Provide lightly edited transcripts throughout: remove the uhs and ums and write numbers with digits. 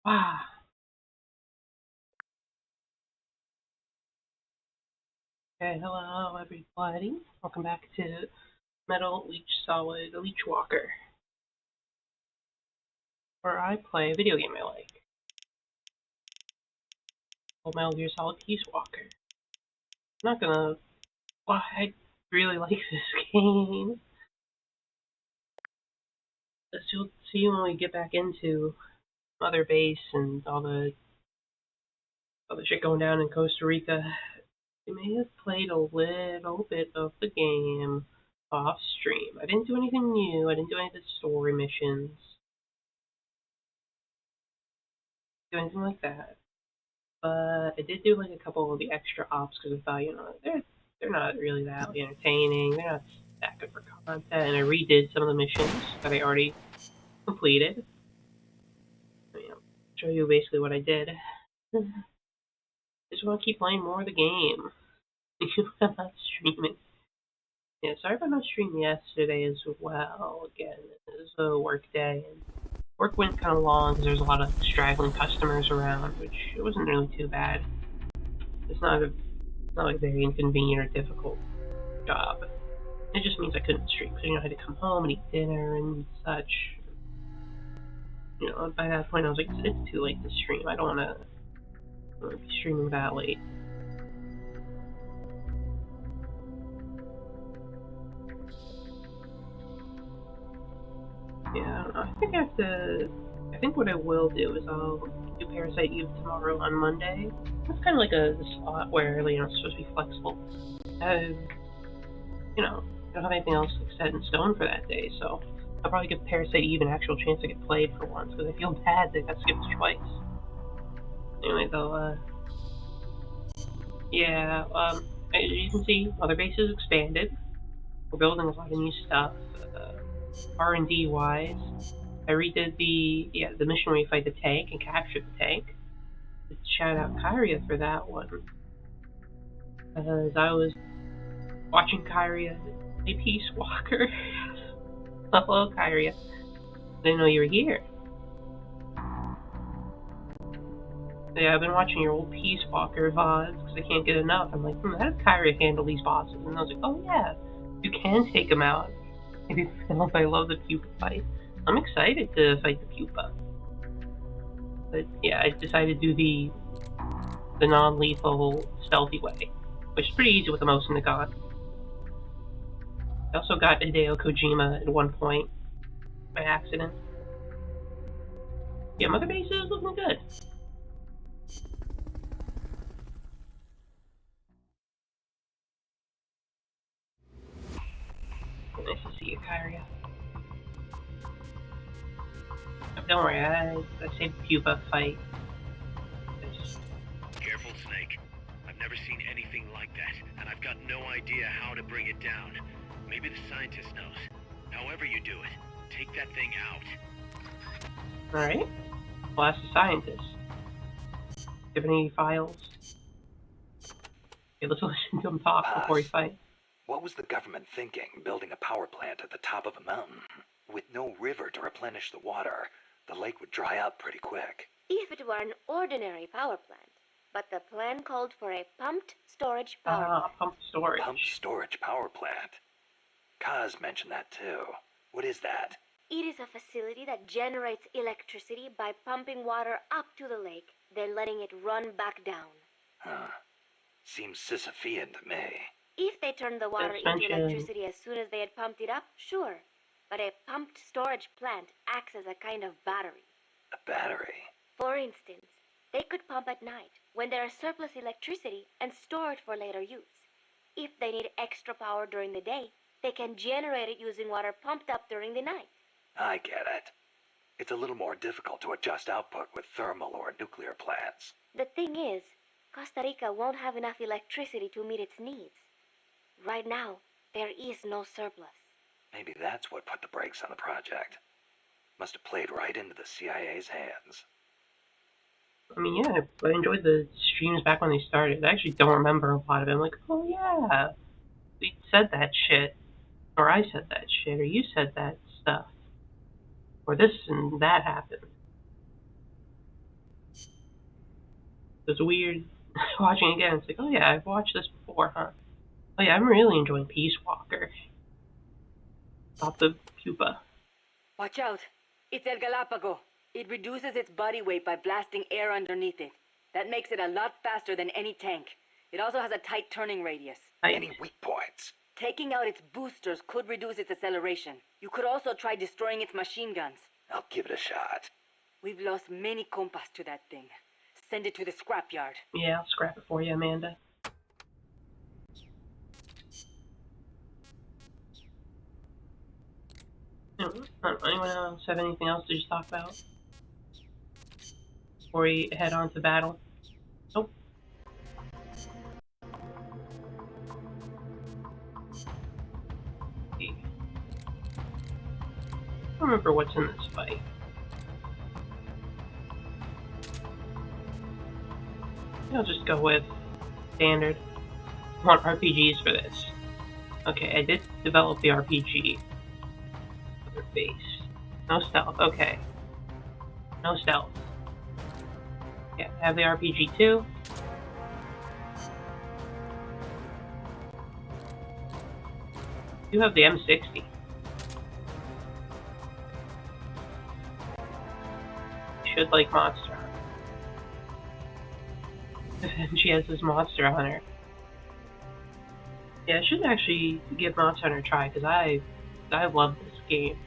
Wow. Okay, hello everybody. Welcome back to Metal Leech Solid Leech Walker, where I play a video game I like, called Metal Gear Solid Peace Walker. I'm not gonna. Well, I really like this game. As you'll see when we get back into Mother Base and all the shit going down in Costa Rica, we may have played a little bit of the game off stream. I didn't do anything new. I didn't do any of the story missions. Do anything like that. But I did do like a couple of the extra ops because I thought, they're not really that entertaining. They're not that good for content, and I redid some of the missions that I already completed. Show you basically what I did. Just want to keep playing more of the game. I'm not streaming. Yeah, sorry if I'm not streaming yesterday as well. Again, it was a work day, and work went kind of long because there's a lot of straggling customers around, which it wasn't really too bad. It's not a very inconvenient or difficult job. It just means I couldn't stream because I had to come home and eat dinner and such. By that point I was like, it's too late to stream. I don't want to be streaming that late. Yeah, I think I have to. I think what I will do is I'll do Parasite Eve tomorrow on Monday. It's kind of like a slot where it's supposed to be flexible. I don't have anything else set in stone for that day, so I'll probably give Parasite Eve an actual chance to get played for once because I feel bad that I got skipped twice. Anyway, though, yeah, as you can see, Mother Base is expanded. We're building a lot of new stuff. R&D wise, I redid the mission where you fight the tank and capture the tank. Shout out Kyria for that one. As I was watching Kyria play Peace Walker. Hello, Kyria. Didn't know you were here. Yeah, I've been watching your old Peace Walker VODs because I can't get enough. I'm like, how does Kyria handle these bosses? And I was like, oh yeah, you can take them out. Maybe I love the pupa fight. I'm excited to fight the pupa. But yeah, I decided to do the non-lethal, stealthy way, which is pretty easy with the mouse and the gun. I also got Hideo Kojima at one point by accident. Yeah, Mother Base is looking good. Nice to see you, Kyria. Don't worry, I saved the pupa fight. Careful, Snake. I've never seen anything like that, and I've got no idea how to bring it down. Maybe the scientist knows. However you do it, take that thing out. Alright. Well, ask the scientist. Do you have any files? Okay, let's listen to him talk before he fights. What was the government thinking, building a power plant at the top of a mountain? With no river to replenish the water, the lake would dry up pretty quick. If it were an ordinary power plant. But the plan called for a pumped storage power plant. Pumped storage. Pumped storage power plant. Kaz mentioned that too. What is that? It is a facility that generates electricity by pumping water up to the lake, then letting it run back down. Huh. Seems Sisyphean to me. If they turned the water into electricity as soon as they had pumped it up, sure. But a pumped storage plant acts as a kind of battery. A battery? For instance, they could pump at night when there is surplus electricity and store it for later use. If they need extra power during the day, they can generate it using water pumped up during the night. I get it. It's a little more difficult to adjust output with thermal or nuclear plants. The thing is, Costa Rica won't have enough electricity to meet its needs. Right now, there is no surplus. Maybe that's what put the brakes on the project. Must have played right into the CIA's hands. I mean, yeah, I enjoyed the streams back when they started. I actually don't remember a lot of it. I'm like, oh yeah, we said that shit. Or I said that shit, or you said that stuff. Or this and that happened. It's weird watching it again. It's like, oh yeah, I've watched this before, huh? Oh yeah, I'm really enjoying Peace Walker. Stop the pupa. Watch out. It's El Galapago. It reduces its body weight by blasting air underneath it. That makes it a lot faster than any tank. It also has a tight turning radius. Any weak points? Taking out its boosters could reduce its acceleration. You could also try destroying its machine guns. I'll give it a shot. We've lost many compas to that thing. Send it to the scrapyard. Yeah, I'll scrap it for you, Amanda. I don't know, anyone else have anything else to just talk about? Before we head on to battle? Nope. I don't remember what's in this fight. I'll just go with standard. I want RPGs for this. Okay, I did develop the RPG. Other base. No stealth, okay. No stealth. Yeah, I have the RPG too. You have the M60. Should like Monster Hunter. She has this Monster Hunter. Yeah, I should actually give Monster Hunter a try because I love this game.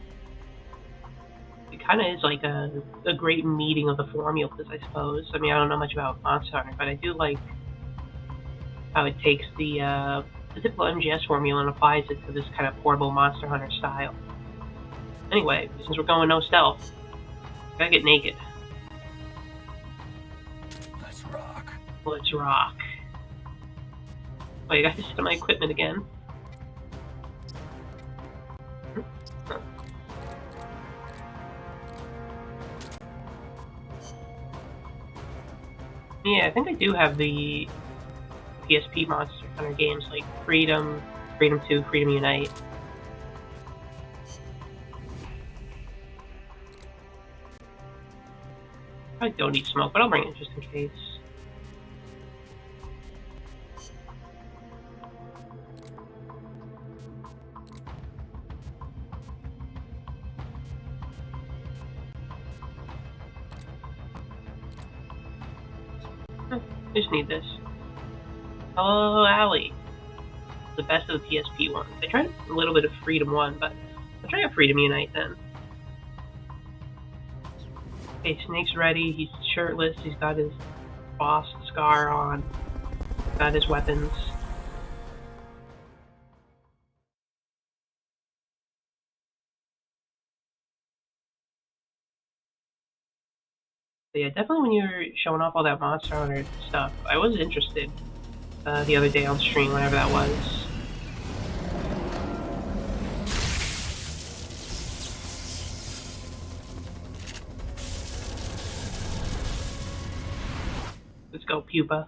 It kind of is like a great meeting of the formulas, I suppose. I mean, I don't know much about Monster Hunter, but I do like how it takes the typical MGS formula and applies it to this kind of portable Monster Hunter style. Anyway, since we're going no stealth, I gotta get naked. Let's rock. Let's rock. Wait, I gotta set my equipment again. Yeah, I think I do have the PSP Monster Hunter games like Freedom, Freedom 2, Freedom Unite. I don't need smoke, but I'll bring it just in case. I just need this. Hello, Alley. The best of the PSP ones. I tried a little bit of Freedom 1, but I'll try a Freedom Unite then. Okay, Snake's ready. He's shirtless. He's got his boss scar on. Got his weapons. But yeah, definitely when you were showing off all that Monster Hunter stuff, I was interested the other day on stream, whenever that was. Let's go, Pupa.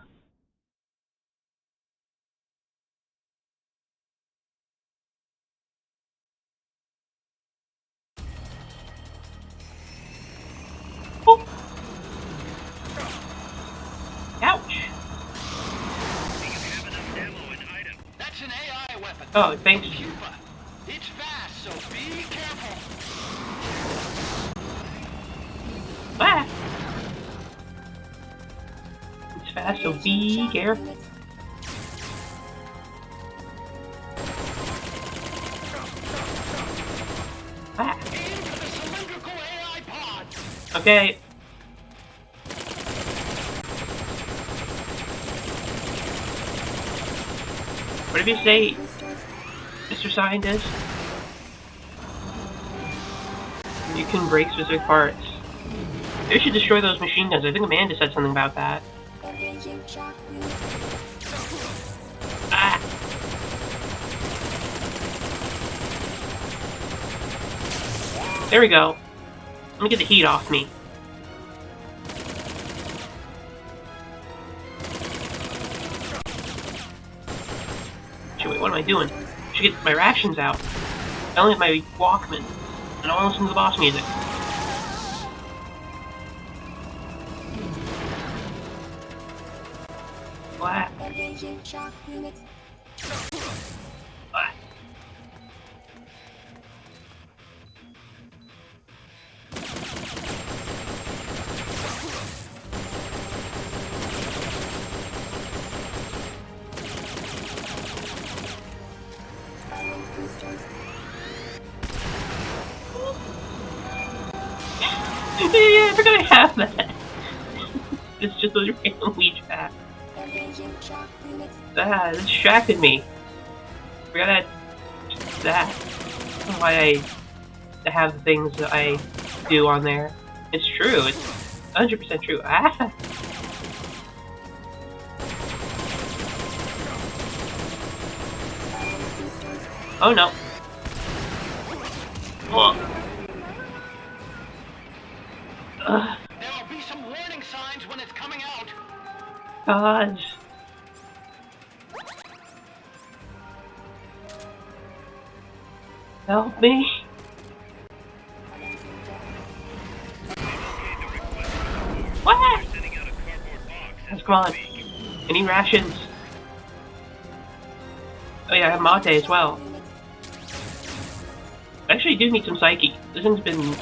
Oh. Ouch! Do you have enough ammo and item? That's an AI weapon. Oh, thanks. Pupa. It's fast, so be careful. Ah! It's fast, so be careful. Ah! Aim for the cylindrical AI pod. Okay. What did you say, Mr. Scientist? You can break specific parts. They should destroy those machine guns. I think Amanda said something about that. Ah! There we go. Let me get the heat off me. Wait, what am I doing? I should get my rations out. I only have my Walkman. And I want to listen to the boss music. Engaging shock units. Ah. Firing boosters. Yeah, I forgot I have that. It's just a random leech pack. Engaging shock units. That distracted me. Forgot that. That's why I have the things that I do on there. It's true. It's 100% true. Ah! Firing boosters. Oh no. Oh. Ugh. There'll be some warning signs when it's coming out. God. Help me. What? Sending out a cardboard box. Guys, come on. Any rations? Oh yeah, I have mate as well. I actually do need some psyche. This thing's been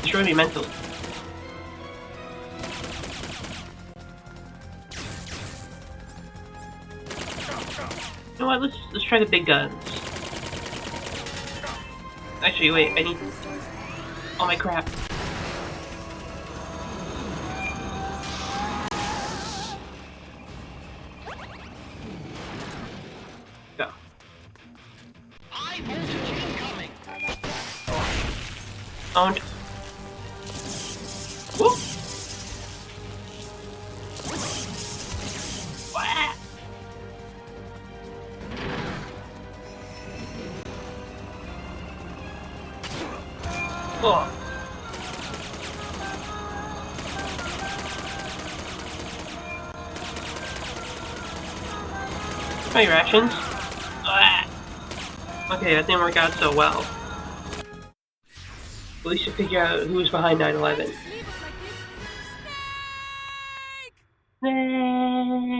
destroying me mentally. You know what? Let's try the big guns. Actually, wait. I need. Oh my crap. Go. High voltage incoming. Owned. Whoop. Wah. Oh. My rations. Ah. Okay, that didn't work out so well. At least to figure out who was behind 9/11. Snake!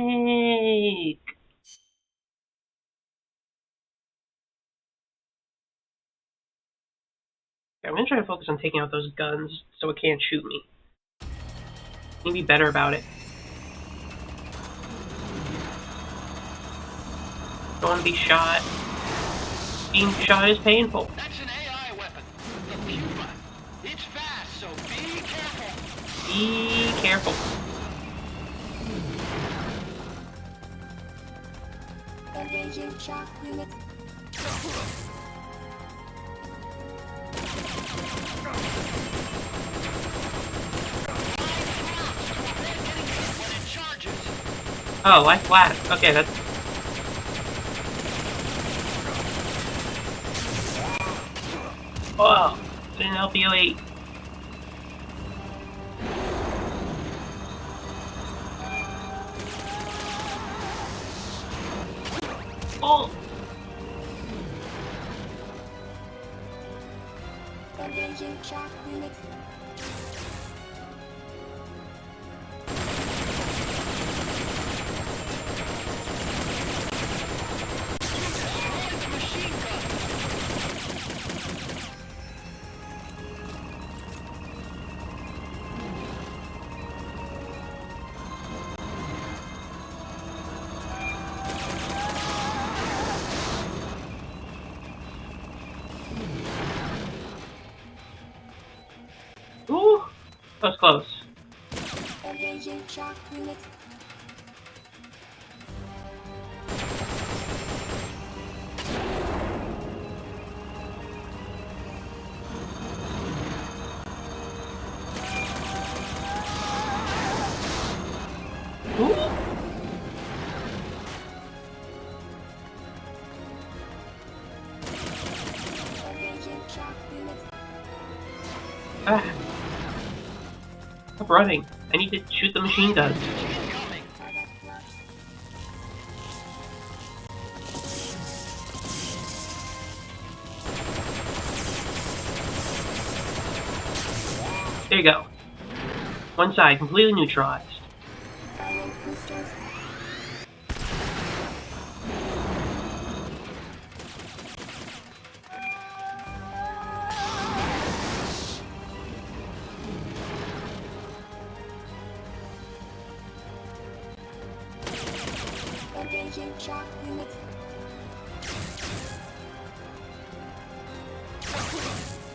I'm gonna try to focus on taking out those guns so it can't shoot me. Need to be better about it. Don't want to be shot. Being shot is painful. That's an AI weapon. The Pupa. It's fast, so be careful. Be careful. Engaging shock units. When it charges. Oh, life flat. Okay, that's. Whoa! Didn't LPO8. Oh! Engaging shock units. Destroy the machine gun. Ooh! That was close. Engaging shock units. Ooh! Engaging shock units. Ah! Stop running. I need to shoot the machine guns. Incoming. Target locked. There you go. One side completely neutralized. Firing boosters.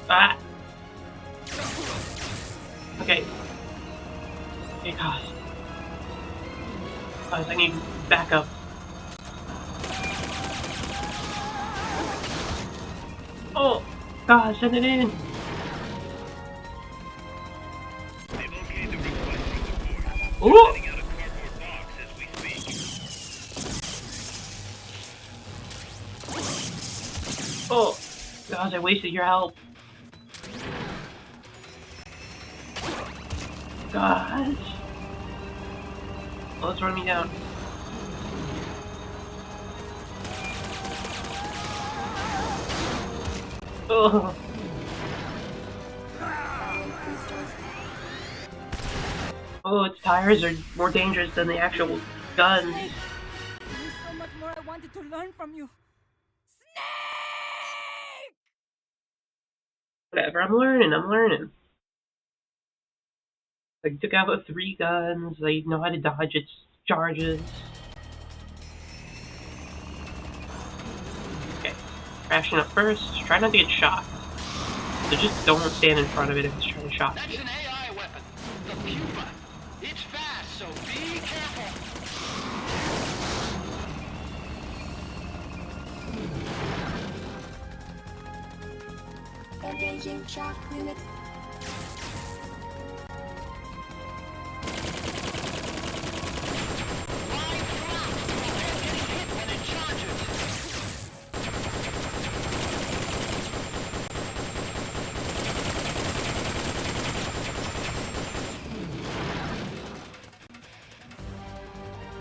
Ah! Okay. Okay, gosh. Guys, I need backup. Oh! God, send it in! They've okayed the request for support. Ooh! Sending out a cardboard box as we speak. Oh! Gosh, I wasted your help. Gosh. Well, let's run me down. Oh! Oh, its tires are more dangerous than the actual guns. There's so much more I wanted to learn from you. Snake! Whatever, I'm learning. I took out the 3 guns, I know how to dodge its charges. Okay, crashing up first, try not to get shot. So just don't stand in front of it if it's trying to shot That's you. an AI weapon. The Pupa. It's fast, so be careful. Engaging shock units. Line flat. Your head getting hit when it charges.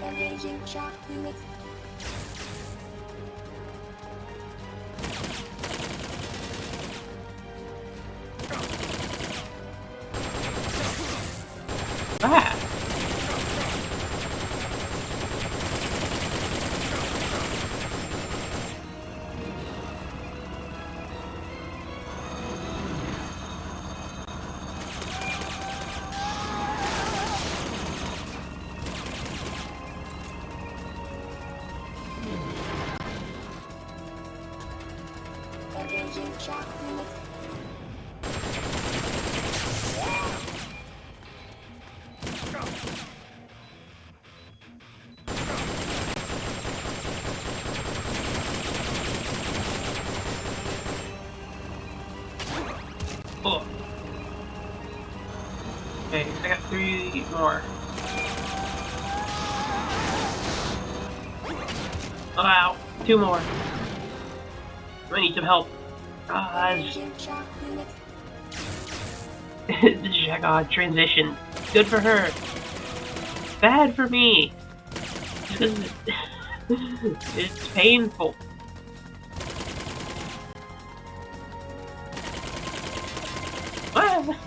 Engaging shock units. Ah! Engaging shock units. Oh. Okay, I got 3 more. Oh, ow, 2 more. I need some help. Gosh. Engaging shock units. The Shagog transition. Good for her. Bad for me. Because it's painful. Ah.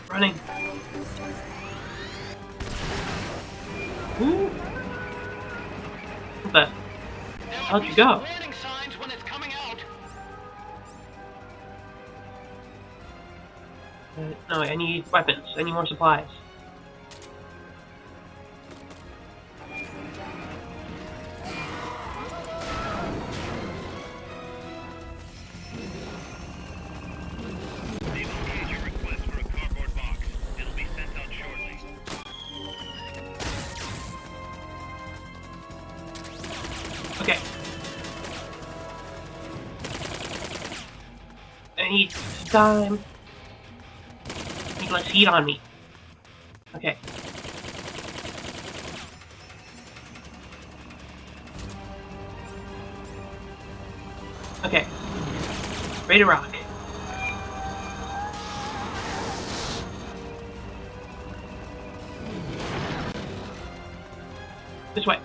Running. Ooh. What the? There How'd will you be some go? warning signs when it's coming out. No, I need weapons. I need more supplies. They've okayed your request for a cardboard box. It'll be sent out shortly. Okay. I need some time. I need less heat on me. Okay. Okay. Ready to rock. This way.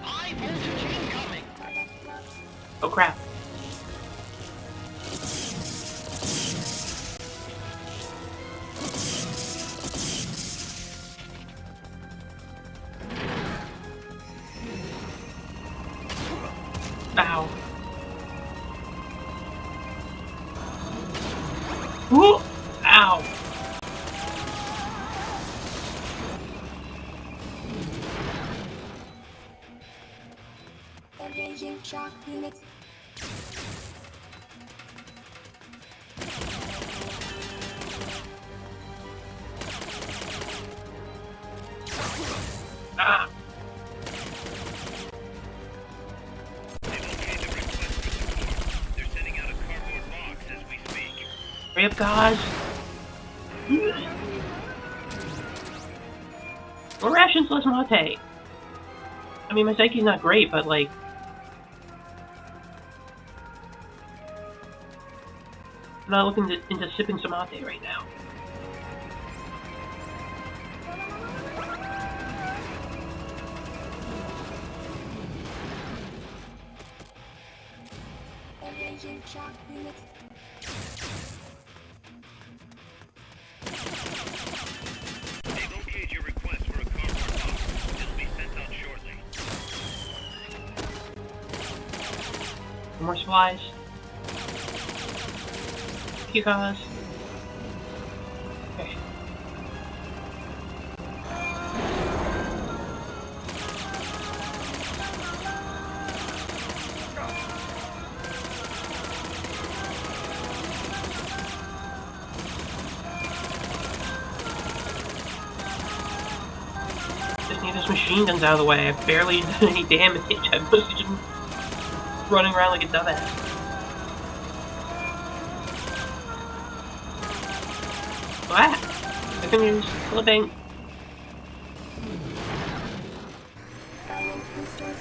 High voltage incoming. Oh crap. Ooh! Ow! Engaging shock units. Ah! They've okayed the request for support. They're sending out a cardboard box as we speak. Hurry up, guys! More rations, less mate. I mean, my psyche's not great, but like... I'm not looking into sipping some mate right now. Engaging shock units. They've okayed your request for a cardboard box. It'll be sent out shortly. More supplies. Thank you, guys. Okay. Just need those machine guns out of the way. I barely did any damage. I was just running around like a dumbass. What? I can use flipping. Firing boosters.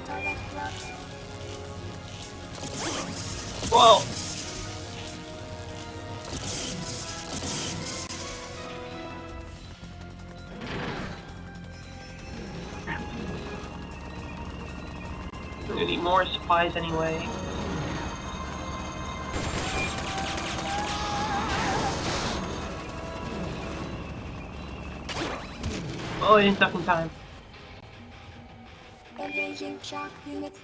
Target locked. Whoa! I'm gonna need more supplies anyway. Oh, I didn't duck in time. Engaging shock units.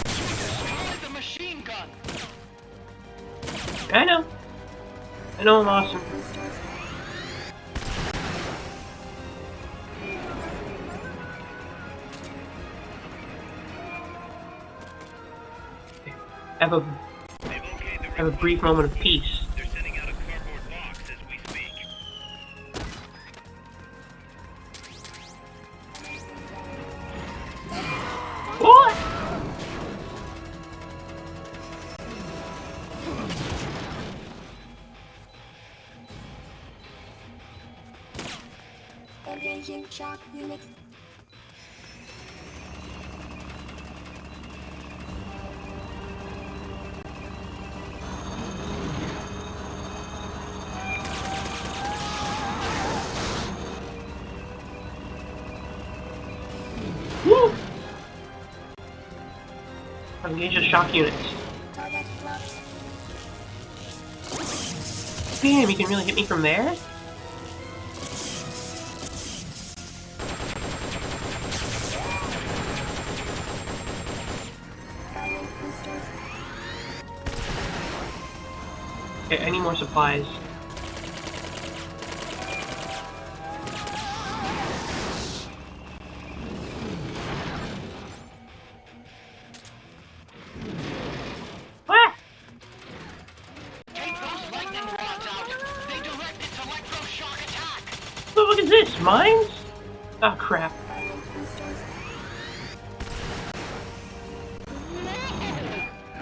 Destroy the machine gun. I know. I know I'm awesome. Boosters. Have a They've okayed the have a brief moment of peace. They're sending out a cardboard box as we speak. What? Engaging shock units. Woo! Engage the shock units. Target locked. Damn, you can really hit me from there? Firing boosters. Okay, I need more supplies. What? Take those lightning rods out. They direct its electroshock attack. What the fuck is this? Mines? Oh crap. Firing boosters.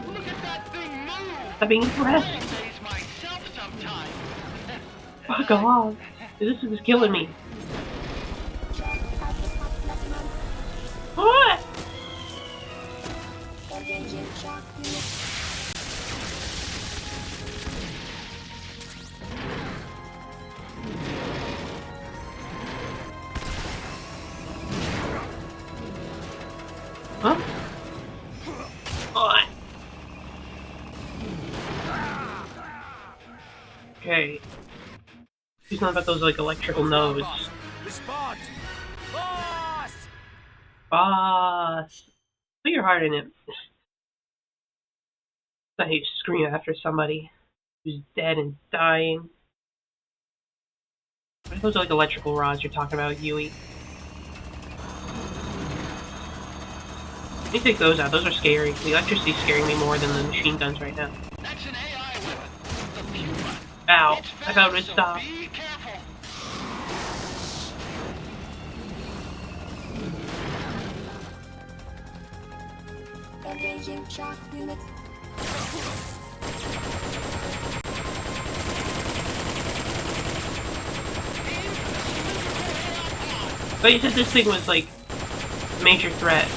Look at that thing move. Stop being I impressed. amaze myself sometimes. Fuck off. This is killing me. Check target assessment. What? Engaging shock units. Okay. Do something about those, like, electrical nodes. Respond! Boss! Boss! Put your heart in it. Not you scream after somebody who's dead and dying. What are those, like, electrical rods you're talking about, Yui? Let me take those out. Those are scary. The electricity's scaring me more than the machine guns right now. That's an AI weapon. The Puma. Ow. It's I thought it would fast, so stop. be careful. Engaging shock units. But you said this thing was, like, a major threat.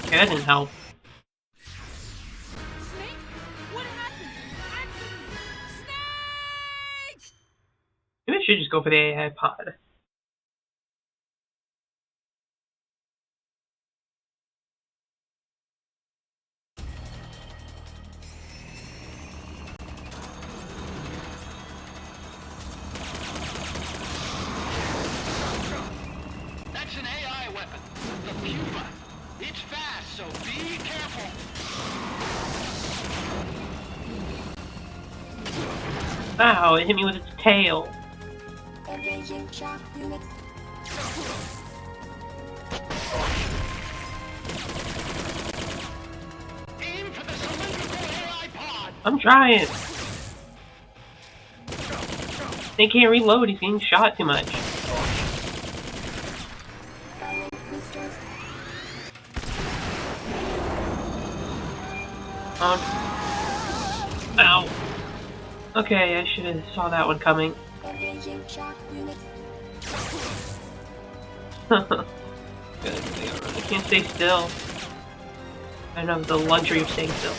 Okay, that didn't help. Snake? What happened? Answer me! Snake! Maybe I should just go for the AI pod. That's an AI weapon. The Puma. It's fast, so be careful. Ow, it hit me with its tail. Engaging shock units. Aim for the cylindrical AI pod. I'm trying. They can't reload, he's getting shot too much. Firing boosters. Ow. Okay, I should have saw that one coming. Engaging shock units. Good. I can't stay still. I don't have the luxury of staying still.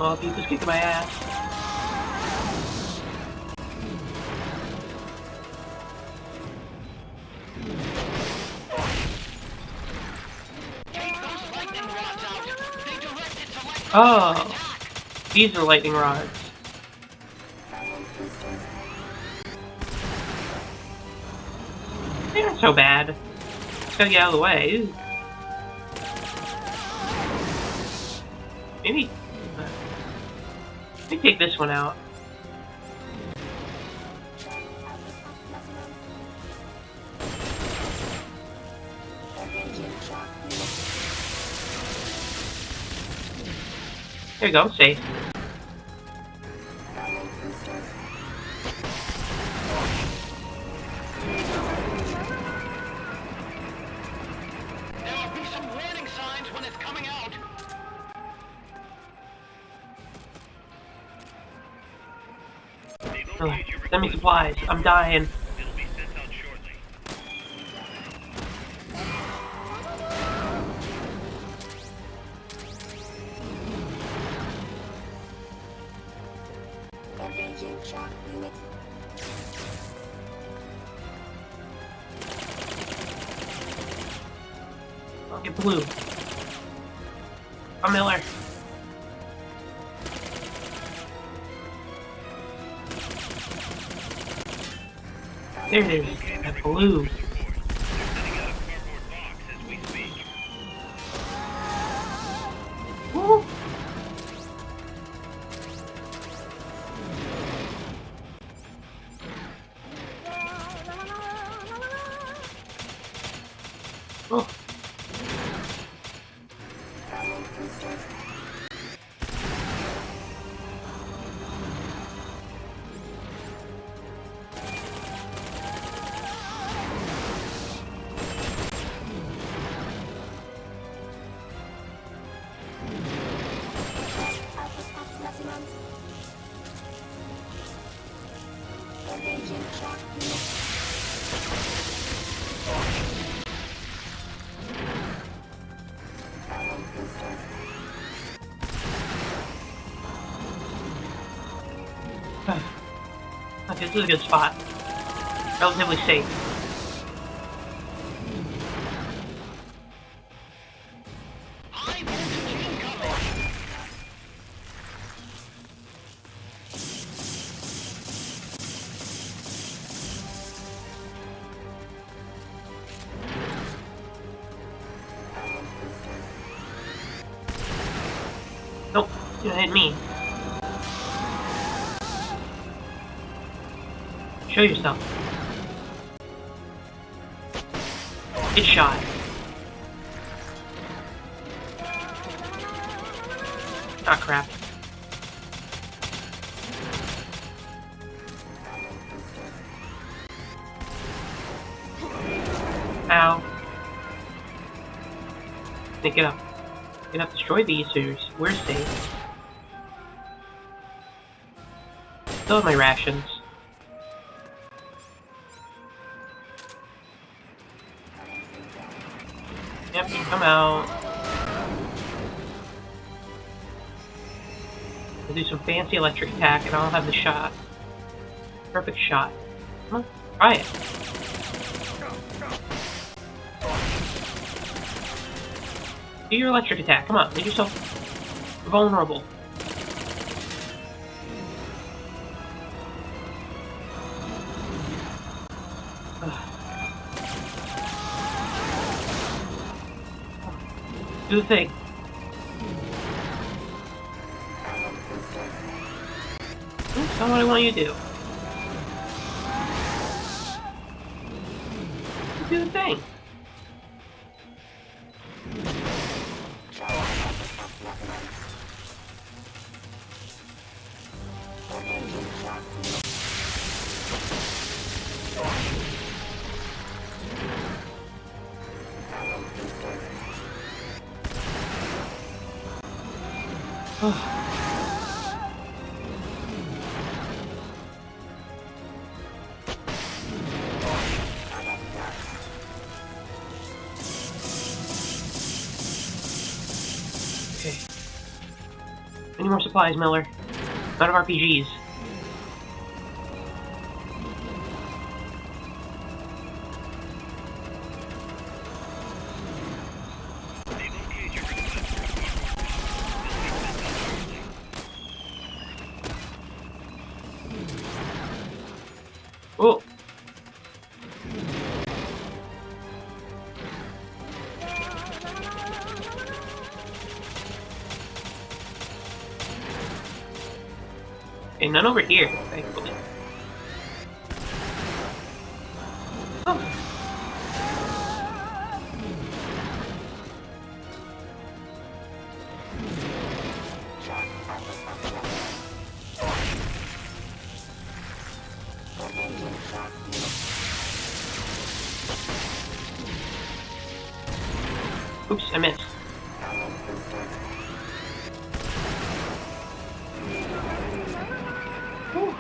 Oh, people's kicking my ass. Take those lightning rods out. They direct its electrons Oh. for attack. These are lightning rods. Firing boosters. They aren't so bad. Just gotta get out of the way. Ooh. Maybe. Let me take this one out. Engaging shock units. There you go, I'm safe. Firing boosters. There will be some warning signs when it's coming out. Ugh, send me supplies. I'm dying. It'll be sent out shortly. Engaging shock units. I'll get blue. I'm Miller. There it is. That blue. They're setting out a cardboard box as we speak. Woo. Oh, Firing boosters. Output maximum. Engaging shock units. Firing boosters. Okay, this is a good spot. Relatively safe. High voltage incoming! Nope, you hit me. Show yourself. Good shot. Ah, crap. Ow. Pick it up. Get up, destroy these so we're safe. Still have my rations. Yep, come out. We'll do some fancy electric attack and I'll have the shot. Perfect shot. Come on, try it. Do your electric attack. Come on, make yourself vulnerable. Do the thing. That's not what I want you to do. Do the thing. Okay. Any more supplies, Miller? Out of RPGs. Oh! Okay, none over here, thankfully. Oh! Oops, I missed. Whew.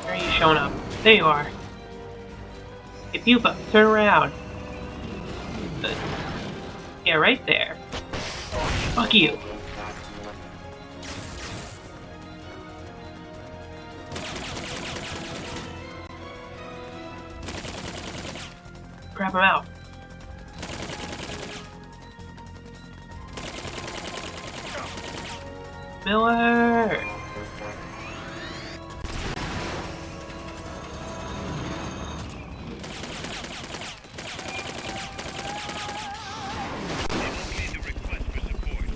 Where are you showing up? There you are. Hey, Pupa, turn around. Yeah, right there. Fuck you. Grab him out. Miller!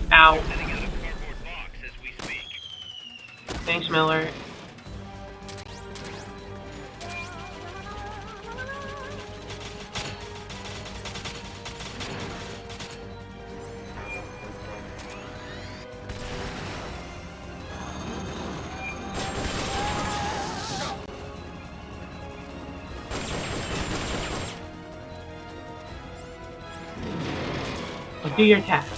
Ow. Thanks, Miller. Do your task.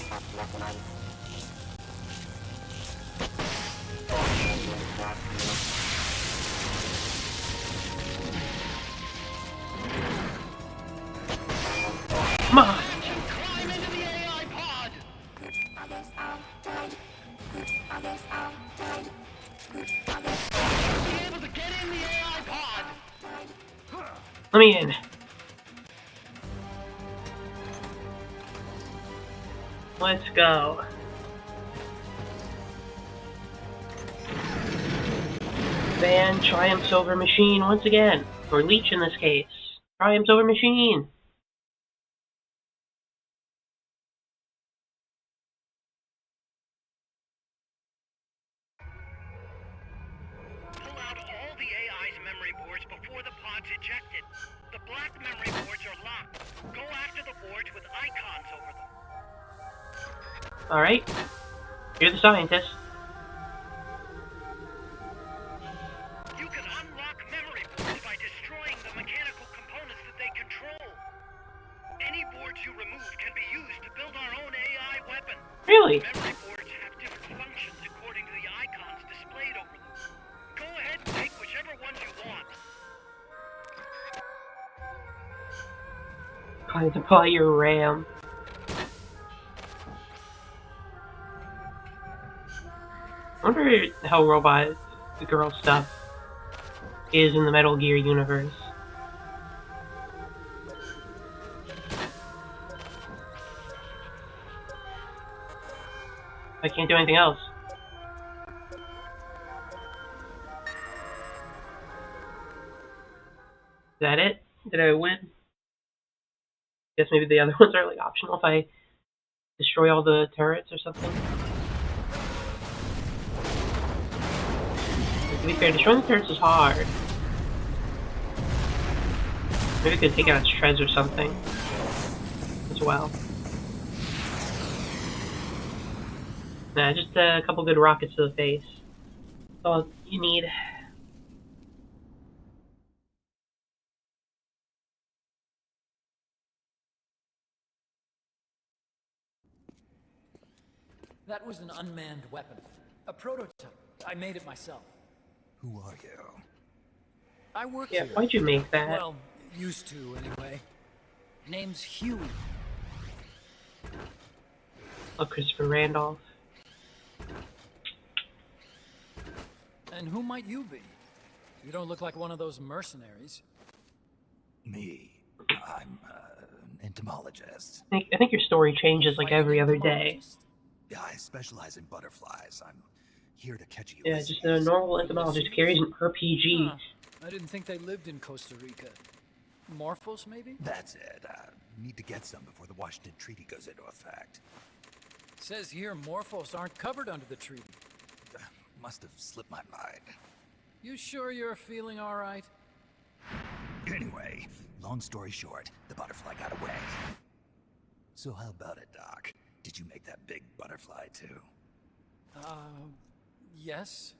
Be able to get in the AI pod! Let me in. Let's go. Van triumphs over machine once again. Or Leech in this case. Triumphs over machine. Pull out all the AI's memory boards before the pod's ejected. The black memory boards are locked. Go after the boards with icons over them. Alright. You're the scientist. You can unlock memory boards by destroying the mechanical components that they control. Any boards you remove can be used to build our own AI weapon. Really? Memory boards have different functions according to the icons displayed over them. Go ahead and take whichever ones you want. Identify your RAM. I wonder how Robot Girl stuff is in the Metal Gear universe. I can't do anything else. Is that it? Did I win? Guess maybe the other ones are like optional if I destroy all the turrets or something. To be fair, destroying the turrets is hard. Maybe I could take out its treads or something as well. Nah, just a couple good rockets to the face. That's all you need. That was an unmanned weapon. A prototype. I made it myself. Who are you? I work Yeah, here. why'd you make that? Well, used to, anyway. Name's Huey. Oh, Christopher Randolph. And who might you be? You don't look like one of those mercenaries. Me. I'm an entomologist. I think your story changes like Fighting every other day. entomologist? Yeah, I specialize in butterflies. I'm here to catch you. Yeah, just a normal entomologist carries an RPG. Huh. I didn't think they lived in Costa Rica. Morphos, maybe? That's it. Need to get some before the Washington Treaty goes into effect. Says here Morphos aren't covered under the treaty. Must have slipped my mind. You sure you're feeling all right? Anyway, long story short, the butterfly got away. So how about it, Doc? Did you make that big butterfly too? Yes.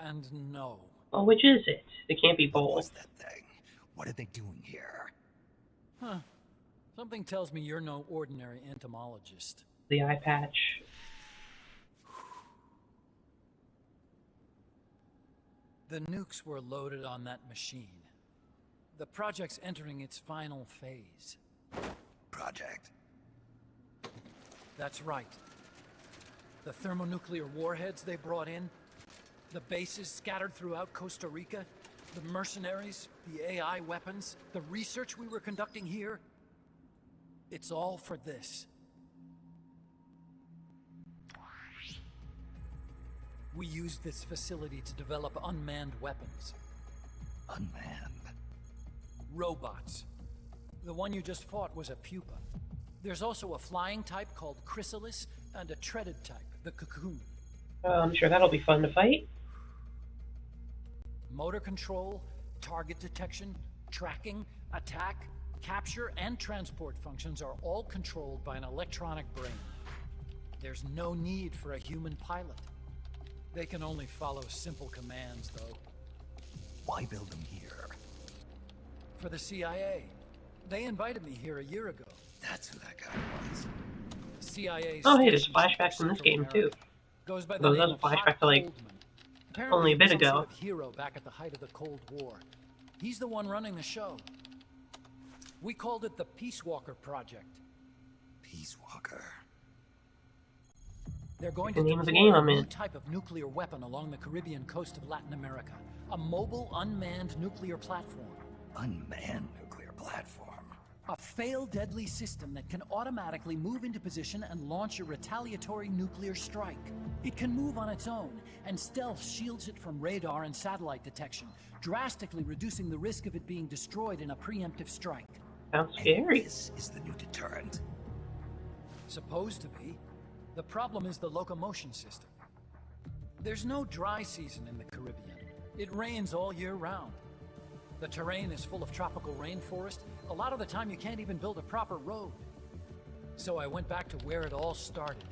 And no. Well, which is it? It can't be What both. was that thing? What are they doing here? Huh. Something tells me you're no ordinary entomologist. The eye patch. The nukes were loaded on that machine. The project's entering its final phase. Project? That's right. The thermonuclear warheads they brought in, the bases scattered throughout Costa Rica, the mercenaries, the AI weapons, the research we were conducting here. It's all for this. We used this facility to develop unmanned weapons. Unmanned? Robots. The one you just fought was a pupa. There's also a flying type called Chrysalis and a treaded type, the Cocoon. I'm sure that'll be fun to fight. Motor control, target detection, tracking, attack, capture, and transport functions are all controlled by an electronic brain. There's no need for a human pilot. They can only follow simple commands, though. Why build them here? For the CIA. They invited me here a year ago. That's who that guy was. CIA's Oh, hey, there's station flashbacks for in this Central game, America. too. Goes by the Though name that's a of flashback Hart to, like, Goldman. Apparently only a bit some sort ago. of hero back at the height of the Cold War. He's the one running the show. We called it the Peace Walker Project. Peace Walker. They're going The to name of the deploy game a I'm new in. type of nuclear weapon along the Caribbean coast of Latin America. A mobile, unmanned nuclear platform. Unmanned nuclear platform. A fail-deadly system that can automatically move into position and launch a retaliatory nuclear strike. It can move on its own, and stealth shields it from radar and satellite detection, drastically reducing the risk of it being destroyed in a preemptive strike. Sounds And scary. this is the new deterrent. Supposed to be. The problem is the locomotion system. There's no dry season in the Caribbean. It rains all year round. The terrain is full of tropical rainforest. A lot of the time you can't even build a proper road. So I went back to where it all started.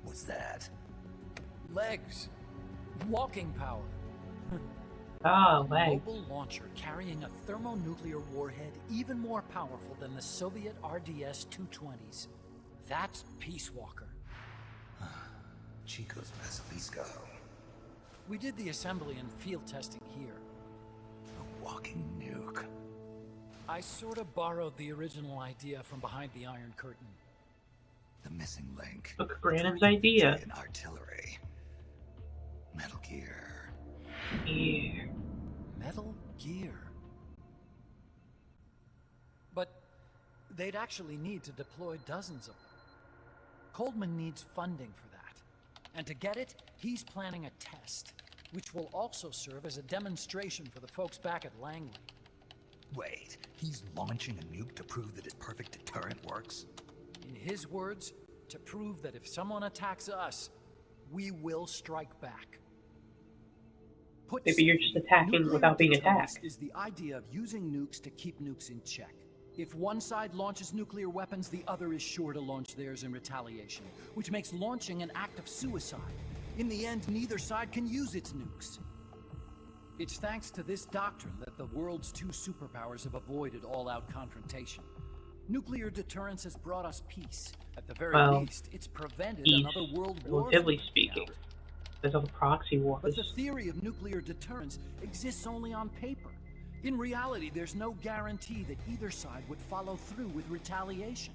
What's that? Legs. Walking power. Ah, A legs. mobile launcher carrying a thermonuclear warhead even more powerful than the Soviet RDS-220s. That's Peace Walker. Chico's Basilisco. We did the assembly and field testing here. A walking nuke. I sort of borrowed the original idea from behind the Iron Curtain. The missing link. Look, Brandon's between idea. infantry and artillery. Metal Gear. Yeah. Metal Gear. But they'd actually need to deploy dozens of them. Coldman needs funding for that. And to get it, he's planning a test, which will also serve as a demonstration for the folks back at Langley. Wait, he's launching a nuke to prove that his perfect deterrent works? In his words, to prove that if someone attacks us, we will strike back. Put Maybe you're just attacking nuclear without being deterrence attacked. Is the idea of using nukes to keep nukes in check. If one side launches nuclear weapons, the other is sure to launch theirs in retaliation, which makes launching an act of suicide. In the end, neither side can use its nukes. It's thanks to this doctrine that the world's two superpowers have avoided all-out confrontation. Nuclear deterrence has brought us peace. At the very Well, least, it's prevented peace, another world war. from relatively breaking speaking. out. There's all the proxy wars. But the theory of nuclear deterrence exists only on paper. In reality, there's no guarantee that either side would follow through with retaliation.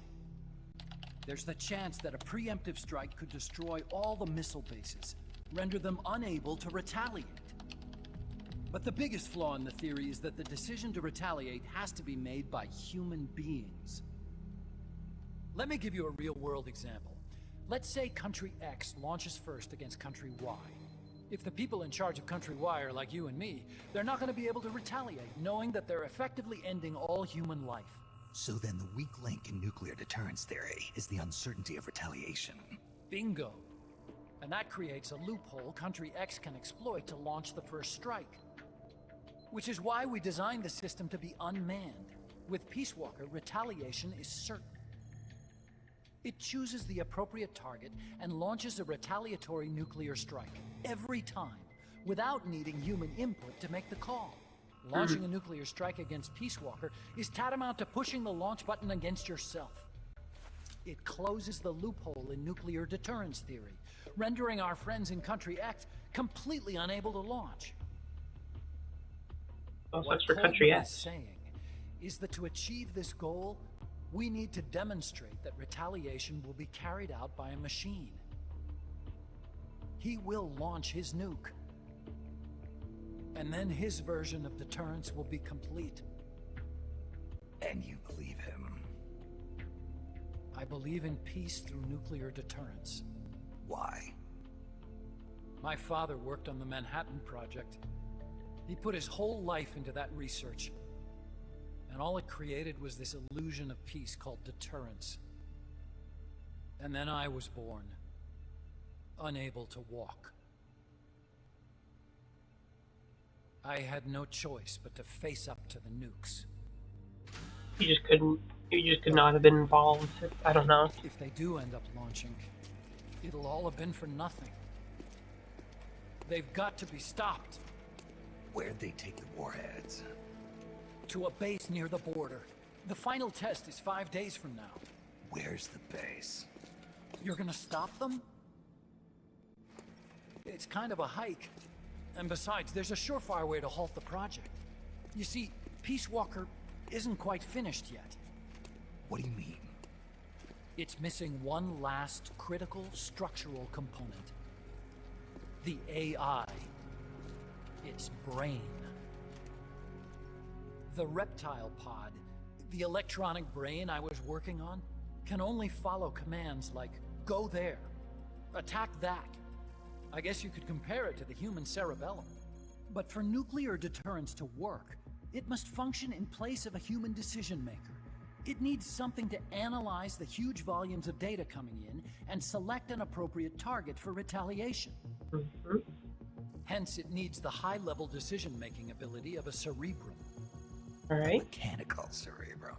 There's the chance that a preemptive strike could destroy all the missile bases, render them unable to retaliate. But the biggest flaw in the theory is that the decision to retaliate has to be made by human beings. Let me give you a real-world example. Let's say Country X launches first against Country Y. If the people in charge of Country Y are like you and me, they're not going to be able to retaliate, knowing that they're effectively ending all human life. So then the weak link in nuclear deterrence theory is the uncertainty of retaliation. Bingo. And that creates a loophole Country X can exploit to launch the first strike. Which is why we designed the system to be unmanned. With Peace Walker, retaliation is certain. It chooses the appropriate target and launches a retaliatory nuclear strike every time, without needing human input to make the call. Launching a nuclear strike against Peace Walker is tantamount to pushing the launch button against yourself. It closes the loophole in nuclear deterrence theory, rendering our friends in Country X completely unable to launch. Also What for Country Coleman is X. saying is that to achieve this goal, we need to demonstrate that retaliation will be carried out by a machine. He will launch his nuke. And then his version of deterrence will be complete. And you believe him? I believe in peace through nuclear deterrence. Why? My father worked on the Manhattan Project. He put his whole life into that research. And all it created was this illusion of peace called deterrence. And then I was born, unable to walk. I had no choice but to face up to the nukes. You just couldn't. You just could not have been involved. I don't know. If they do end up launching, it'll all have been for nothing. They've got to be stopped. Where'd they take the warheads? To a base near the border. The final test is 5 days from now. Where's the base? You're gonna stop them? It's kind of a hike. And besides, there's a surefire way to halt the project. You see, Peace Walker isn't quite finished yet. What do you mean? It's missing one last critical structural component. The AI. Its brain. The reptile pod, the electronic brain I was working on, can only follow commands like, go there, attack that. I guess you could compare it to the human cerebellum. But for nuclear deterrence to work, it must function in place of a human decision maker. It needs something to analyze the huge volumes of data coming in and select an appropriate target for retaliation. Mm-hmm. Hence, it needs the high-level decision-making ability of a cerebrum. All right. Mechanical cerebrum.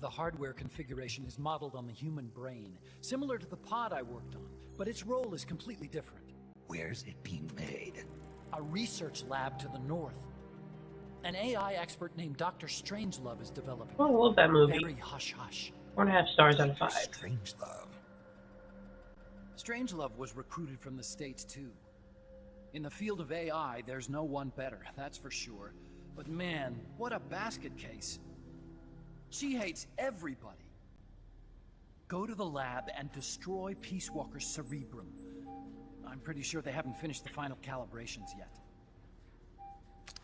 The hardware configuration is modeled on the human brain, similar to the pod I worked on, but its role is completely different. Where's it being made? A research lab to the north. An AI expert named Dr. Strangelove is developing. Oh, I love that movie. Very hush-hush. 4.5 stars out of 5. Strangelove. Strangelove was recruited from the States, too. In the field of AI, there's no one better, that's for sure. But man, what a basket case. She hates everybody. Go to the lab and destroy Peace Walker's cerebrum. I'm pretty sure they haven't finished the final calibrations yet.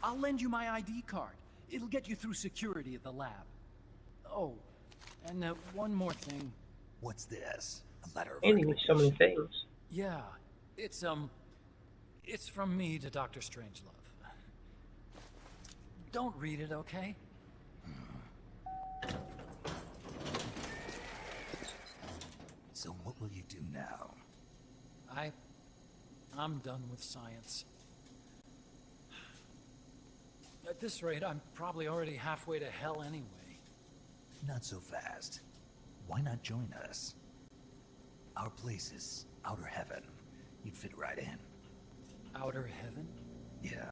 I'll lend you my ID card. It'll get you through security at the lab. Oh, and one more thing. What's this? A letter of Andy needs so many recommendation. things. Yeah, it's from me to Dr. Strangelove. Don't read it, okay? So what will you do now? I'm done with science. At this rate, I'm probably already halfway to hell anyway. Not so fast. Why not join us? Our place is outer heaven. You'd fit right in. Outer heaven? Yeah.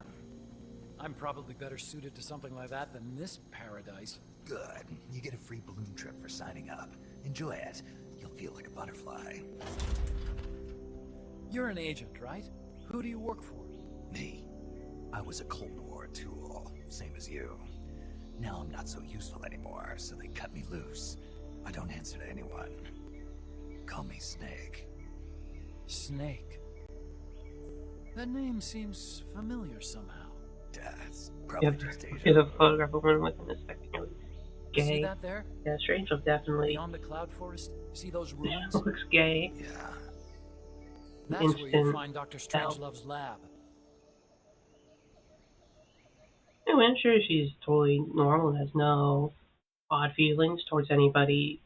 I'm probably better suited to something like that than this paradise. Good. You get a free balloon trip for signing up. Enjoy it. You'll feel like a butterfly. You're an agent, right? Who do you work for? Me. I was a Cold War tool, same as you. Now I'm not so useful anymore, so they cut me loose. I don't answer to anyone. Call me Snake. Snake. That name seems familiar somehow. That's You probably have just a Asia. photograph of one with an effectively See gay. that there? Yeah, Strangelove definitely Beyond the cloud forest? See those ruins? looks gay. Yeah. That's where you'll Instant find Dr. help. Strangelove's lab. Anyway, I'm sure she's totally normal and has no odd feelings towards anybody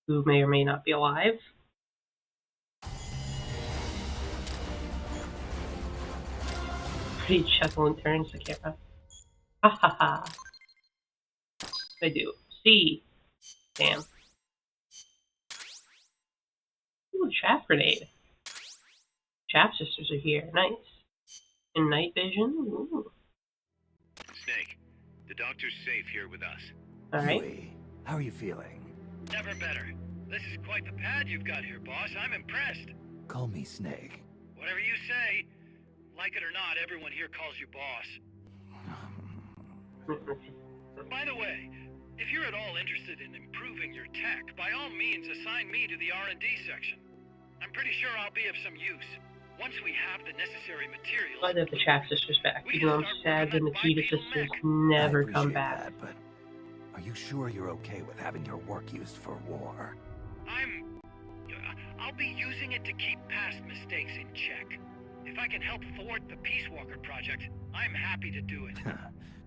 who may or may not be alive. Pretty chuckle and turns the camera. Ha ha ha. I do. See. Damn. Ooh, chaff grenade. Chaff sisters are here. Nice. In night vision. Ooh. Snake, the doctor's safe here with us. Alright. Huey, how are you feeling? Never better. This is quite the pad you've got here, boss. I'm impressed. Call me Snake. Whatever you say. Like it or not, everyone here calls you boss. By the way, if you're at all interested in improving your tech, by all means assign me to the R&D section. I'm pretty sure I'll be of some use. Once we have the necessary materials... Glad that the Chaff sisters back, we even though can I'm start sad the working on Makita bipedal sisters mech. never I come appreciate back. that, but are you sure you're okay with having your work used for war? I'll be using it to keep past mistakes in check. If I can help thwart the Peace Walker project, I'm happy to do it.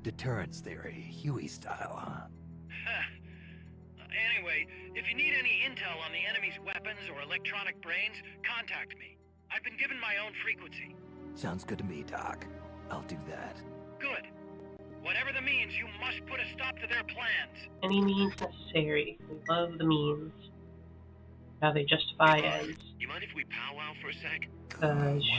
Deterrence theory, Huey style, huh? Anyway, if you need any intel on the enemy's weapons or electronic brains, contact me. I've been given my own frequency. Sounds good to me, Doc. I'll do that. Good. Whatever the means, you must put a stop to their plans. Any means necessary. We love the means. How they justify ends. You mind if we powwow for a sec?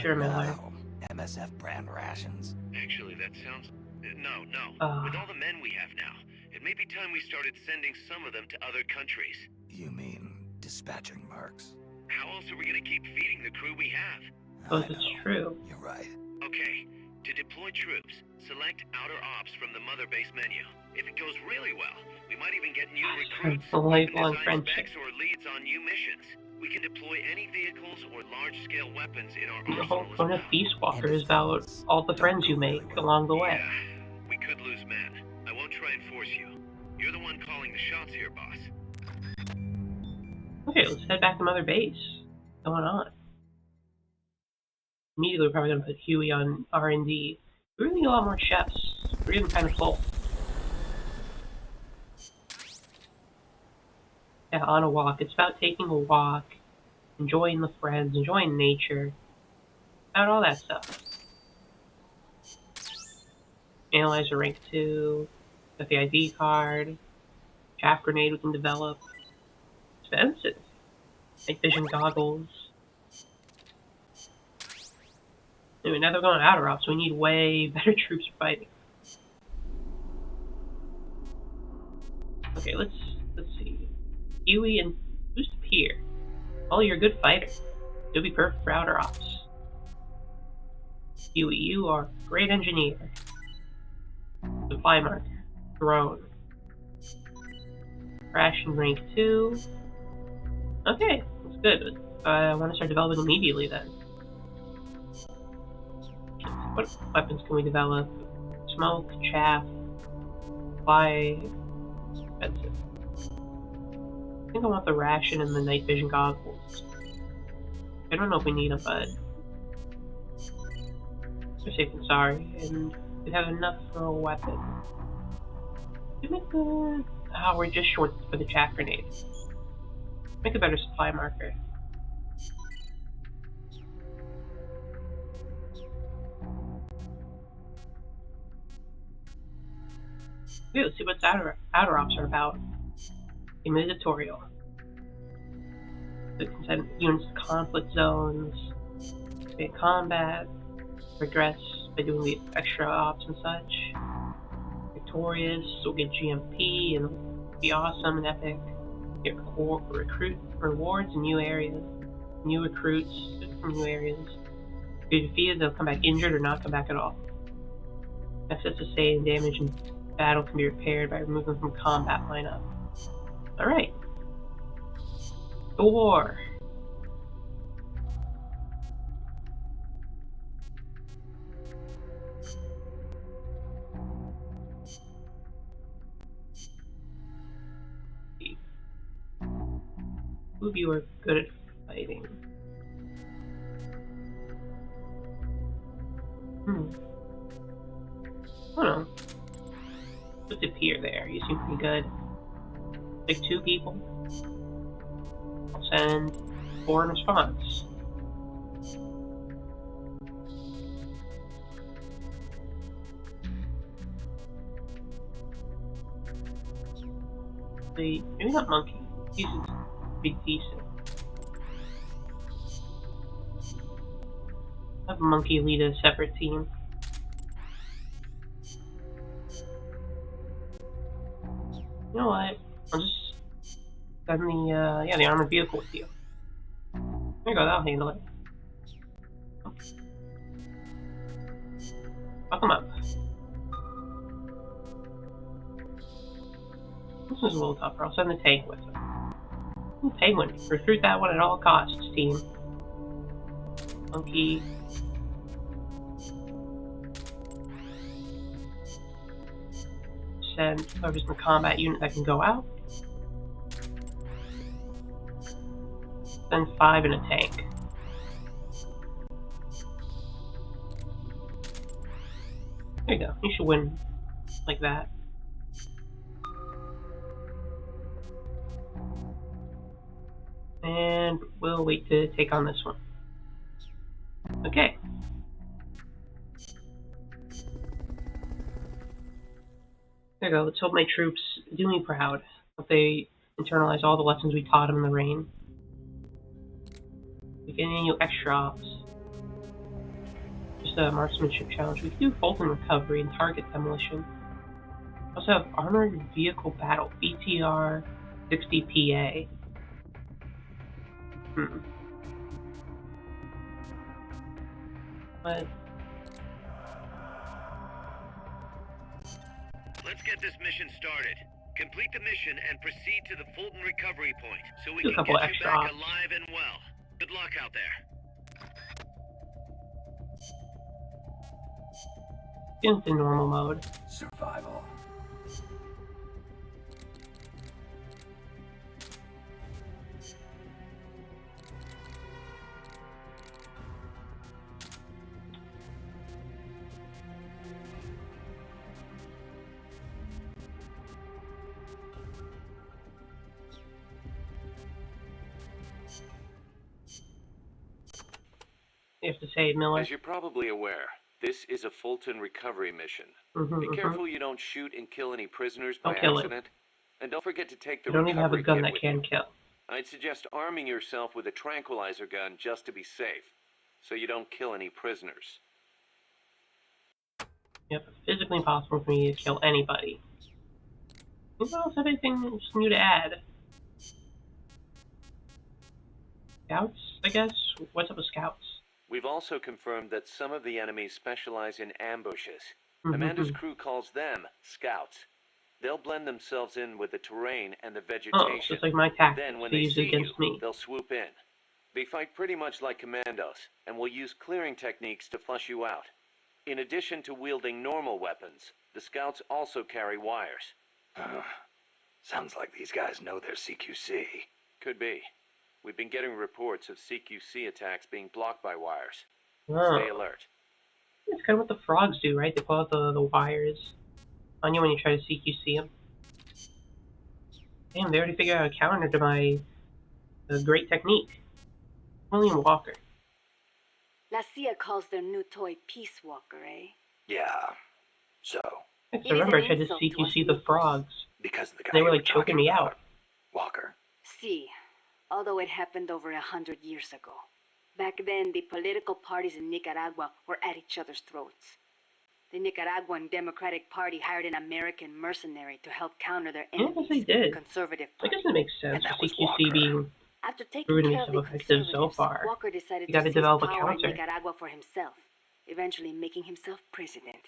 Sure, What Miller. now? MSF brand rations. Actually, that sounds... No. Ah. With all the men we have now, it may be time we started sending some of them to other countries. You mean dispatching mercs? How else are we gonna keep feeding the crew we have? Suppose I it's know. true. You're right. Okay, to deploy troops, select Outer Ops from the Mother Base menu. If it goes really well, we might even get new It's recruits, a lifelong design friendship. specs or leads on new missions. We can deploy any vehicles or large-scale weapons in our The whole arsenal as point well. of Peace Walker is about all the friends you make along the way. Yeah, we could lose men. I won't try and force you. You're the one calling the shots here, boss. Okay, let's head back to Mother Base. What's going on? Immediately, we're probably going to put Huey on R&D. We really need a lot more chefs. We're getting kind of full. Yeah, on a walk. It's about taking a walk, enjoying the friends, enjoying nature, about all that stuff. Analyzer rank 2, got the ID card, chaff grenade we can develop. Expensive. Night vision goggles. Anyway, now they're going outer ops, so we need way better troops for fighting. Okay, let's see. Huey and who's here? Oh, you're a good fighter. You'll be perfect for outer ops. Huey, you are a great engineer. Supply marker. Drone. Ration rank 2. Okay, that's good. I want to start developing immediately then. What weapons can we develop? Smoke, chaff, fly, expensive. I think I want the ration and the night vision goggles. I don't know if we need them, but we're safe than sorry. And we have enough for a weapon. We're just short for the chaff grenade. Make a better supply marker. Okay, let's see what outer ops are about. Give me the tutorial. We can send units to conflict zones, create combat, progress by doing the extra ops and such. Victorious, we'll get GMP and it'll be awesome and epic. Get recruit rewards in new areas. New recruits from new areas. If you're defeated, they'll come back injured or not come back at all. Assets sustained damage in battle can be repaired by removing them from combat lineup. Alright. The war. Who of you are good at fighting? I don't know. Put the peer there. You seem pretty good. Like 2 people. I'll send 4 in response. Maybe not Monkey. He's pretty decent. Have Monkey lead a separate team. You know what? I'll just send the armored vehicle with you. There you go, that'll handle it. Fuck him up. This is a little tougher. I'll send the tank with him. Ooh, Penguin. Recruit that one at all costs, team. Monkey. Send whoever's in the combat unit that can go out. Send 5 in a tank. There you go. You should win like that. And we'll wait to take on this one. Okay. There you go. Let's hope my troops do me proud. Hope they internalize all the lessons we taught them in the rain. Beginning new extra ops. Just a marksmanship challenge. We can do Fulton recovery and target demolition. We also have armored vehicle battle. BTR 60 PA. Let's let's get this mission started. Complete the mission and proceed to the Fulton recovery point so we Do a can couple get you extra back ops. alive and well. Good luck out there. Get into normal mode. Survival. You have to save Miller. As you're probably aware, this is a Fulton recovery mission. Mm-hmm, Be careful you don't shoot and kill any prisoners by Don't kill it. accident. And don't forget to take the You don't even have a recovery gun kit that with can you. kill. I'd suggest arming yourself with a tranquilizer gun just to be safe, so you don't kill any prisoners. Yep, it's physically impossible for me to kill anybody. Anyone else have anything new to add? Scouts, I guess? What's up with scouts? We've also confirmed that some of the enemies specialize in ambushes. Mhm. Amanda's crew calls them scouts. They'll blend themselves in with the terrain and the Oh, vegetation. so it's like my tactics Then when they they use see against you, me. they'll swoop in. They fight pretty much like commandos, and will use clearing techniques to flush you out. In addition to wielding normal weapons, the scouts also carry wires. Sounds like these guys know their CQC. Could be. We've been getting reports of CQC attacks being blocked by wires. Oh. Stay alert. It's kind of what the frogs do, right? They pull out the wires on you when you try to CQC them. Damn, they already figured out a counter to my great technique. William Walker. La CIA calls their new toy Peace Walker, eh? Yeah. So, I It is remember I an tried to insult to us CQC the locals. frogs. because the guy They were you like choking talking me about, out. Walker. See, although it happened over 100 years ago. Back then, the political parties in Nicaragua were at each other's throats. The Nicaraguan Democratic Party hired an American mercenary to help counter their Yeah, I guess enemies, they the did. Conservative I Party. guess it makes sense And that for was CQC Walker. being After taking Ruining care of the so effective so conservatives, far. Walker decided You to gotta seize develop a power in counter. Nicaragua for himself, eventually making himself president.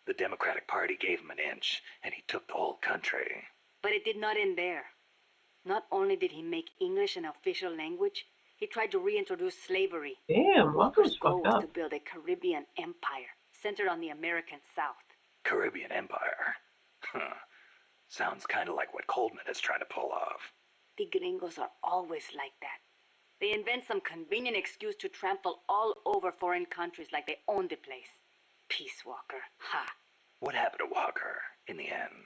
The Democratic Party gave him an inch, and he took the whole country. But it did not end there. Not only did he make English an official language, he tried to reintroduce slavery. damn. Walker's Walker's goal fucked was up. to build a Caribbean empire centered on the American South. Caribbean Empire. Sounds kind of like what Coldman is trying to pull off. The gringos are always like that. They invent some convenient excuse to trample all over foreign countries like they own the place. Peace Walker, ha! What happened to Walker in the end?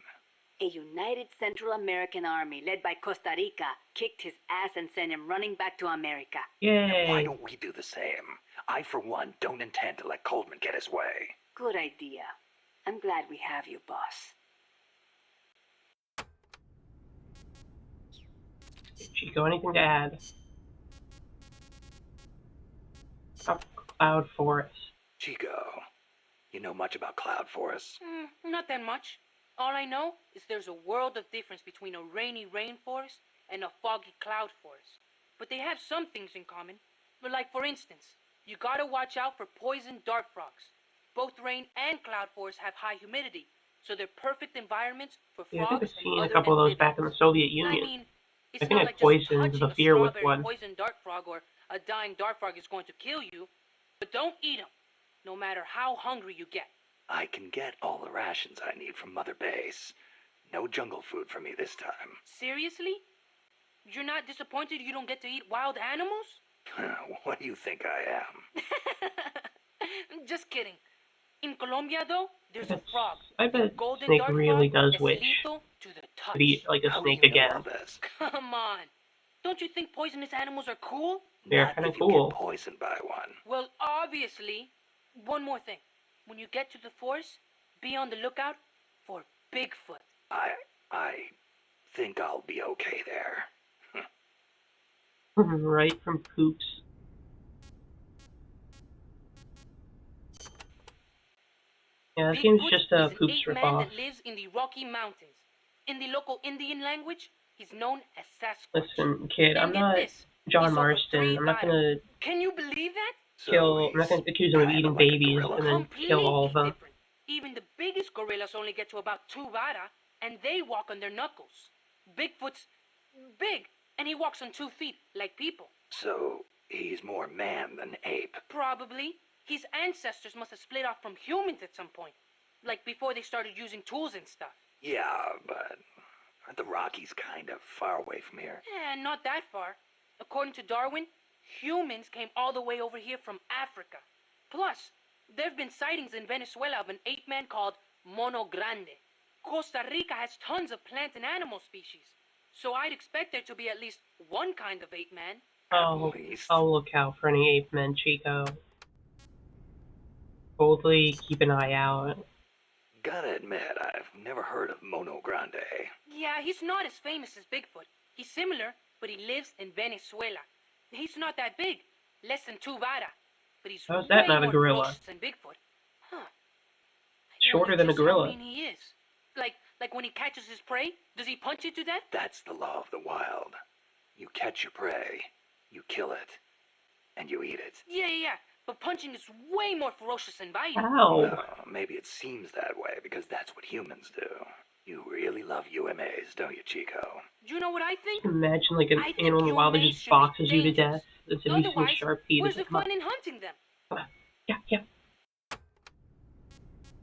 A united Central American army led by Costa Rica kicked his ass and sent him running back to America. And why Yay. don't we do the same? I, for one, don't intend to let Coldman get his way. Good idea. I'm glad we have you, boss. Chico, anything to add? About Cloud Forest. Chico, you know much about Cloud Forest? Not that much. All I know is there's a world of difference between a rainy rainforest and a foggy cloud forest. But they have some things in common. But like, for instance, you gotta watch out for poison dart frogs. Both rain and cloud forests have high humidity, so they're perfect environments for Yeah, I frogs think I've and seen a other couple of those amphibians. back in the Soviet I Union. mean, it's I think not I like just poisoned touching the a fear with strawberry one. poison dart frog or a dying dart frog is going to kill you. But don't eat them, no matter how hungry you get. I can get all the rations I need from Mother Base. No jungle food for me this time. Seriously? You're not disappointed you don't get to eat wild animals? What do you think I am? Just kidding. In Colombia, though, there's a That's- frog. I bet Golden Snake dart really frog does that's wish lethal to the touch. to be like a How do snake you know all again. this? Come on. Don't you think poisonous animals are cool? They're Not kinda if you cool. get poisoned by one. Well, obviously. One more thing. When you get to the forest, be on the lookout for Bigfoot. I think I'll be okay there. Right from Poops. Yeah, this game's Bigfoot just is a an Poops ape man ripoff. that lives in the Rocky Mountains. In the local Indian language, he's known as Sasquatch. Listen, kid, And I'm get not this, John he suffered Marston. 3 I'm not battles. gonna Can you believe that? So kill. I'm not he's gonna accuse him of kinda eating like a babies gorilla. and then kill all of them. Different. Even the biggest gorillas only get to about 2 vara, and they walk on their knuckles. Bigfoot's big, and he walks on 2 feet, like people. So, he's more man than ape. Probably. His ancestors must have split off from humans at some point. Like before they started using tools and stuff. Yeah, but aren't the Rockies kind of far away from here? Not that far. According to Darwin, humans came all the way over here from Africa. Plus, there have been sightings in Venezuela of an ape-man called Mono Grande. Costa Rica has tons of plant and animal species. So I'd expect there to be at least one kind of ape-man. I'll look out for any ape men, Chico. Boldly keep an eye out. Gotta admit, I've never heard of Mono Grande. Yeah, he's not as famous as Bigfoot. He's similar, but he lives in Venezuela. He's not that big, less than 2 vara. But he's How's that way not a more gorilla? ferocious than Bigfoot. Huh. Shorter than a Just how gorilla. mean he is. Like when he catches his prey, does he punch it to death? That's the law of the wild. You catch your prey, you kill it, and you eat it. Yeah. But punching is way more ferocious than biting. How? Well, maybe it seems that way because that's what humans do. You really love UMAs, don't you, Chico? Do you know what I think? Imagine like an I think animal in the wild that UMAs just should be boxes you to dangerous. death. It's if you see a Otherwise, sharp teeth. where's the Come on. fun in hunting them? Come on. Yeah.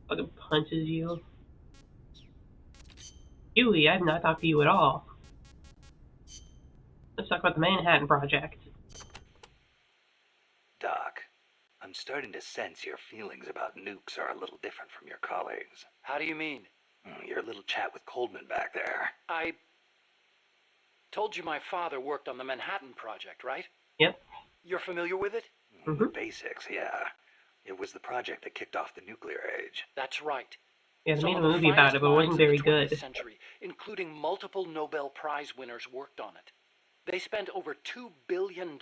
Fucking punches you. Huey, I've not talked to you at all. Let's talk about the Manhattan Project. Doc, I'm starting to sense your feelings about nukes are a little different from your colleagues. How do you mean? Your little chat with Coldman back there. I told you my father worked on the Manhattan Project, right? Yep. You're familiar with it? The basics, yeah. It was the project that kicked off the nuclear age. That's right. Yeah, they Some made a of the movie about finest it, but it wasn't minds of the very 20th good. century, including multiple Nobel Prize winners, worked on it. They spent over $2 billion,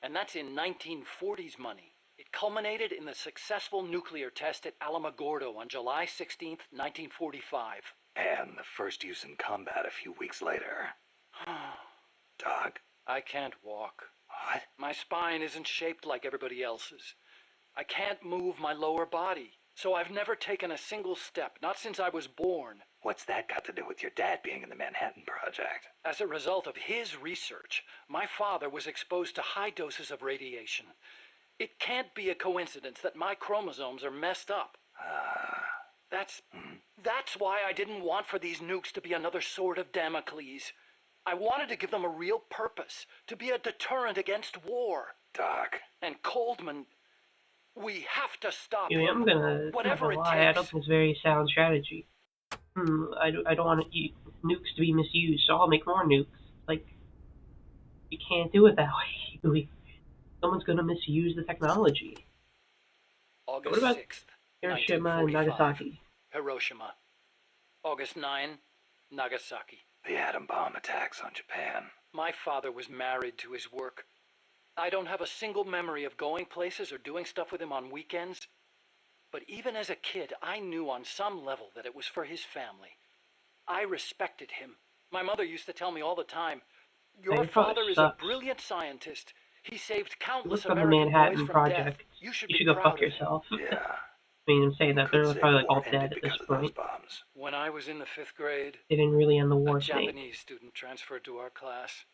and that's in 1940s money. It culminated in the successful nuclear test at Alamogordo on July 16th, 1945. And the first use in combat a few weeks later. Doc? I can't walk. What? My spine isn't shaped like everybody else's. I can't move my lower body, so I've never taken a single step, not since I was born. What's that got to do with your dad being in the Manhattan Project? As a result of his research, my father was exposed to high doses of radiation. It can't be a coincidence that my chromosomes are messed up. That's why I didn't want for these nukes to be another sword of Damocles. I wanted to give them a real purpose, to be a deterrent against war. Doc. And Coldman, we have to stop Huey, him. I'm gonna Whatever it lie. I don't takes. think it's a very sound strategy. I don't want nukes to be misused, so I'll make more nukes. Like, you can't do it that way, Huey. Someone's gonna misuse the technology. August What about 6th, Hiroshima and 1945. Nagasaki? Hiroshima. August 9, Nagasaki. The atom bomb attacks on Japan. My father was married to his work. I don't have a single memory of going places or doing stuff with him on weekends. But even as a kid, I knew on some level that it was for his family. I respected him. My mother used to tell me all the time, "Your Your father father is a sucks. brilliant scientist. He saved You countless look on the American Manhattan boys from Project. death. You should You be should go proud fuck of him." yourself. Yeah. I mean, I'm saying that Could they're say probably the like all war ended dead at this because of those point. bombs. When I was in the 5th grade, They didn't really end the a war, Snake. Japanese student transferred to our class.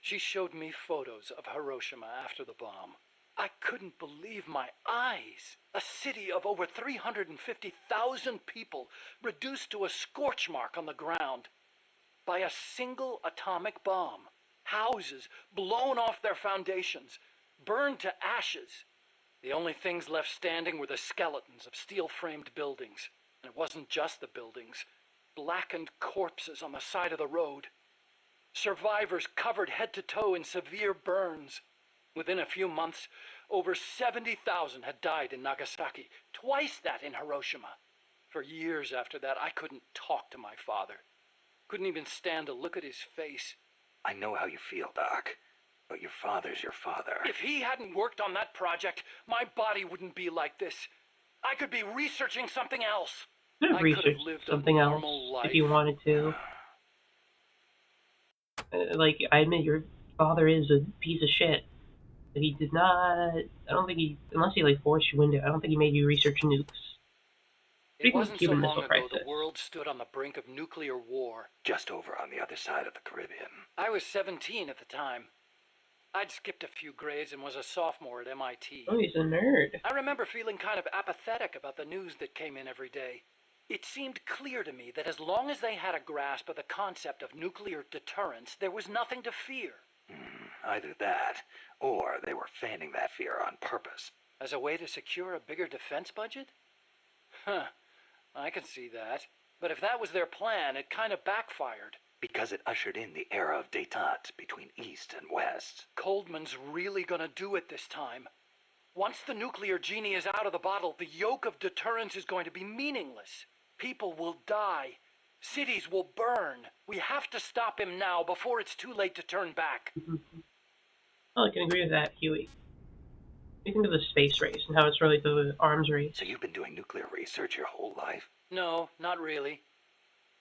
She showed me photos of Hiroshima after the bomb. I couldn't believe my eyes. A city of over 350,000 people reduced to a scorch mark on the ground by a single atomic bomb. Houses blown off their foundations, burned to ashes. The only things left standing were the skeletons of steel-framed buildings. And it wasn't just the buildings. Blackened corpses on the side of the road. Survivors covered head to toe in severe burns. Within a few months, over 70,000 had died in Nagasaki, twice that in Hiroshima. For years after that, I couldn't talk to my father. Couldn't even stand to look at his face. I know how you feel, Doc. But your father's your father. If he hadn't worked on that project, my body wouldn't be like this. I could be researching something else. You could have I could have researched lived a something else normal life. if you wanted to. Like, I admit your father is a piece of shit. But he did not... I don't think he... Unless he, like, forced you into it, I don't think he made you research nukes. It Speaking of wasn't so Cuban long Missile ago Crisis, the world stood on the brink of nuclear war. Just over on the other side of the Caribbean. I was 17 at the time. I'd skipped a few grades and was a sophomore at MIT. oh, he's a nerd. I remember feeling kind of apathetic about the news that came in every day. It seemed clear to me that as long as they had a grasp of the concept of nuclear deterrence, there was nothing to fear. Either that, or they were fanning that fear on purpose. As a way to secure a bigger defense budget? Huh, I can see that. But if that was their plan, it kind of backfired. Because it ushered in the era of détente between East and West. Coldman's really gonna do it this time. Once the nuclear genie is out of the bottle, the yoke of deterrence is going to be meaningless. People will die. Cities will burn. We have to stop him now before it's too late to turn back. Well, I can agree with that, Huey. What do you think of the space race and how it's related to the arms race? So you've been doing nuclear research your whole life? No, not really.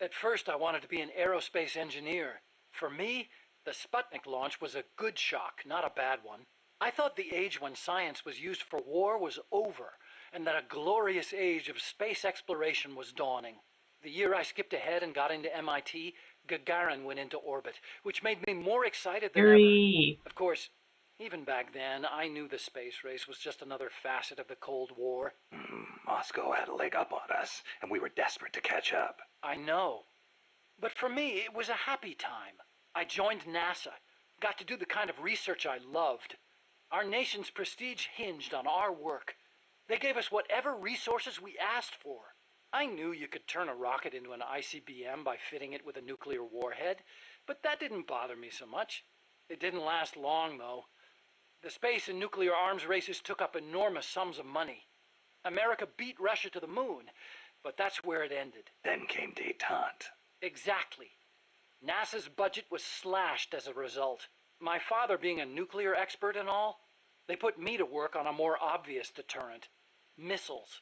At first, I wanted to be an aerospace engineer. For me, the Sputnik launch was a good shock, not a bad one. I thought the age when science was used for war was over, and that a glorious age of space exploration was dawning. The year I skipped ahead and got into MIT, Gagarin went into orbit, which made me more excited than Yuri! ever. Of course, even back then, I knew the space race was just another facet of the Cold War. Moscow had a leg up on us, and we were desperate to catch up. I know. But for me, it was a happy time. I joined NASA, got to do the kind of research I loved. Our nation's prestige hinged on our work. They gave us whatever resources we asked for. I knew you could turn a rocket into an ICBM by fitting it with a nuclear warhead, but that didn't bother me so much. It didn't last long, though. The space and nuclear arms races took up enormous sums of money. America beat Russia to the moon, but that's where it ended. Then came détente. Exactly. NASA's budget was slashed as a result. My father being a nuclear expert and all, they put me to work on a more obvious deterrent. Missiles.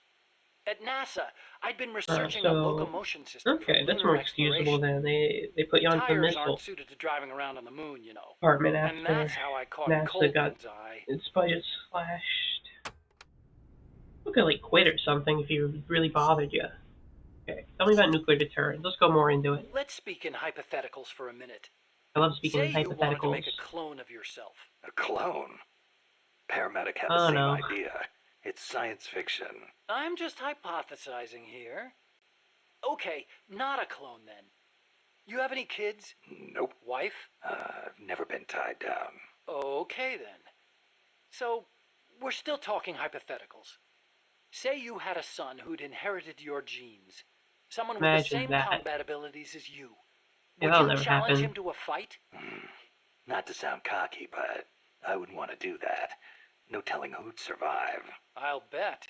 At NASA, I'd been researching a locomotion system. Okay, that's more excusable then. They put you onto the Tires missile aren't suited to driving around on the moon, you know. department And after that's how I caught NASA got Coldman's eye. its budget slashed. You could like quit or something if you really bothered you. Okay, tell me about nuclear deterrence. Let's go more into it. Let's speak in hypotheticals for a minute. I love speaking in Say you wanted to hypotheticals. make a clone of yourself. A clone? Paramedic had the Oh, same no. idea. It's science fiction. I'm just hypothesizing here. Okay, not a clone then. You have any kids? Nope. Wife? I've never been tied down. Okay then. So, we're still talking hypotheticals. Say you had a son who'd inherited your genes. Someone with the Imagine same that. combat abilities as you. Yeah, Would that'll you never challenge happen. him to a fight? Not to sound cocky, but I wouldn't want to do that. No telling who'd survive. I'll bet.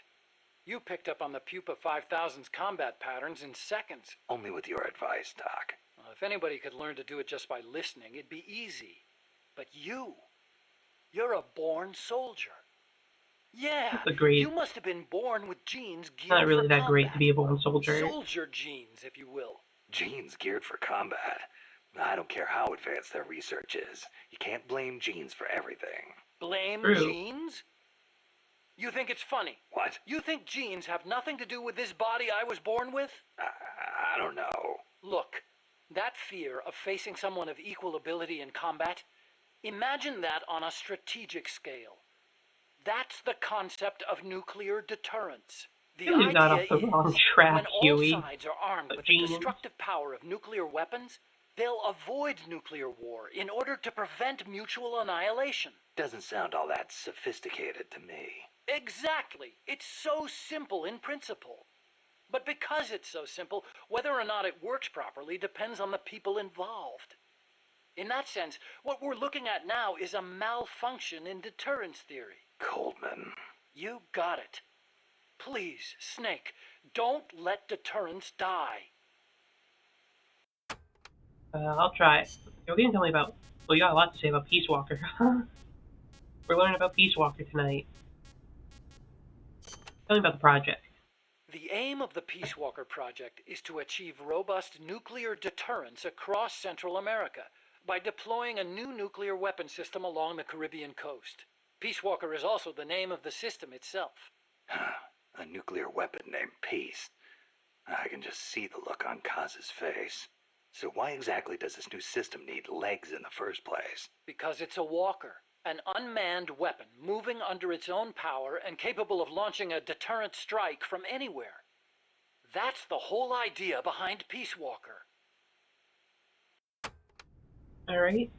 You picked up on the Pupa 5000's combat patterns in seconds. Only with your advice, Doc. Well, if anybody could learn to do it just by listening, it'd be easy. But you're a born soldier. Yeah, Agreed. you must have been born with genes geared Not really for that great combat. to be a born soldier. Soldier genes, if you will. Genes geared for combat. I don't care how advanced their research is. You can't blame genes for everything. Blame True. genes? You think it's funny? What? You think genes have nothing to do with this body I was born with? I don't know. Look, that fear of facing someone of equal ability in combat, imagine that on a strategic scale. That's the concept of nuclear deterrence. The You got off idea the is, wrong track, when all Huey. sides are armed with the Genius. destructive power of nuclear weapons, they'll avoid nuclear war in order to prevent mutual annihilation. Doesn't sound all that sophisticated to me. Exactly. It's so simple in principle. But because it's so simple, whether or not it works properly depends on the people involved. In that sense, what we're looking at now is a malfunction in deterrence theory. Coldman. You got it. Please, Snake, don't let deterrence die. I'll try it. You're going to tell me about... Well, you got a lot to say about Peace Walker. We're learning about Peace Walker tonight. Tell me about the project. The aim of the Peace Walker project is to achieve robust nuclear deterrence across Central America by deploying a new nuclear weapon system along the Caribbean coast. Peace Walker is also the name of the system itself. A nuclear weapon named Peace. I can just see the look on Kaz's face. So why exactly does this new system need legs in the first place? Because it's a walker. An unmanned weapon moving under its own power and capable of launching a deterrent strike from anywhere. That's the whole idea behind Peace Walker. Alright.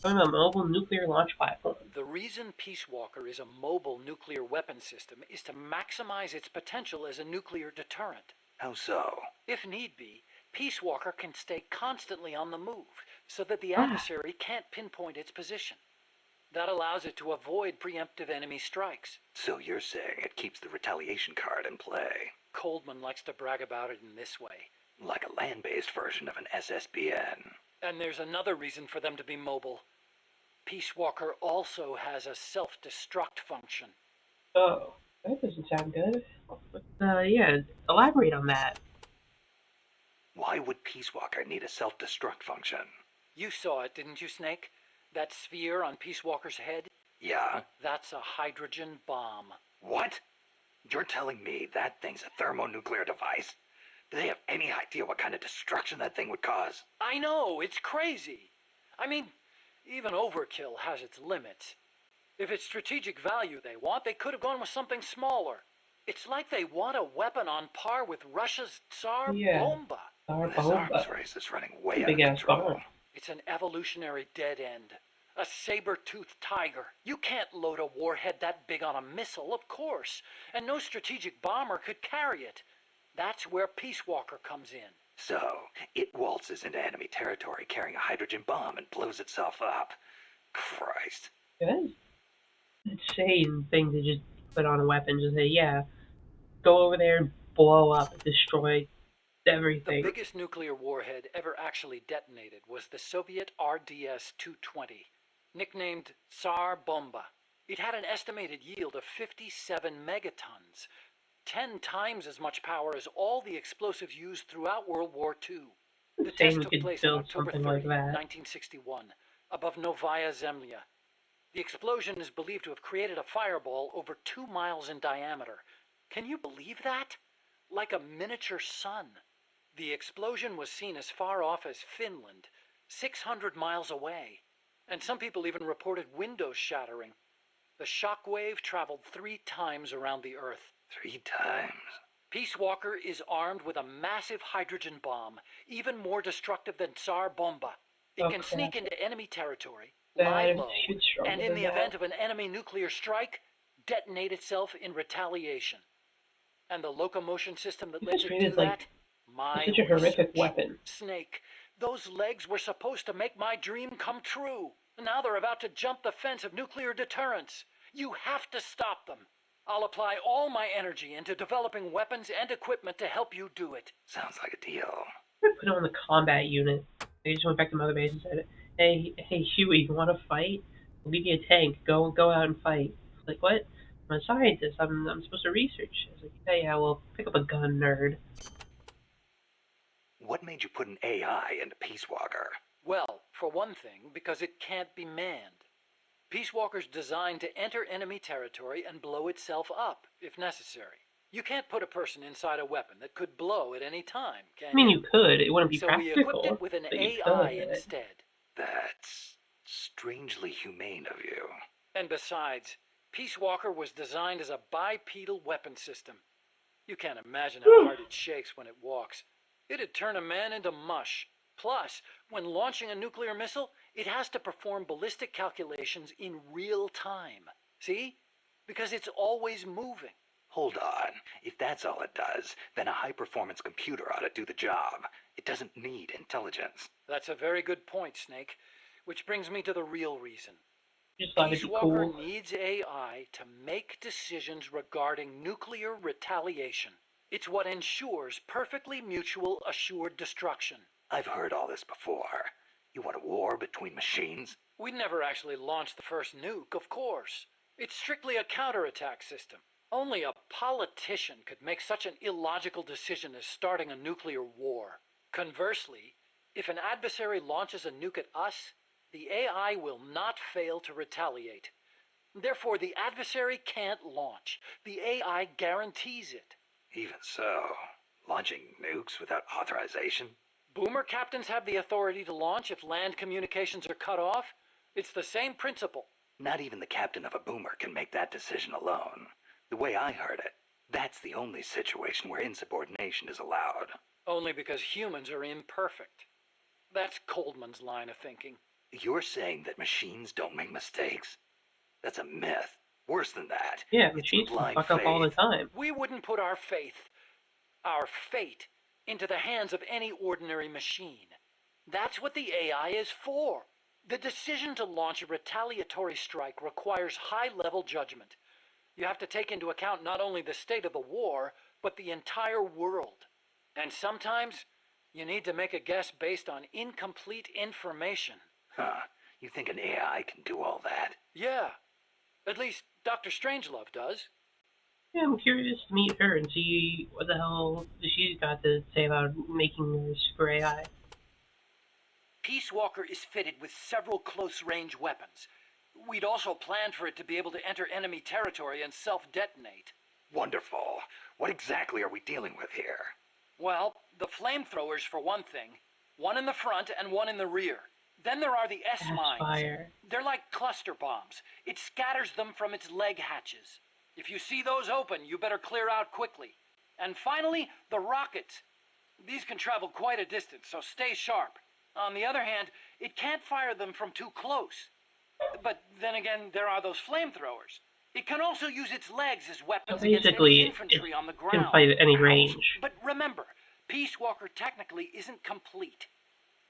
Talking about mobile nuclear launch platform. The reason Peace Walker is a mobile nuclear weapon system is to maximize its potential as a nuclear deterrent. How so? If need be, Peace Walker can stay constantly on the move so that the adversary can't pinpoint its position. That allows it to avoid preemptive enemy strikes. So you're saying it keeps the retaliation card in play? Coldman likes to brag about it in this way. Like a land-based version of an SSBN. And there's another reason for them to be mobile. Peace Walker also has a self-destruct function. Oh, that doesn't sound good. Yeah, elaborate on that. Why would Peace Walker need a self-destruct function? You saw it, didn't you, Snake? That sphere on Peace Walker's head? Yeah? That's a hydrogen bomb. What? You're telling me that thing's a thermonuclear device? Do they have any idea what kind of destruction that thing would cause? I know, it's crazy. I mean, even overkill has its limits. If it's strategic value they want, they could have gone with something smaller. It's like they want a weapon on par with Russia's Tsar Bomba. Tsar This Bomba. arms race is running way out of Big-ass control. bomb. It's an evolutionary dead end. A saber-toothed tiger. You can't load a warhead that big on a missile, of course. And no strategic bomber could carry it. That's where Peace Walker comes in. So, it waltzes into enemy territory carrying a hydrogen bomb and blows itself up. Christ. Good. Insane thing to just put on a weapon. Just say, yeah, go over there and blow up, destroy everything. The biggest nuclear warhead ever actually detonated was the Soviet RDS-220, nicknamed Tsar Bomba. It had an estimated yield of 57 megatons, 10 times as much power as all the explosives used throughout World War II. The Insane test you took could place on build October something 30, like that. 1961, above Novaya Zemlya. The explosion is believed to have created a fireball over 2 miles in diameter. Can you believe that? Like a miniature sun. The explosion was seen as far off as Finland, 600 miles away. And some people even reported windows shattering. The shock wave traveled 3 times around the Earth. 3 times? Peace Walker is armed with a massive hydrogen bomb, even more destructive than Tsar Bomba. It can sneak into enemy territory, lie low, and in the event of an enemy nuclear strike, detonate itself in retaliation. And the locomotion system that lets it do that? My such a horrific weapon. Snake, those legs were supposed to make my dream come true. Now they're about to jump the fence of nuclear deterrence. You have to stop them. I'll apply all my energy into developing weapons and equipment to help you do it. Sounds like a deal. I put on the combat unit. They just went back to Mother Base and said, hey, Huey, you want to fight? We'll give you a tank. Go out and fight. It's like, what? I'm a scientist. I'm supposed to research. It's like, hey, yeah, well, pick up a gun, nerd. What made you put an AI into Peace Walker? Well, for one thing, because it can't be manned. Peace Walker's designed to enter enemy territory and blow itself up, if necessary. You can't put a person inside a weapon that could blow at any time, can you? I mean, you could. It wouldn't be so practical. So we equipped it with an AI instead. That's strangely humane of you. And besides, Peace Walker was designed as a bipedal weapon system. You can't imagine how hard it shakes when it walks. It'd turn a man into mush. Plus, when launching a nuclear missile, it has to perform ballistic calculations in real time. See? Because it's always moving. Hold on. If that's all it does, then a high-performance computer ought to do the job. It doesn't need intelligence. That's a very good point, Snake. Which brings me to the real reason. Just thought Peace it'd be Walker cool. needs AI to make decisions regarding nuclear retaliation. It's what ensures perfectly mutual assured destruction. I've heard all this before. You want a war between machines? We never actually launched the first nuke, of course. It's strictly a counterattack system. Only a politician could make such an illogical decision as starting a nuclear war. Conversely, if an adversary launches a nuke at us, the AI will not fail to retaliate. Therefore, the adversary can't launch. The AI guarantees it. Even so, Launching nukes without authorization? Boomer captains have the authority to launch if land communications are cut off. It's the same principle. Not even the captain of a boomer can make that decision alone. The way I heard it, that's the only situation where insubordination is allowed. Only because humans are imperfect. That's Coldman's line of thinking. You're saying that machines don't make mistakes? That's a myth. Worse than that. Yeah, it's machines can blind fuck up all the faith. time. We wouldn't put our fate, into the hands of any ordinary machine. That's what the AI is for. The decision to launch a retaliatory strike requires high-level judgment. You have to take into account not only the state of the war, but the entire world. And sometimes, you need to make a guess based on incomplete information. Huh. You think an AI can do all that? Yeah. At least Dr. Strangelove does. Yeah, I'm curious to meet her and see what the hell she's got to say about making her super AI. Peace Walker is fitted with several close-range weapons. We'd also planned for it to be able to enter enemy territory and self-detonate. Wonderful. What exactly are we dealing with here? Well, the flamethrowers for one thing. One in the front and one in the rear. Then there are the S-mines. Fire. They're like cluster bombs. It scatters them from its leg hatches. If you see those open, you better clear out quickly. And finally, the rockets. These can travel quite a distance, so stay sharp. On the other hand, it can't fire them from too close. But then again, there are those flamethrowers. It can also use its legs as weapons against Basically, enemy infantry on the it ground. can fight at any range. But remember, Peace Walker technically isn't complete.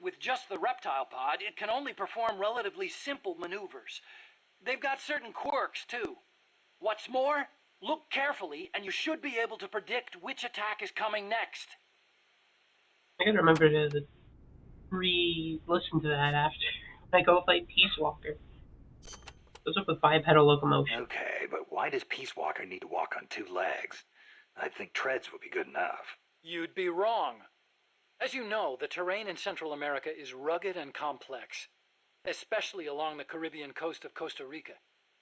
With just the reptile pod, it can only perform relatively simple maneuvers. They've got certain quirks, too. What's more, look carefully, and you should be able to predict which attack is coming next. I gotta remember to re-listen to that after I go fight Peace Walker. Goes up with bipedal locomotion. Okay, but why does Peace Walker need to walk on 2 legs? I think treads would be good enough. You'd be wrong. As you know, the terrain in Central America is rugged and complex, especially along the Caribbean coast of Costa Rica.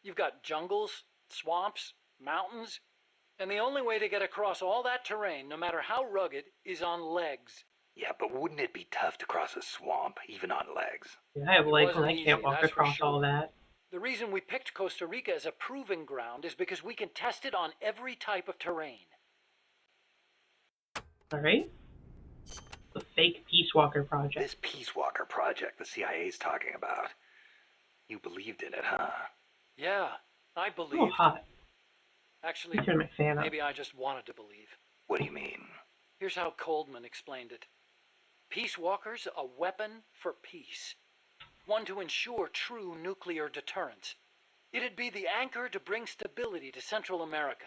You've got jungles, swamps, mountains, and the only way to get across all that terrain, no matter how rugged, is on legs. Yeah, but wouldn't it be tough to cross a swamp, even on legs? Yeah, I have legs and I Wasn't can't easy, walk that's for across sure. all that. The reason we picked Costa Rica as a proving ground is because we can test it on every type of terrain. Alright? The fake Peace Walker project. This Peace Walker project the CIA's talking about. You believed in it, huh? Yeah, I Oh, believe. hot. Actually, I turn my fan up. maybe I just wanted to believe. What do you mean? Here's how Coldman explained it. Peace Walker's a weapon for peace. One to ensure true nuclear deterrence. It'd be the anchor to bring stability to Central America.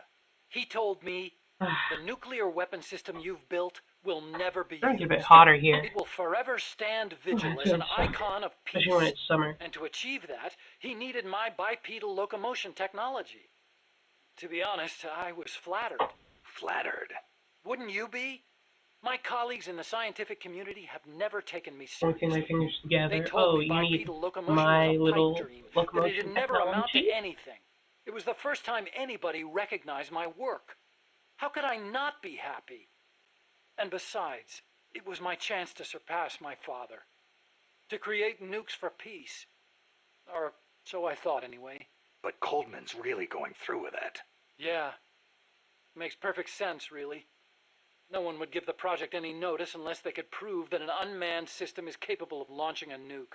He told me, the nuclear weapon system you've built will never be Starting to used. get a bit hotter here. It will forever stand I vigil as feel an so- icon of peace. Especially when it's summer. And to achieve that, he needed my bipedal locomotion technology. To be honest, I was flattered. Flattered. Wouldn't you be? My colleagues in the scientific community have never taken me Pointing seriously. my fingers They together. told Oh, me you need bipedal locomotion my was a little pipe dream, that it locomotion had never amount to technology. anything. It was the first time anybody recognized my work. How could I not be happy? And besides, it was my chance to surpass my father. To create nukes for peace. Or so I thought anyway. But Coldman's really going through with it. Yeah. Makes perfect sense, really. No one would give the project any notice unless they could prove that an unmanned system is capable of launching a nuke.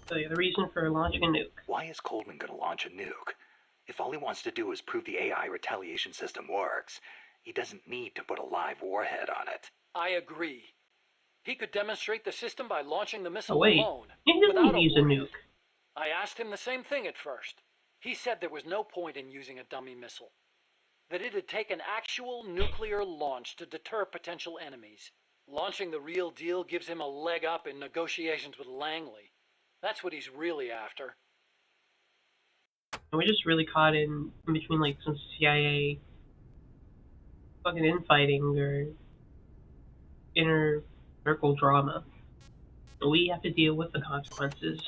So yeah, the reason for launching a nuke. Why is Coldman going to launch a nuke? If all he wants to do is prove the AI retaliation system works, he doesn't need to put a live warhead on it. I agree. He could demonstrate the system by launching the missile Oh wait, alone, he doesn't without need to use a warhead. nuke. I asked him the same thing at first. He said there was no point in using a dummy missile. That it'd take an actual nuclear launch to deter potential enemies. Launching the real deal gives him a leg up in negotiations with Langley. That's what he's really after. And we're just really caught in between like some CIA fucking infighting or inner circle drama. We have to deal with the consequences.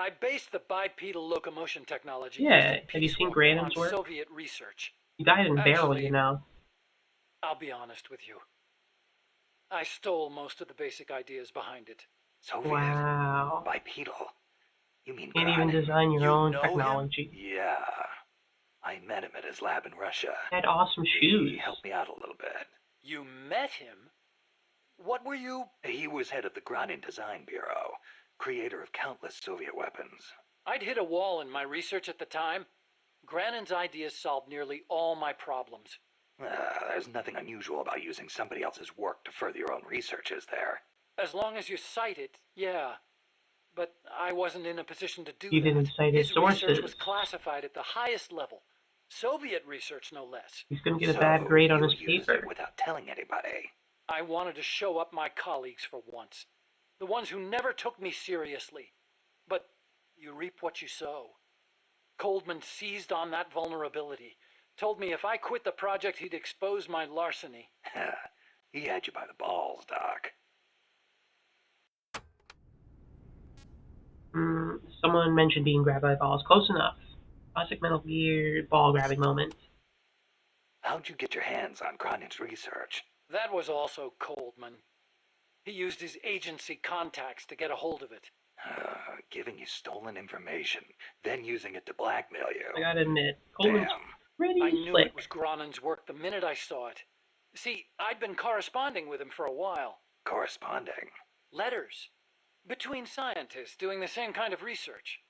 I based the bipedal locomotion technology Yeah, used in have you Peace seen Walker Graham's on work? Soviet research. You died in barrel, Actually, you know. I'll be honest with you. I stole most of the basic ideas behind it. Soviet? Wow. Bipedal? You mean Can't even Granin? design your You own know him? technology. Yeah. I met him at his lab in Russia. Had awesome shoes. He helped me out a little bit. You met him? What were you? He was head of the Granin Design Bureau, creator of countless Soviet weapons. I'd hit a wall in my research at the time. Granin's ideas solved nearly all my problems. There's nothing unusual about using somebody else's work to further your own research, is there? As long as you cite it, yeah. But I wasn't in a position to do You that. didn't cite his research sources. was classified at the highest level. Soviet research, no less. He's gonna get a bad grade on his you used paper. it without telling anybody. I wanted to show up my colleagues for once. The ones who never took me seriously. But you reap what you sow. Coldman seized on that vulnerability. Told me if I quit the project, he'd expose my larceny. He had you by the balls, Doc. Someone mentioned being grabbed by balls. Close enough. Classic Metal Gear ball grabbing moment. How'd you get your hands on Granin's research? That was also Coldman. He used his agency contacts to get a hold of it. Giving you stolen information, then using it to blackmail you. I gotta admit, Coleman's Damn. pretty I knew slick. it was Granin's work the minute I saw it. See, I'd been corresponding with him for a while. Corresponding? Letters. Between scientists doing the same kind of research.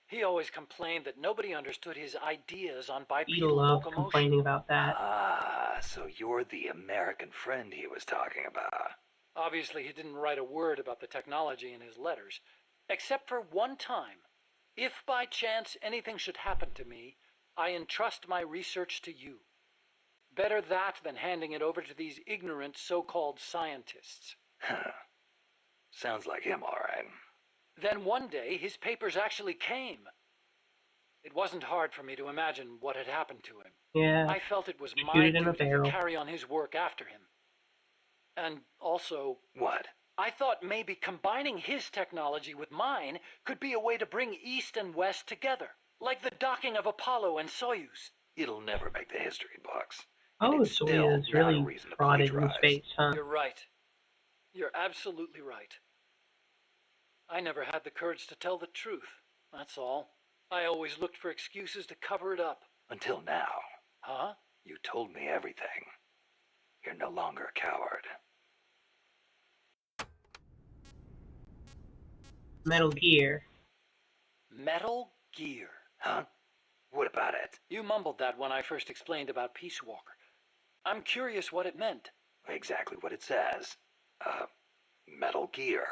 He always complained that nobody understood his ideas on Beetle bipedal loved locomotion. complaining about that. So you're the American friend he was talking about. Obviously, he didn't write a word about the technology in his letters, except for one time. If by chance anything should happen to me, I entrust my research to you. Better that than handing it over to these ignorant so-called scientists. Sounds like him, all right. Then one day, his papers actually came. It wasn't hard for me to imagine what had happened to him. Yeah. I felt it was Shoot my it in a duty to barrel. carry on his work after him. And also, What? I thought maybe combining his technology with mine could be a way to bring East and West together, like the docking of Apollo and Soyuz. It'll never make the history books. Oh, It's so still is not a really reason to prodded in plagiarize. space, huh? You're right. You're absolutely right. I never had the courage to tell the truth, that's all. I always looked for excuses to cover it up. Until now. Huh? You told me everything. You're no longer a coward. Metal Gear. Metal Gear. Huh? What about it? You mumbled that when I first explained about Peace Walker. I'm curious what it meant. Exactly what it says. Metal Gear.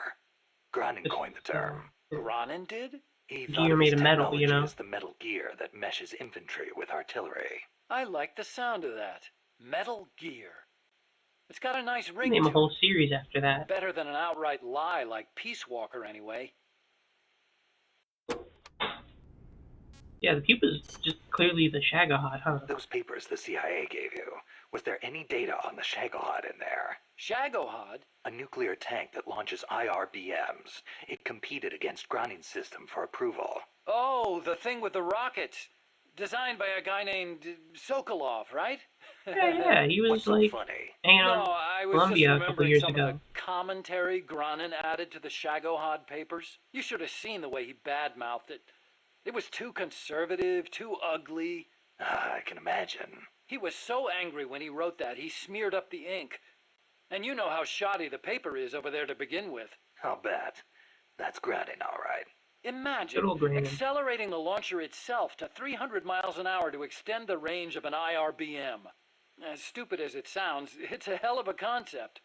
Granin coined the term. Granin did? He Gear thought of made his of metal, you technology know? as the metal gear that meshes infantry with artillery. I like the sound of that. Metal Gear. It's got a nice ring Name a to whole it. series after that. Better than an outright lie like Peace Walker, anyway. Yeah, the pupa's just clearly the Shagohod, huh? Those papers the CIA gave you, was there any data on the Shagohod in there? Shagohod? A nuclear tank that launches IRBMs. It competed against Granin's system for approval. Oh, the thing with the rockets. Designed by a guy named Sokolov, right? Yeah, he was What's so like funny? hanging No, on I was Columbia just a couple remembering years some ago. of the commentary Granin added to the Shagohod papers. You should have seen the way he badmouthed it. It was too conservative, too ugly. I can imagine. He was so angry when he wrote that, he smeared up the ink. And you know how shoddy the paper is over there to begin with. I'll bet. That's Granin, all right. Imagine Good old Granin. accelerating the launcher itself to 300 miles an hour to extend the range of an IRBM. As stupid as it sounds, it's a hell of a concept.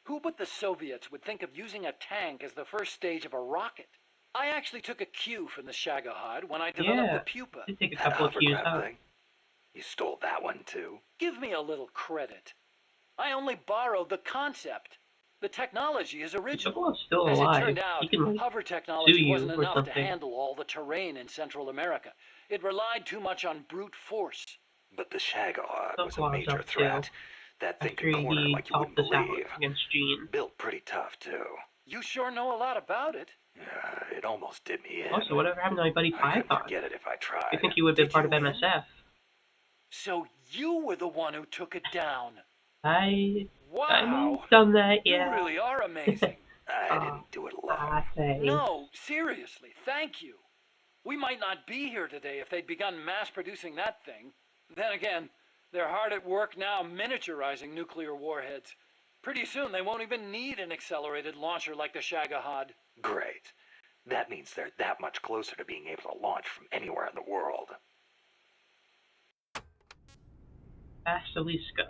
Who but the Soviets would think of using a tank as the first stage of a rocket? I actually took a cue from the Shagohod when I developed Yeah, the Pupa. did take a That couple of cues hovercraft out. thing? You stole that one, too? Give me a little credit. I only borrowed the concept. The technology is original. Sokolov's still As alive. it turned out, He can like hover sue technology you wasn't or enough to something. handle all the terrain in Central America. It relied too much on brute force. But the Shagohod was a Sokolov's major up, threat. too. That thing After could corner he like you talked wouldn't this out believe. against Gene. Built pretty tough, too. You sure know a lot about it. It almost did me in. Also, whatever happened to my buddy I couldn't Python? forget it if I tried. I think he would have been Did part of you win? MSF. So you were the one who took it down. I Wow. done that, yeah. You really are amazing. I didn't do it alone. I say. No, seriously, thank you. We might not be here today if they'd begun mass producing that thing. Then again, they're hard at work now miniaturizing nuclear warheads. Pretty soon they won't even need an accelerated launcher like the Shagohod. Great. That means they're that much closer to being able to launch from anywhere in the world. Basilisco.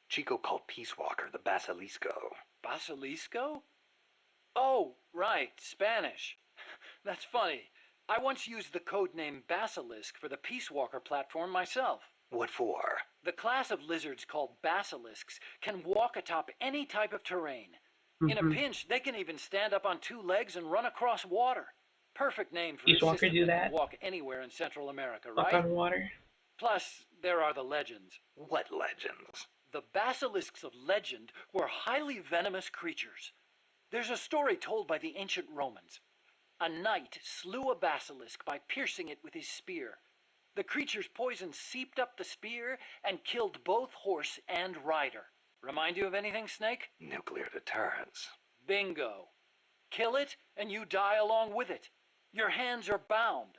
Chico called Peace Walker the Basilisco. Basilisco? Oh, right, Spanish. That's funny. I once used the codename Basilisk for the Peace Walker platform myself. What for? The class of lizards called basilisks can walk atop any type of terrain. In a pinch, they can even stand up on two legs and run across water. Perfect name for Peace a Walker system do that that? can walk anywhere in Central America, Walk right? on water. Plus, there are the legends. What legends? The basilisks of legend were highly venomous creatures. There's a story told by the ancient Romans. A knight slew a basilisk by piercing it with his spear. The creature's poison seeped up the spear and killed both horse and rider. Remind you of anything, Snake? Nuclear deterrence. Bingo. Kill it, and you die along with it. Your hands are bound.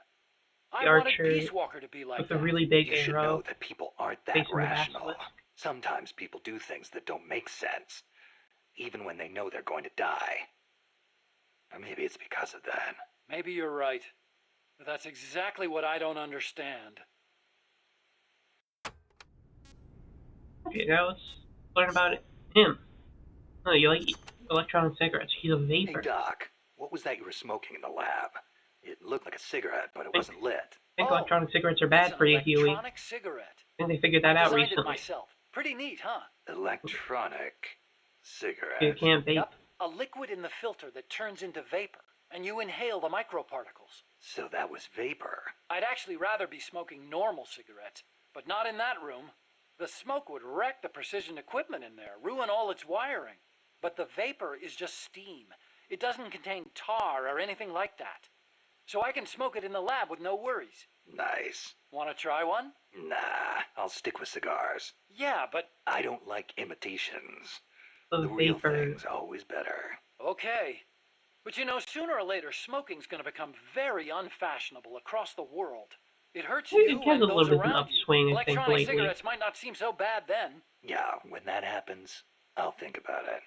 I wanted archer Peace Walker to be like With a that. really big You should know arrow. that people aren't that facing the rational. basilisk. Sometimes people do things that don't make sense, even when they know they're going to die. Or maybe it's because of that. Maybe you're right. But that's exactly what I don't understand. Okay, now let's learn about him. Oh, you like electronic cigarettes. He's a Hey, vapor. Doc, what was that you were smoking in the lab? It looked like a cigarette, but it wasn't lit. I think Oh, electronic cigarettes are It's bad an for you, Huey. I electronic cigarette. think they figured that out I designed it recently. myself. Pretty neat, huh? Electronic cigarette. You can't vape. Yep. A liquid in the filter that turns into vapor, and you inhale the microparticles. So that was vapor. I'd actually rather be smoking normal cigarettes, but not in that room. The smoke would wreck the precision equipment in there, ruin all its wiring. But the vapor is just steam. It doesn't contain tar or anything like that. So I can smoke it in the lab with no worries. Nice. Want to try one? Nah, I'll stick with cigars. Yeah, but I don't like imitations. The The real vapor. thing's always better. okay. But you know, sooner or later, smoking's going to become very unfashionable across the world. It hurts It you has and a those little bit of an around you. upswing, I think, Electronic lately. cigarettes might not seem so bad then. Yeah, when that happens, I'll think about it.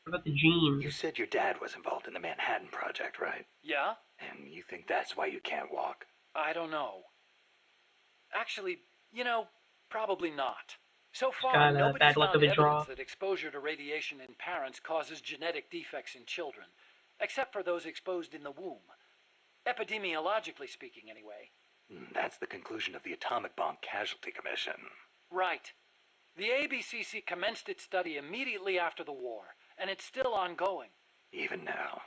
What about the genes? You said your dad was involved in the Manhattan Project, right? Yeah? And you think that's why you can't walk? I don't know. Actually, you know, probably not. So far, got, nobody's bad luck found of a draw. evidence that exposure to radiation in parents causes genetic defects in children, except for those exposed in the womb. Epidemiologically speaking, anyway. That's the conclusion of the Atomic Bomb Casualty Commission. Right. The ABCC commenced its study immediately after the war, and it's still ongoing. Even now,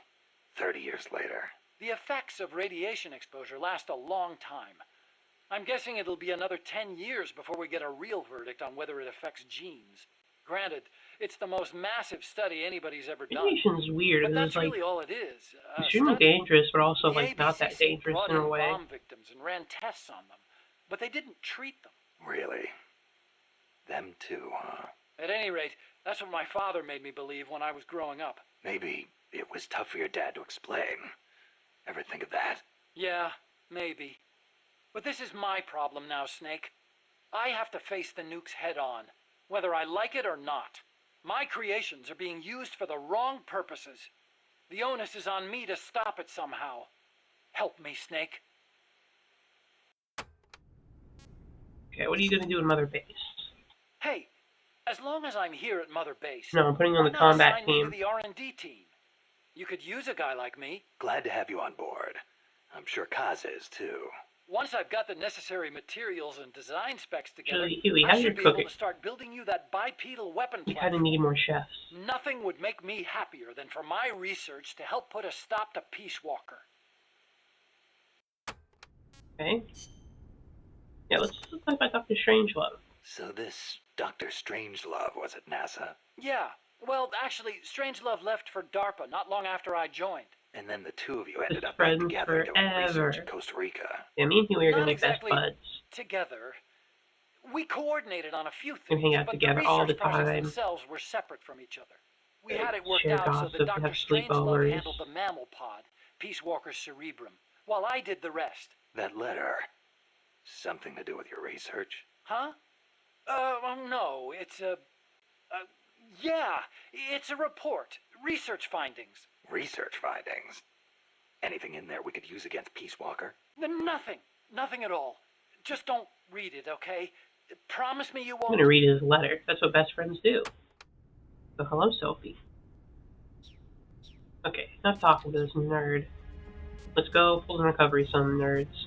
30 years later. The effects of radiation exposure last a long time. I'm guessing it'll be another 10 years before we get a real verdict on whether it affects genes. Granted, it's the most massive study anybody's ever done. Radiation's weird. But It's that's like really all it is. a extremely study. dangerous, but also The like not that ABCC dangerous brought in a in way. bomb victims and ran tests on them, but they didn't treat them. Really? Them too, huh? At any rate, that's what my father made me believe when I was growing up. Maybe it was tough for your dad to explain. Ever think of that? Yeah, maybe. But this is my problem now, Snake. I have to face the nukes head on, whether I like it or not. My creations are being used for the wrong purposes. The onus is on me to stop it somehow. Help me, Snake. Okay, what are you gonna do in Mother Base? Hey, as long as I'm here at Mother Base, No, I'm putting you on why the not combat assign me team. to the R&D team? You could use a guy like me. Glad to have you on board. I'm sure Kaz is too. Once I've got the necessary materials and design specs together, Actually, Huey, I how's your should be able cooking? to start building you that bipedal weapon You platform. kinda need more chefs. Nothing would make me happier than for my research to help put a stop to Peace Walker. Okay. Yeah, let's talk about Dr. Strangelove. So this Dr. Strangelove was at NASA? Yeah. Well, actually, Strangelove left for DARPA not long after I joined. And then the two of you ended Best up back friends together doing forever. research in Costa Rica. Yeah, me and Huey are Not gonna make exactly best buds. together. We coordinated on a few We things, hang out but together the all research the projects time. themselves were separate from each other. We They had it worked share out so gossip, that Dr. have Strangelove sleepovers. handled the mammal pod, Peace Walker's cerebrum, while I did the rest. That letter, something to do with your research? Huh? No, it's a... yeah, it's a report. Research findings. Research findings? Anything in there we could use against Peace Walker? Nothing. Nothing at all. Just don't read it, okay? Promise me you I'm won't... gonna read his letter. That's what best friends do. So hello, Sophie. Okay, enough talking to this nerd. Let's go Fulton Recovery, some nerds.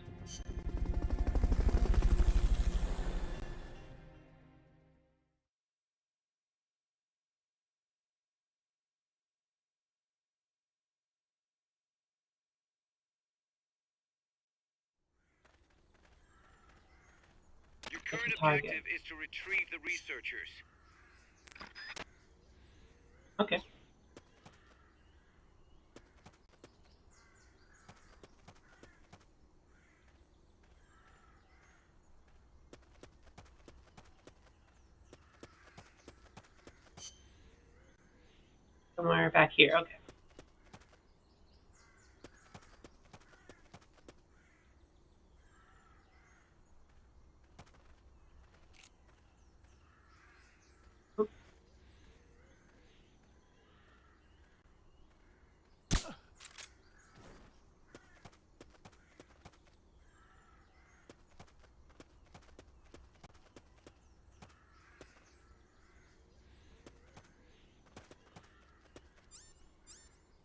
Your What's current the target? objective is to retrieve the researchers. Okay. Somewhere back here, okay.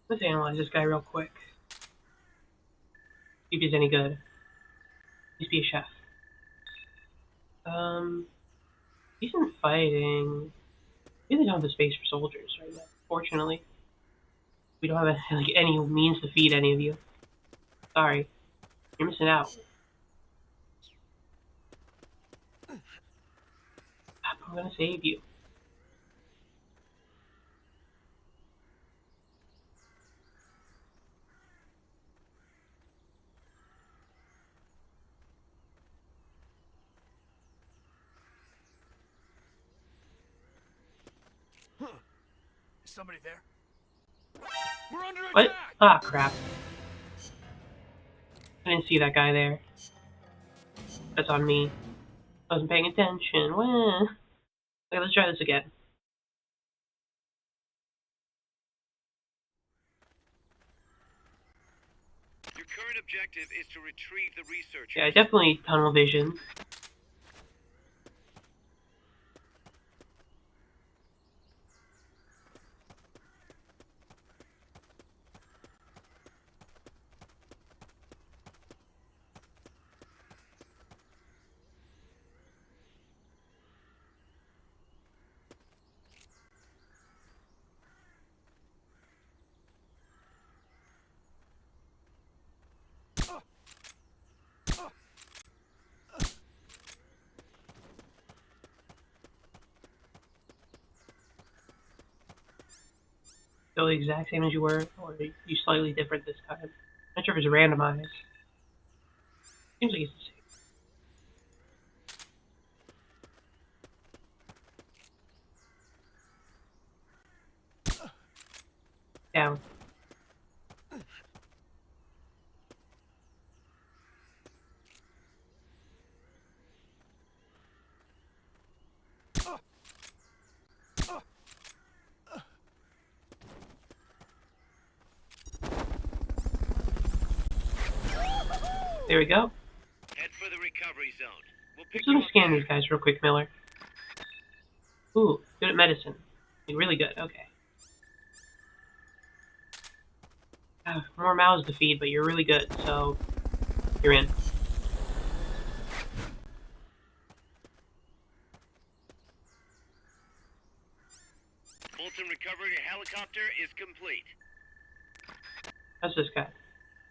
Let's analyze this guy real quick. See if he's any good. He's be a chef. Decent fighting. We really don't have the space for soldiers right now, fortunately. We don't have like any means to feed any of you. Sorry. You're missing out. I'm gonna save you. Is somebody there? We're under What? attack! Ah, crap. I didn't see that guy there. That's on me. I wasn't paying attention. Well, okay, let's try this again. Your current objective is to retrieve the researchers. Yeah, definitely tunnel vision. Still the exact same as you were, or are you slightly different this time? Not sure if it's randomized. Seems like it's the same. Down. There we go. Head for the recovery zone. We'll pick Let's let you me up scan there. these guys real quick, Miller. Ooh, good at medicine. Like, really good, okay. More mouths to feed, but you're really good, so you're in. Fulton recovery helicopter is complete. How's this guy?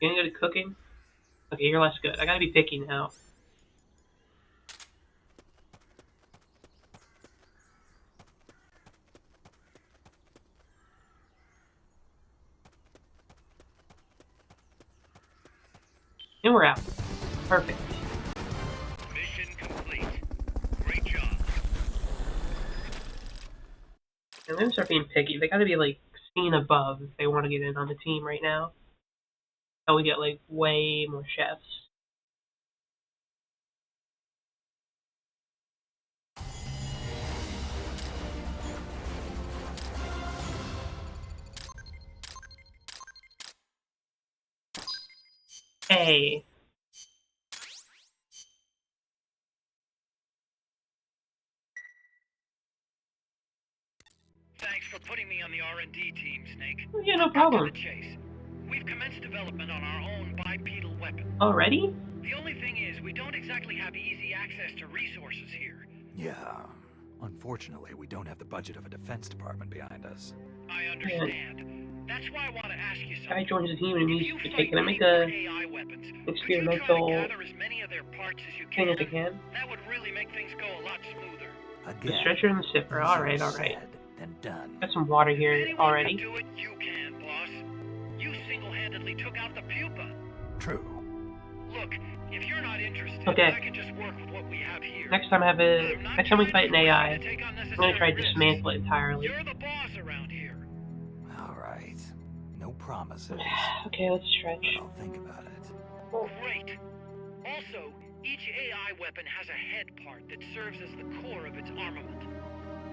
You any good at cooking? Okay, you're less good. I gotta be picky now. And we're out. Perfect. Mission complete. Great job. And then start being picky. They gotta be like seen above if they want to get in on the team right now. So we get like way more chefs. Hey. Thanks for putting me on the R&D team, Snake. Oh, yeah, no Cut to problem. the chase. We've commenced development on our own bipedal weapon. Already? The only thing is, we don't exactly have easy access to resources here. Yeah. Unfortunately, we don't have the budget of a defense department behind us. I understand. That's why I want to ask you Guy something. joins the team and If he's you okay, fight can I any make more a AI weapons, could you try experimental to gather as many of their parts as you thing can? as I can? That would really make things go a lot smoother. The Again. stretcher and the zipper. Alright, easier alright. said than done. Got some water here Anyone already. can do it, you can, boss. You single-handedly took out the pupa. True. Look, if you're not interested, Okay. I can just work with what we have here. Next time we fight an AI, I'm gonna try to dismantle it entirely. You're the boss around here. Alright. No promises. Okay, let's stretch. But I'll think about it. Great. Also, each AI weapon has a head part that serves as the core of its armament.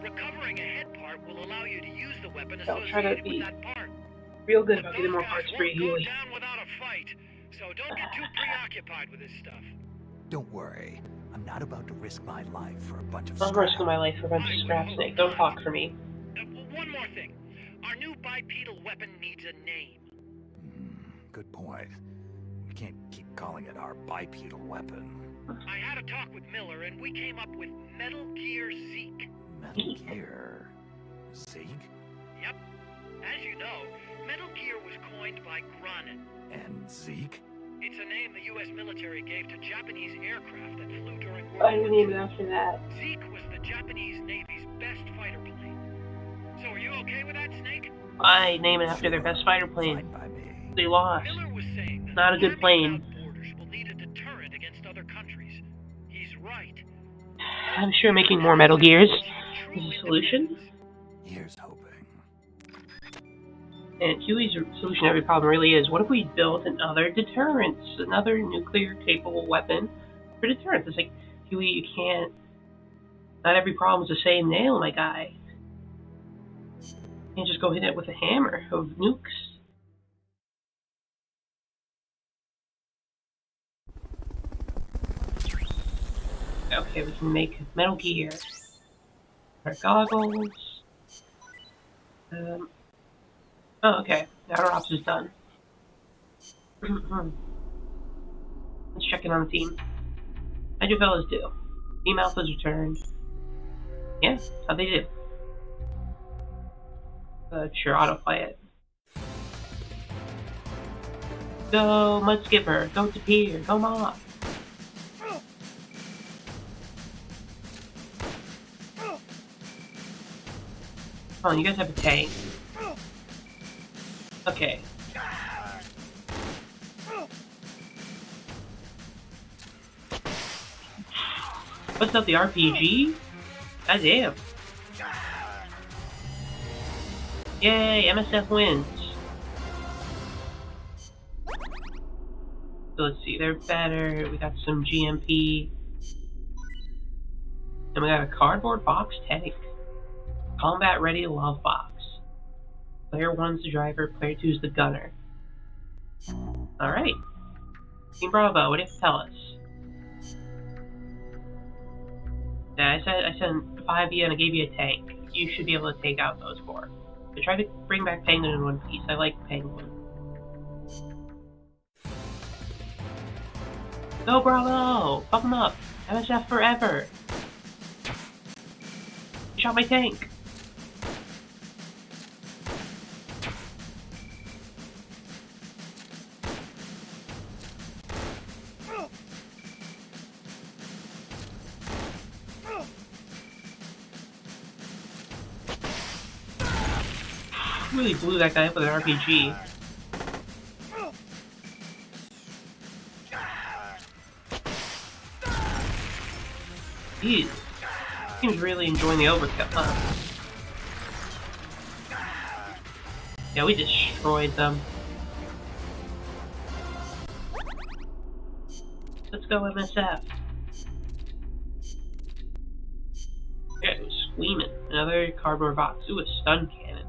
Recovering a head part will allow you to use the weapon I'll try to associated be with that part. real good But about getting more those parts guys for won't go Healy. down without a fight, so don't get too preoccupied with this stuff. Don't worry. I'm not about to risk my life for a bunch of I'm risking my life for a bunch of scrap, Snake. Don't talk for me. One more thing. Our new bipedal weapon needs a name. Good point. We can't keep calling it our bipedal weapon. I had a talk with Miller, and we came up with Metal Gear Zeke. Metal Gear? Zeke? Yep. As you know, Metal Gear was coined by Granin. And Zeke? It's a name the U.S. military gave to Japanese aircraft that flew during World I War named II. it after that. Zeke was the Japanese Navy's best fighter plane. So are you okay with that, Snake? I name it after their best fighter plane. Fine by me. They lost. Miller was saying that Not a good plane. without borders will need a deterrent against other countries. He's right. I'm sure making more Metal Gears is a solution. Here's hoping. And Huey's solution to every problem really is, what if we built another deterrent? Another nuclear-capable weapon for deterrence? It's like, Huey, you can't... Not every problem's the same nail, my guy. You can't just go hit it with a hammer of nukes. Okay, we can make Metal Gear. Our goggles. Oh, okay. Outer Ops is done. Let's check in on the team. How'd you fellas do? Team Alpha's returned. Yeah, how'd they do? Sure, autoplay it. Go, Mud Skipper. Go to Pier. Go Moth. Oh, you guys have a tank. Okay. What's up, the RPG? God damn. Yay, MSF wins. So let's see, they're better. We got some GMP. And we got a cardboard box tank. Combat ready love box. Player 1's the driver, player 2's the gunner. Alright. Team Bravo, what do you have to tell us? Yeah, I sent 5 of you and I gave you a tank. You should be able to take out those 4. I tried to bring back Penguin in one piece. I like Penguin. Go Bravo! Pump him up! MSF forever! You shot my tank! Really blew that guy up with an RPG. Jeez. Seems really enjoying the overkill, huh? Yeah, we destroyed them. Let's go, MSF. Yeah, it was Squeamin'. Another cardboard box. Ooh, a stun cannon.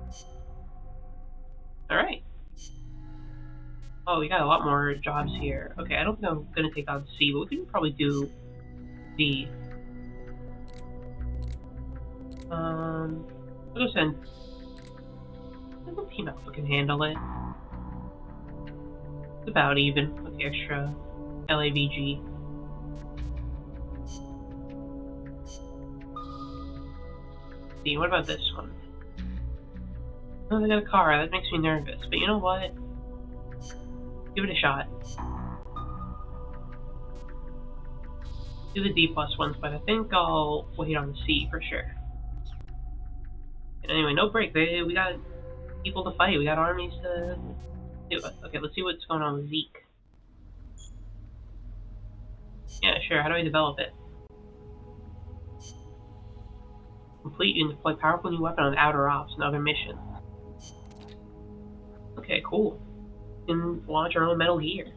Alright. Oh, we got a lot more jobs here. Okay, I don't think I'm gonna take on C, but we can probably do D. We'll just send... I think Team Alpha can handle it. It's about even with the extra LAVG. See, what about this one? Oh, they got a car. That makes me nervous. But you know what? Give it a shot. Do the D+ ones, but I think I'll wait on the C for sure. And anyway, no break. We got people to fight. We got armies to do it. Okay, let's see what's going on with Zeke. Yeah, sure. How do I develop it? Complete and deploy powerful new weapon on outer ops and other missions. Okay, cool. We can launch our own Metal Gear.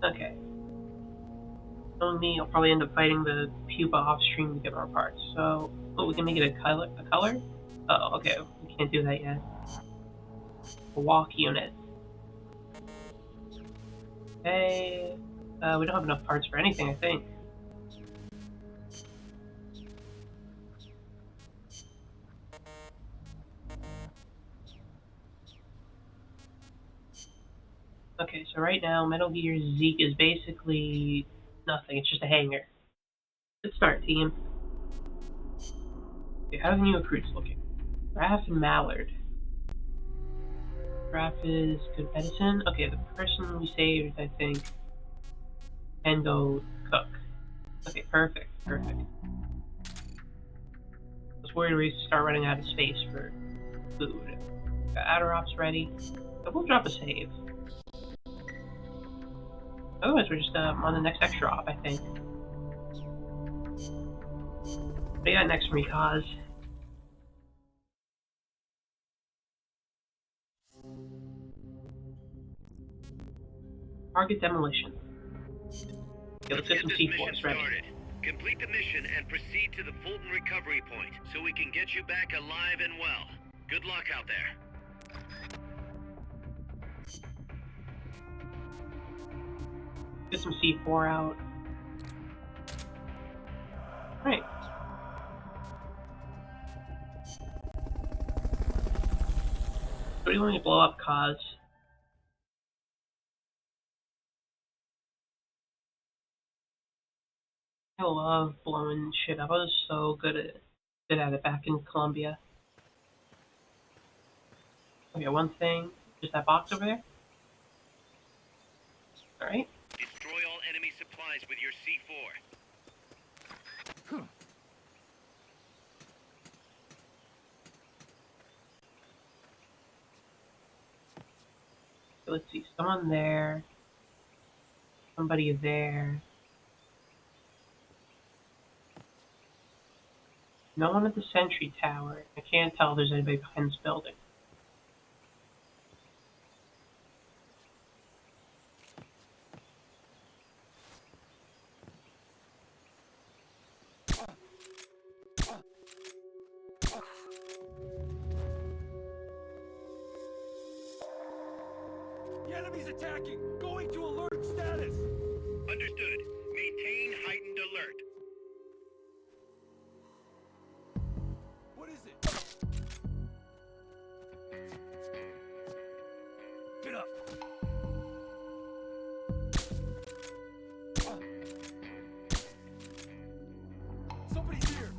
Okay. Knowing me, I'll probably end up fighting the pupa off stream to get our parts. So, oh, we can make it a color. A color? Oh, okay. We can't do that yet. A walk unit. Okay. We don't have enough parts for anything, I think. Okay, so right now, Metal Gear Zeke is basically nothing. It's just a hangar. Let's start, team. Okay, how are the new recruits looking? Raph and Mallard. Raph is good medicine. Okay, the person we saved, I think, can go cook. Okay, perfect, perfect. I was worried we start running out of space for food. Got outer ops ready. So we'll drop a save. Otherwise, we're just on the next extra op, I think. What do you got next for me, Kaz? Target demolition. Okay, let's get some C4s ready. Complete the mission and proceed to the Fulton recovery point so we can get you back alive and well. Good luck out there. Get some C4 out. Right. What do you want me to blow up, Kaz? I love blowing shit up. I was so good at it back in Colombia. Okay, one thing. Just that box over there? Alright. Destroy all enemy supplies with your C4. Let's see, someone there. Somebody there. No one at the sentry tower. I can't tell if there's anybody behind this building. The enemy's attacking! Going to alert status! Understood. Maintain heightened alert. What is it? Get up! Somebody's here!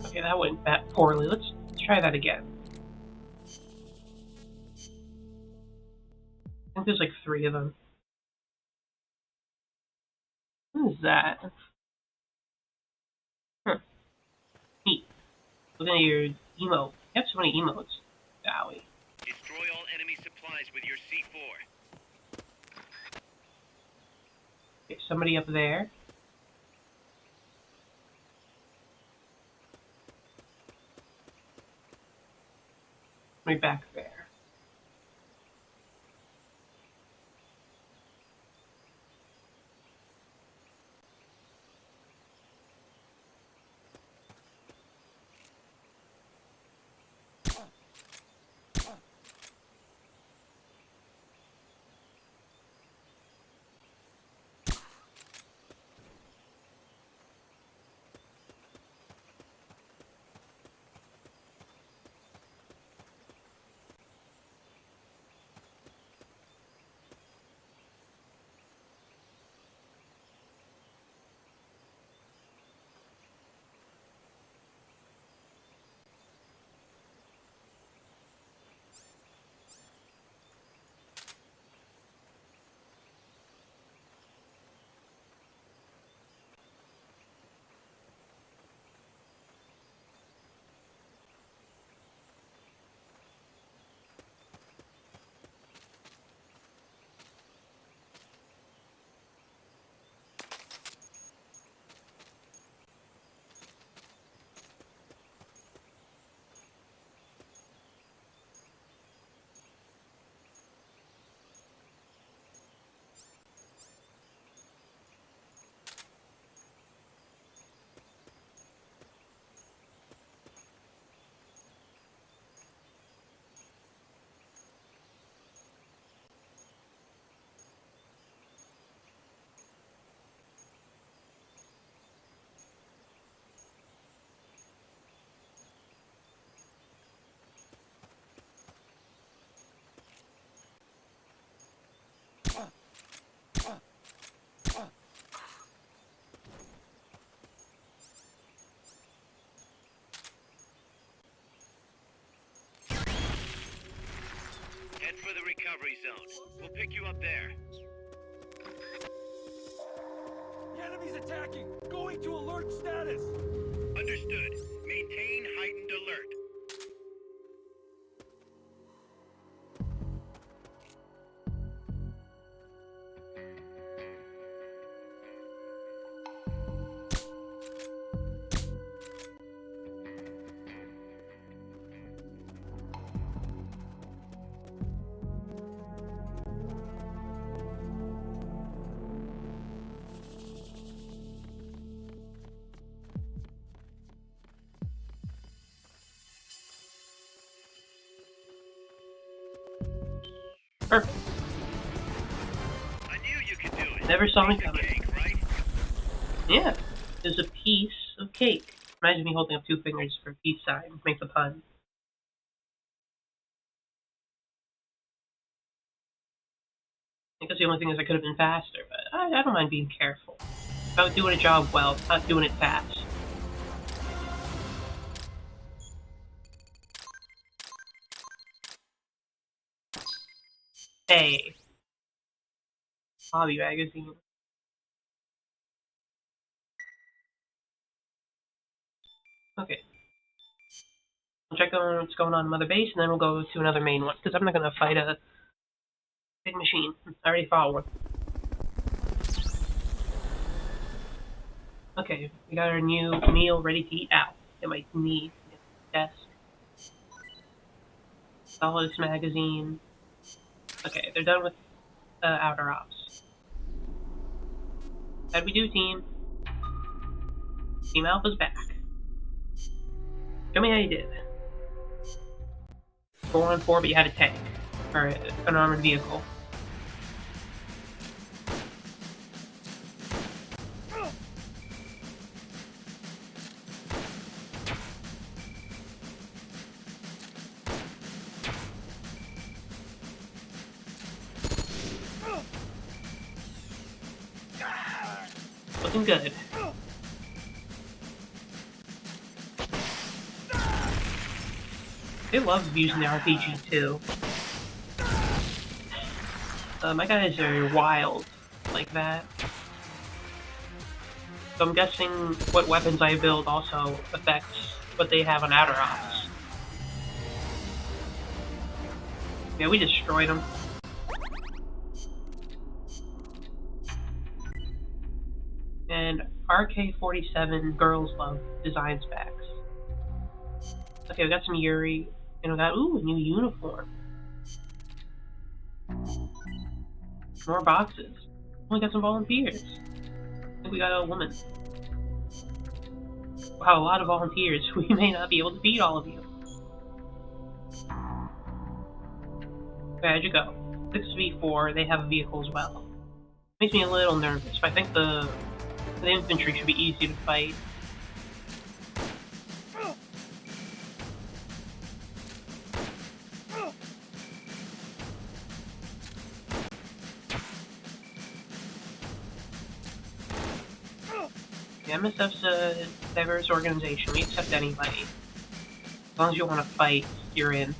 Okay, that went poorly. Let's try that again. I think there's like 3 of them. What is that? Huh. Neat. Look at your emote. You have so many emotes. Wowie. Destroy all enemy supplies Okay, somebody up there. Somebody back there. Head for the recovery zone. We'll pick you up there. The enemy's attacking! Going to alert status! Understood. Maintain heightened alert. Perfect. I knew you could do it. Never saw me Piece of coming. cake, right? Yeah. There's a piece of cake. Imagine me holding up two fingers for peace sign. Make the pun. I guess the only thing is I could have been faster, but I don't mind being careful. About doing a job well, not doing it fast. Hey. Hobby magazine. Okay. We'll check on what's going on in Mother Base, and then we'll go to another main one, because I'm not going to fight a big machine. I already fought one. Okay, we got our new meal ready to eat out. It might need desk. Solidus magazine. Okay, they're done with outer ops. How'd we do, team? Team Alpha's back. Show me how you did. 4-on-4, but you had a tank. Or an armored vehicle. Looking good. They love using the RPG too. My guys are wild like that. So I'm guessing what weapons I build also affects what they have on outer ops. Yeah, we destroyed them. RK-47 Girls Love design specs. Okay, we got some Yuri, and we got, ooh, a new uniform. More boxes. Oh, we got some volunteers. I think we got a woman. Wow, a lot of volunteers. We may not be able to feed all of you. Okay, how'd you go? 6v4, they have a vehicle as well. Makes me a little nervous, but I think the infantry should be easy to fight. The MSF's a diverse organization. We accept anybody. As long as you want to fight, you're in.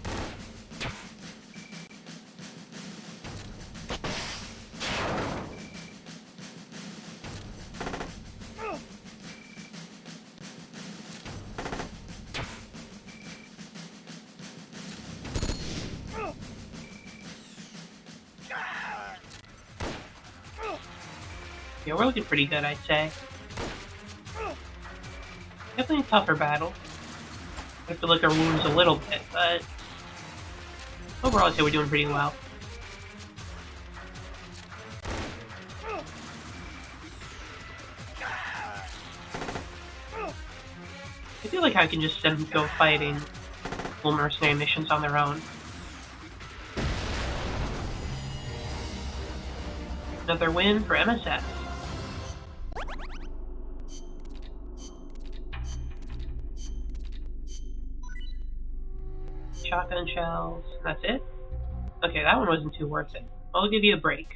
Yeah, we're looking pretty good, I'd say. Definitely a tougher battle. We have to lick our wounds a little bit, but overall I'd say we're doing pretty well. I feel like I can just send them go fighting little mercenary missions on their own. Another win for MSF. Shotgun shells. That's it? Okay, that one wasn't too worth it. I'll give you a break.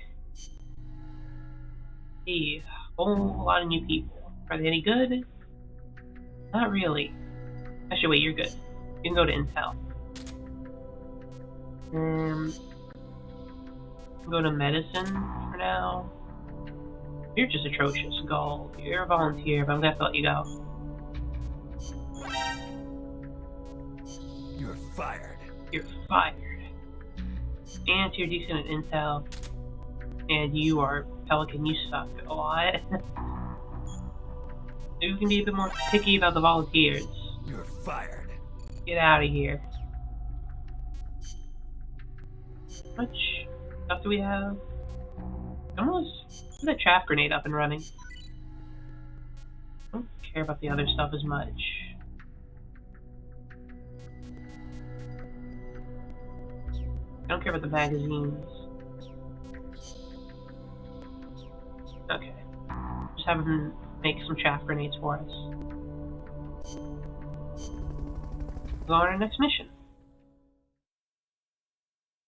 See, a whole lot of new people. Are they any good? Not really. Actually, wait, you're good. You can go to Intel. Go to medicine for now. You're just atrocious. Gold. You're a volunteer, but I'm gonna have to let you go. You're fired. You're fired. And you're decent at Intel. And you are Pelican, you suck a lot. You can be a bit more picky about the volunteers. You're fired. Get out of here. How much stuff do we have? Almost get that chaff grenade up and running. I don't care about the other stuff as much. I don't care about the magazines. Okay. Just have them make some chaff grenades for us. Go on our next mission.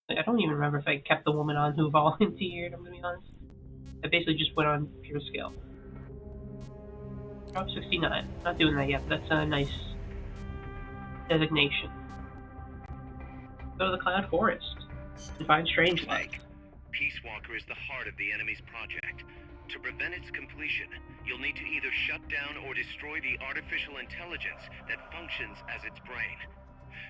I don't even remember if I kept the woman on who volunteered, I'm gonna be honest. I basically just went on pure skill. Drop 69. Not doing that yet, but that's a nice designation. Go to the Cloud Forest and find Strangelove. Peace Walker is the heart of the enemy's project. To prevent its completion, you'll need to either shut down or destroy the artificial intelligence that functions as its brain.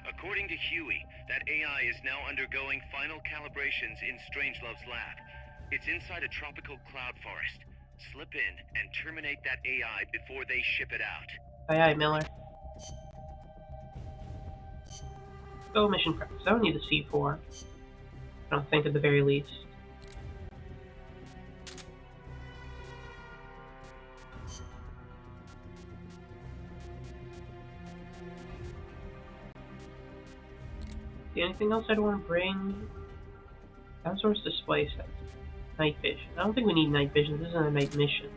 According to Huey, that AI is now undergoing final calibrations in Strangelove's lab. It's inside a tropical cloud forest. Slip in and terminate that AI before they ship it out. Aye, aye, Miller. Go mission prep. I don't need the C4. I don't think, at the very least. Anything else I'd want to bring? Outsource display set. Night vision. I don't think we need night vision. This isn't a night mission.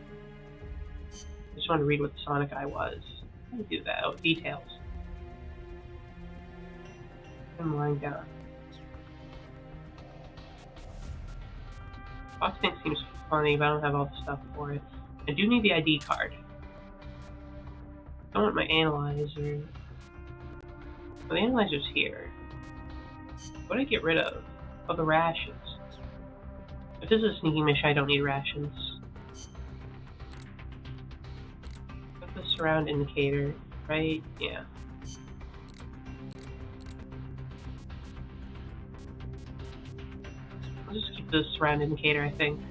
I just want to read what the Sonic Eye was. How do we do that? Oh, details. I'm lying down. Box tank seems funny, but I don't have all the stuff for it. I do need the ID card. I don't want my analyzer. Well, the analyzer's here. What do I get rid of? Oh, the rations. If this is a sneaking mission, I don't need rations. Put the surround indicator, right? Yeah. I'll just keep the surround indicator, I think.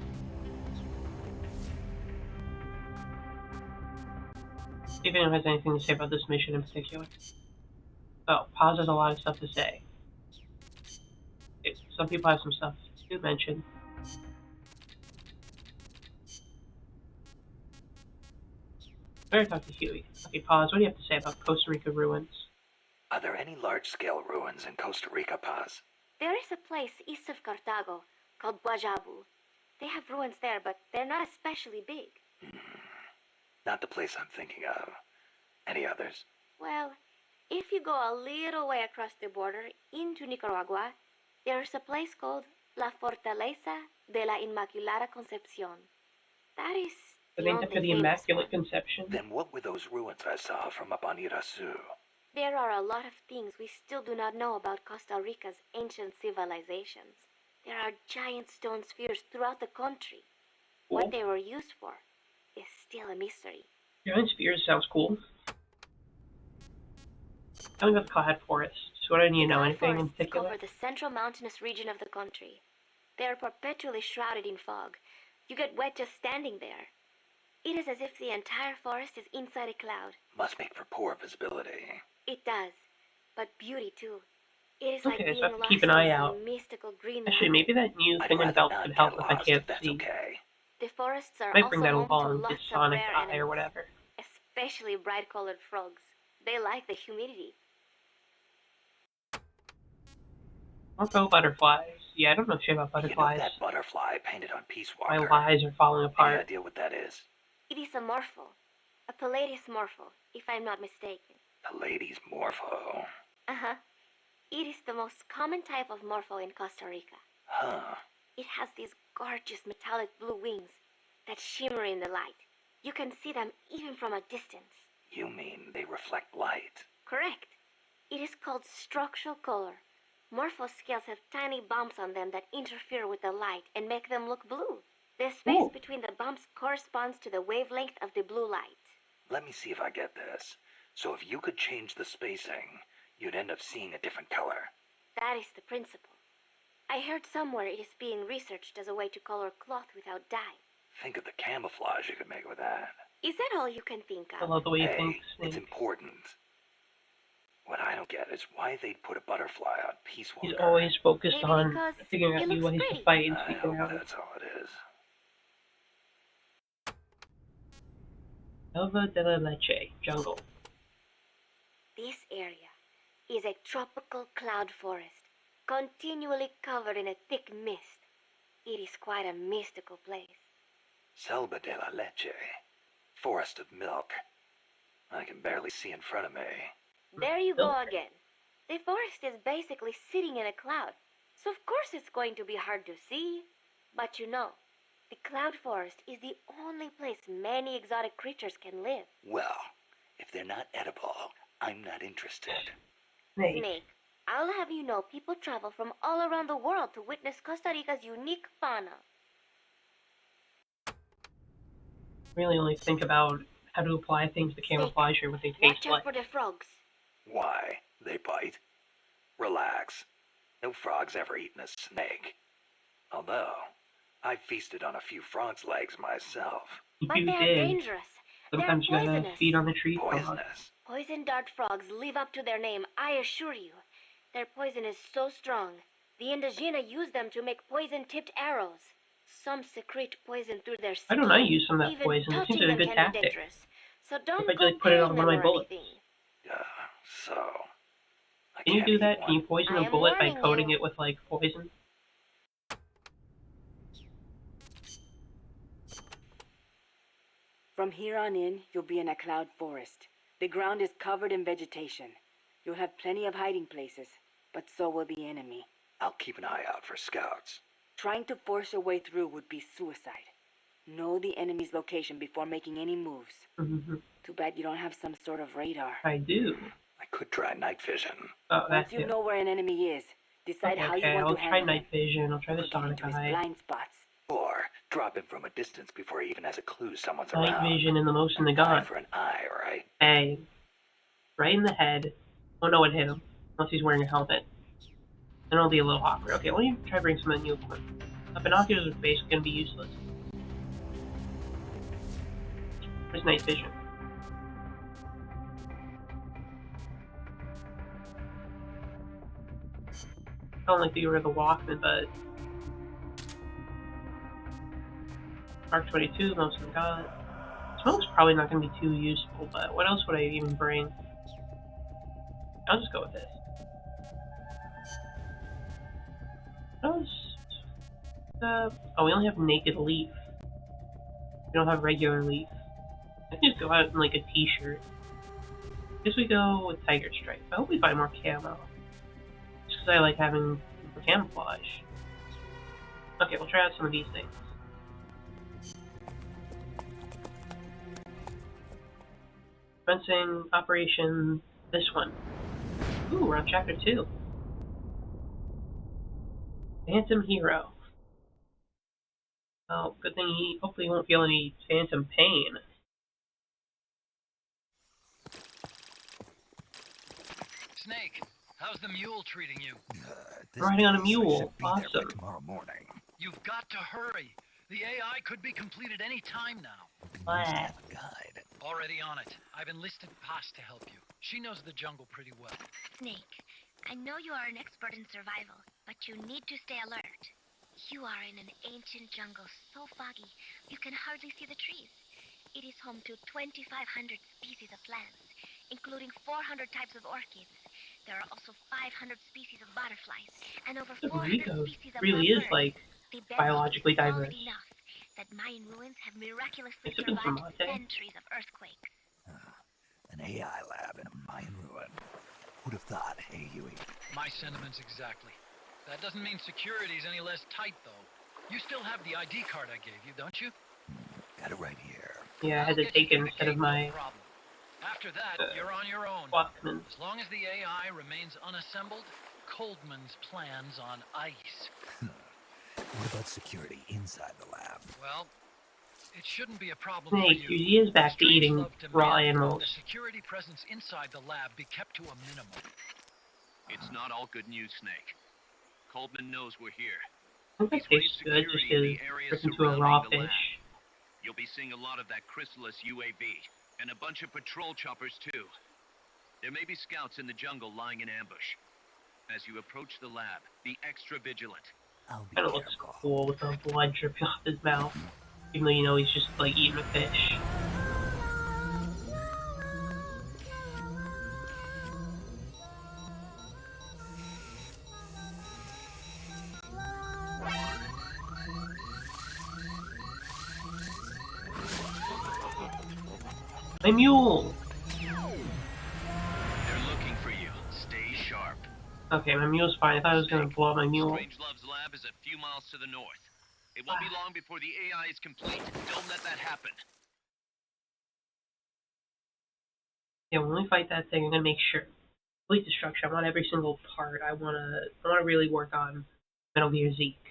See if anyone has anything to say about this mission in particular. Oh, Paz has a lot of stuff to say. Some people have some stuff to mention. Better talk to Huey. Okay, Paz, what do you have to say about Costa Rica ruins? Are there any large-scale ruins in Costa Rica, Paz? There is a place east of Cartago called Guajabu. They have ruins there, but they're not especially big. Not the place I'm thinking of. Any others? Well, if you go a little way across the border into Nicaragua, there's a place called La Fortaleza de la Inmaculada Concepción. That is I the think only for the famous Immaculate one. Conception. Then what were those ruins I saw from up on Irasu? There are a lot of things we still do not know about Costa Rica's ancient civilizations. There are giant stone spheres throughout the country. Cool. What they were used for is still a mystery. Giant spheres sounds cool. Tell me about the Cloud Forest. So do you know Cloud anything in forests particular? cover the central mountainous region of the country. They are perpetually shrouded in fog. You get wet just standing there. It is as if the entire forest is inside a cloud. Must make for poor visibility. It does, but beauty too. It is Okay, like so being I have to lost keep an in eye some out. mystical green Actually, land. maybe that new I'd thing in rather belt not could get help if I lost, can't if that's see. okay. The forests are Might also bring that home to along, lots just of Sonic rare Eye animals, or whatever. especially bright-colored frogs. They like the humidity. Orco butterflies. Yeah, I don't know shit about You know butterflies. that butterfly painted on Peace My Walker? lies are falling Any apart. idea what that is? It is a morpho, a Palladius morpho, if I'm not mistaken. The lady's morpho. Uh-huh. It is the most common type of morpho in Costa Rica. Huh. It has these gorgeous metallic blue wings that shimmer in the light. You can see them even from a distance. You mean they reflect light? Correct. It is called structural color. Morpho scales have tiny bumps on them that interfere with the light and make them look blue. The space Ooh. between the bumps corresponds to the wavelength of the blue light. Let me see if I get this. So if you could change the spacing, you'd end up seeing a different color. That is the principle. I heard somewhere it is being researched as a way to color cloth without dye. Think of the camouflage you could make with that. Is that all you can think I of? love the way you Hey, think, it's Snake. important. What I don't get is why they'd put a butterfly on Peace Walker. He's always focused Maybe on because figuring it out new looks ways to pretty. fight and I speak hope around. that's all it is. Selva de la Leche, jungle. This area is a tropical cloud forest, continually covered in a thick mist. It is quite a mystical place. Selva de la Leche. Forest of milk. I can barely see in front of me. There you go Milk. again. The forest is basically sitting in a cloud, so of course it's going to be hard to see. But you know, the cloud forest is the only place many exotic creatures can live. Well, if they're not edible, I'm not interested. Snake. Snake, I'll have you know people travel from all around the world to witness Costa Rica's unique fauna. Really only think about how to apply things to camouflage or what they taste Watch out like. for the frogs. Why? They bite? Relax. No frog's ever eaten a snake. Although, I've feasted on a few frog's legs myself. But You they are did. dangerous. Sometimes They're you gotta poisonous. feed on the tree frog. Poisonous. Poison dart frogs live up to their name, I assure you. Their poison is so strong. The Indígena use them to make poison-tipped arrows. Some secrete poison through their skin. Why don't I use some of that Even poison? It touching seems like a them good can be tactic. dangerous. So don't I go just put it on paying one of them my or bullets. anything. So, I Can you can't do eat that? one. Can you poison I a am bullet by warning coating you. it with, like, poison? From here on in, you'll be in a cloud forest. The ground is covered in vegetation. You'll have plenty of hiding places, but so will the enemy. I'll keep an eye out for scouts. Trying to force your way through would be suicide. Know the enemy's location before making any moves. Mhm. Too bad you don't have some sort of radar. I do. I could try night vision. Oh, Once that's you it. know where an enemy is, decide how you Okay, want I'll to try handle night him. vision. I'll try You the could get sonic into his eye. blind spots. Or drop him from a distance before he even has a clue someone's Night around. vision and the motion of the Eye gun. for an eye, right? Bang. Right in the head. Oh no, it hit him. Unless he's wearing a helmet. Then it'll be a little awkward. Okay, let me try to bring some of the new equipment. Binoculars are basically going to be useless. Where's night vision? don't like the order of the Walkman, but Mark 22, most of them got. Smoke's probably not going to be too useful, but what else would I even bring? I'll just go with this. What else? Oh, we only have Naked Leaf. We don't have regular Leaf. I can just go out in like a t-shirt. I guess we go with Tiger Stripe. I hope we find more camo. Just because I like having the camouflage. Okay, we'll try out some of these things. Commencing Operation this one. Ooh, we're on Chapter 2. Phantom Hero. Oh, good thing he hopefully won't feel any phantom pain. Snake, how's the mule treating you? Riding on a mule. Awesome. Tomorrow morning. You've got to hurry. The AI could be completed any time now. What? Guide. Already on it. I've enlisted Paz to help you. She knows the jungle pretty well. Snake, I know you are an expert in survival, but you need to stay alert. You are in an ancient jungle so foggy, you can hardly see the trees. It is home to 2,500 species of plants, including 400 types of orchids. There are also 500 species of butterflies, and over 400 Rico species of really is birds. like The bedrock biologically is solid diverse. enough that Mayan ruins have miraculously Except in survived Samate. centuries of earthquakes. An AI lab in a Mayan ruin. Who'd have thought, hey, Huey? My sentiments exactly. That doesn't mean security's any less tight, though. You still have the ID card I gave you, don't you? Got it right here. Yeah, I had to take it instead of my After that, you're on your own. Walkman. As long as the AI remains unassembled, Coldman's plans on ice. What about security inside the lab? Well, it shouldn't be a problem Snake, for you. he is back to Strange eating love raw demands animals. that the security presence inside the lab be kept to a minimum. It's not all good news, Snake. Coldman knows we're here. I think that tastes good, just to rip into a raw fish. You'll be seeing a lot of that Chrysalis UAV, and a bunch of patrol choppers too. There may be scouts in the jungle lying in ambush. As you approach the lab, be extra vigilant. I'll be Kinda looks cool with the blood dripping off his mouth. Even though you know he's just like eating a fish. My mule! They're looking for you. Stay sharp. Okay, my mule's fine. I thought I was gonna blow up my mule. Strangelove's lab is a few miles to the north. It won't be long before the AI is complete. Don't let that happen. Yeah, when we fight that thing, I'm gonna make sure. Complete destruction. I want every single part. I wanna really work on Metal Gear Zeke.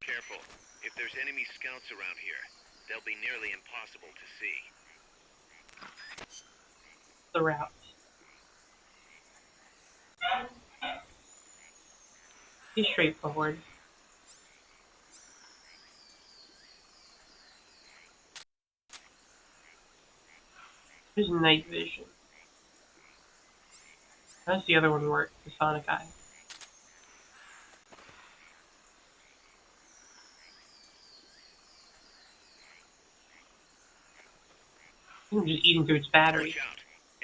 Careful. If there's enemy scouts around here, they'll be nearly impossible to see. The route. Be straightforward. There's night vision. How does the other one work? The Sonic Eye. I'm just eating through its battery. Watch out.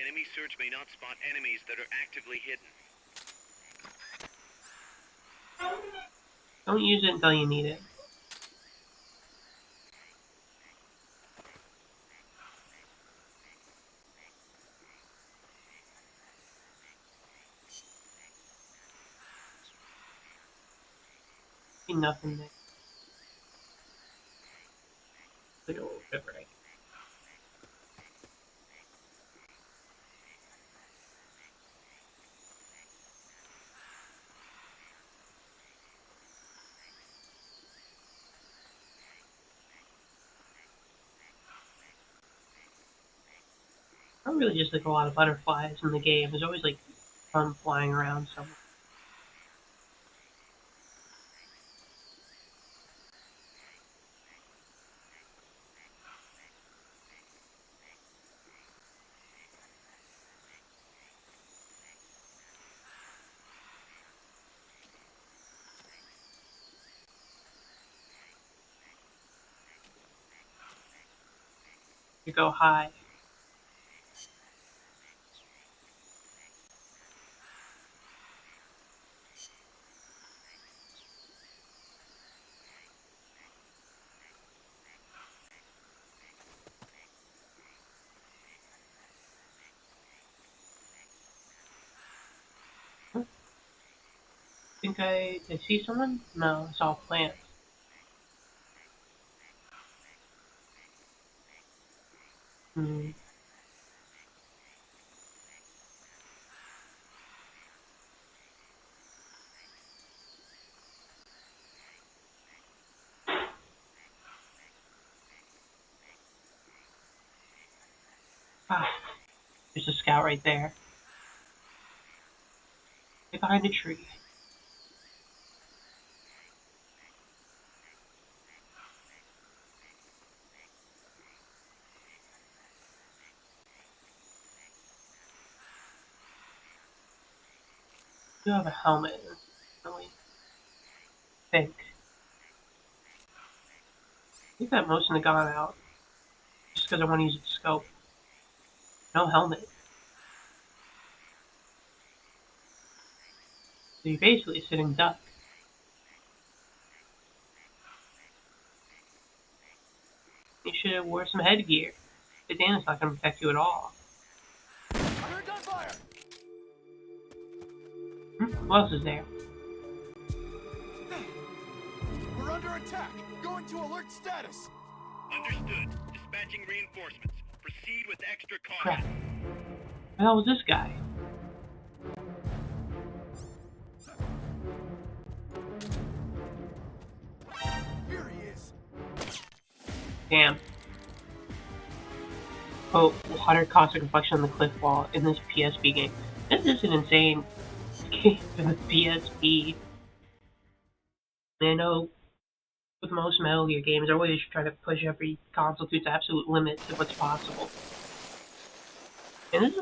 Enemy search may not spot enemies that are actively hidden. Don't use it until you need it. See nothing there. Good old river. I really just like a lot of butterflies in the game. There's always like fun flying around somewhere. You go high. Think I see someone? No, it's all plants. Hmm. Ah, there's a scout right there. Get behind the tree. You have a helmet. Really think. I got most of the gun out. Just because I want to use the scope. No helmet. So you're basically sitting duck. You should have wore some headgear. The bandana's not going to protect you at all. Under gunfire! Who else is there? We're under attack! Going to alert status! Understood. Dispatching reinforcements. Proceed with extra Crap. caution. Where the hell was this guy? Here he is! Damn. Oh, water caustic reflection on the cliff wall in this PSP game. This is an insane game for the PSP. I know with most Metal Gear games, they're always trying to push every console to its absolute limits of what's possible. And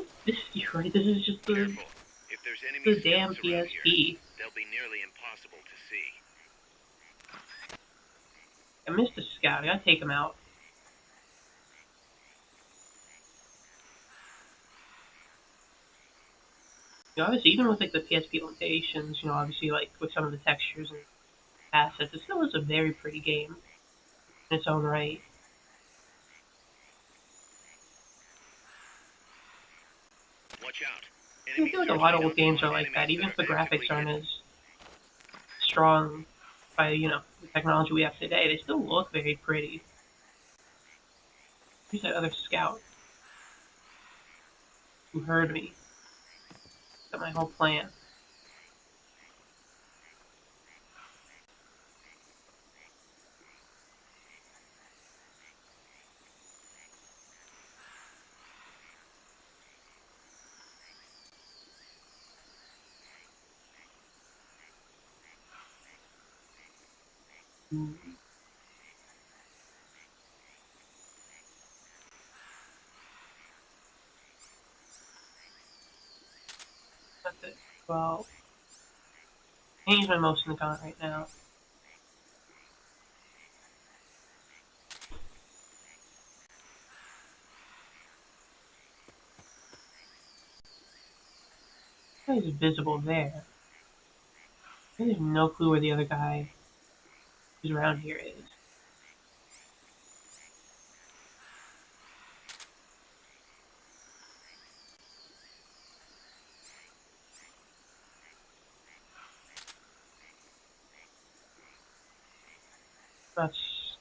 you're right, this is just Careful. If there's enemy the damn scouts around PSP. here, they'll be nearly impossible to see. I missed the scout, I gotta take him out. You know, obviously, even with like the PSP limitations, you know, obviously like with some of the textures and assets, it still is a very pretty game in its own right. Watch out. I feel like a lot of old games are like that, even if the graphics aren't as strong by, you know, the technology we have today, they still look very pretty. Who's that other scout? Who heard me? Got my whole plan. That's it. Well, I can't use my motion gun right now. He's visible there. I have no clue where the other guy who's around here is. That's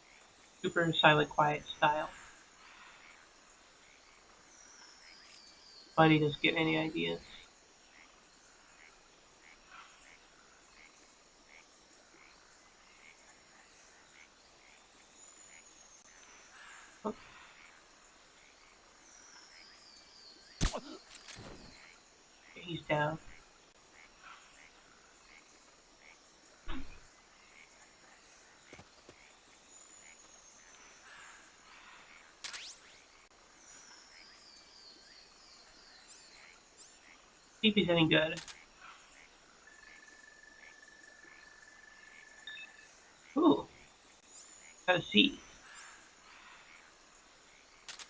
super silent, quiet style. Buddy doesn't get any ideas. Oh. He's down. See if he's any good. Ooh. Got a C.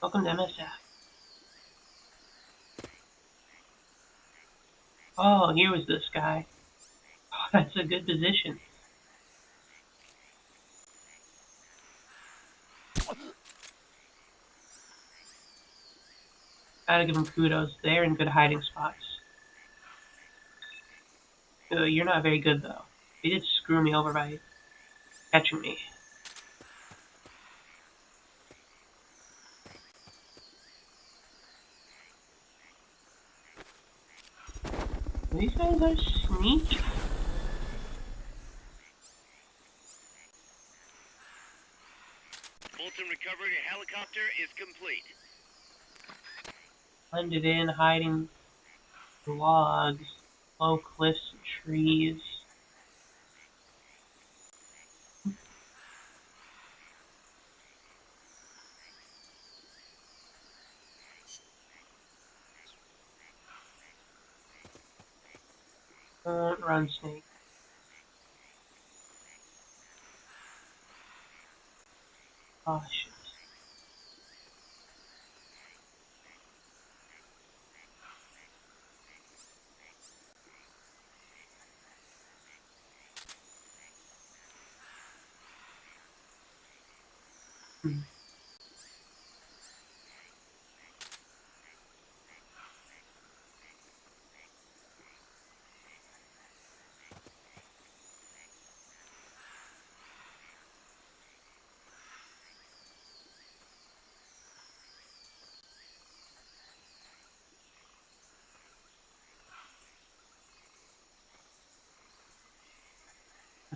Welcome to MSF. Oh, here was this guy. Oh, that's a good position. Gotta give him kudos. They're in good hiding spots. You're not very good, though. They did screw me over by catching me. These guys are sneaky. Fulton recovery helicopter is complete. Blended in, hiding logs, low cliffs and trees. Don't run, Snake. Cautious.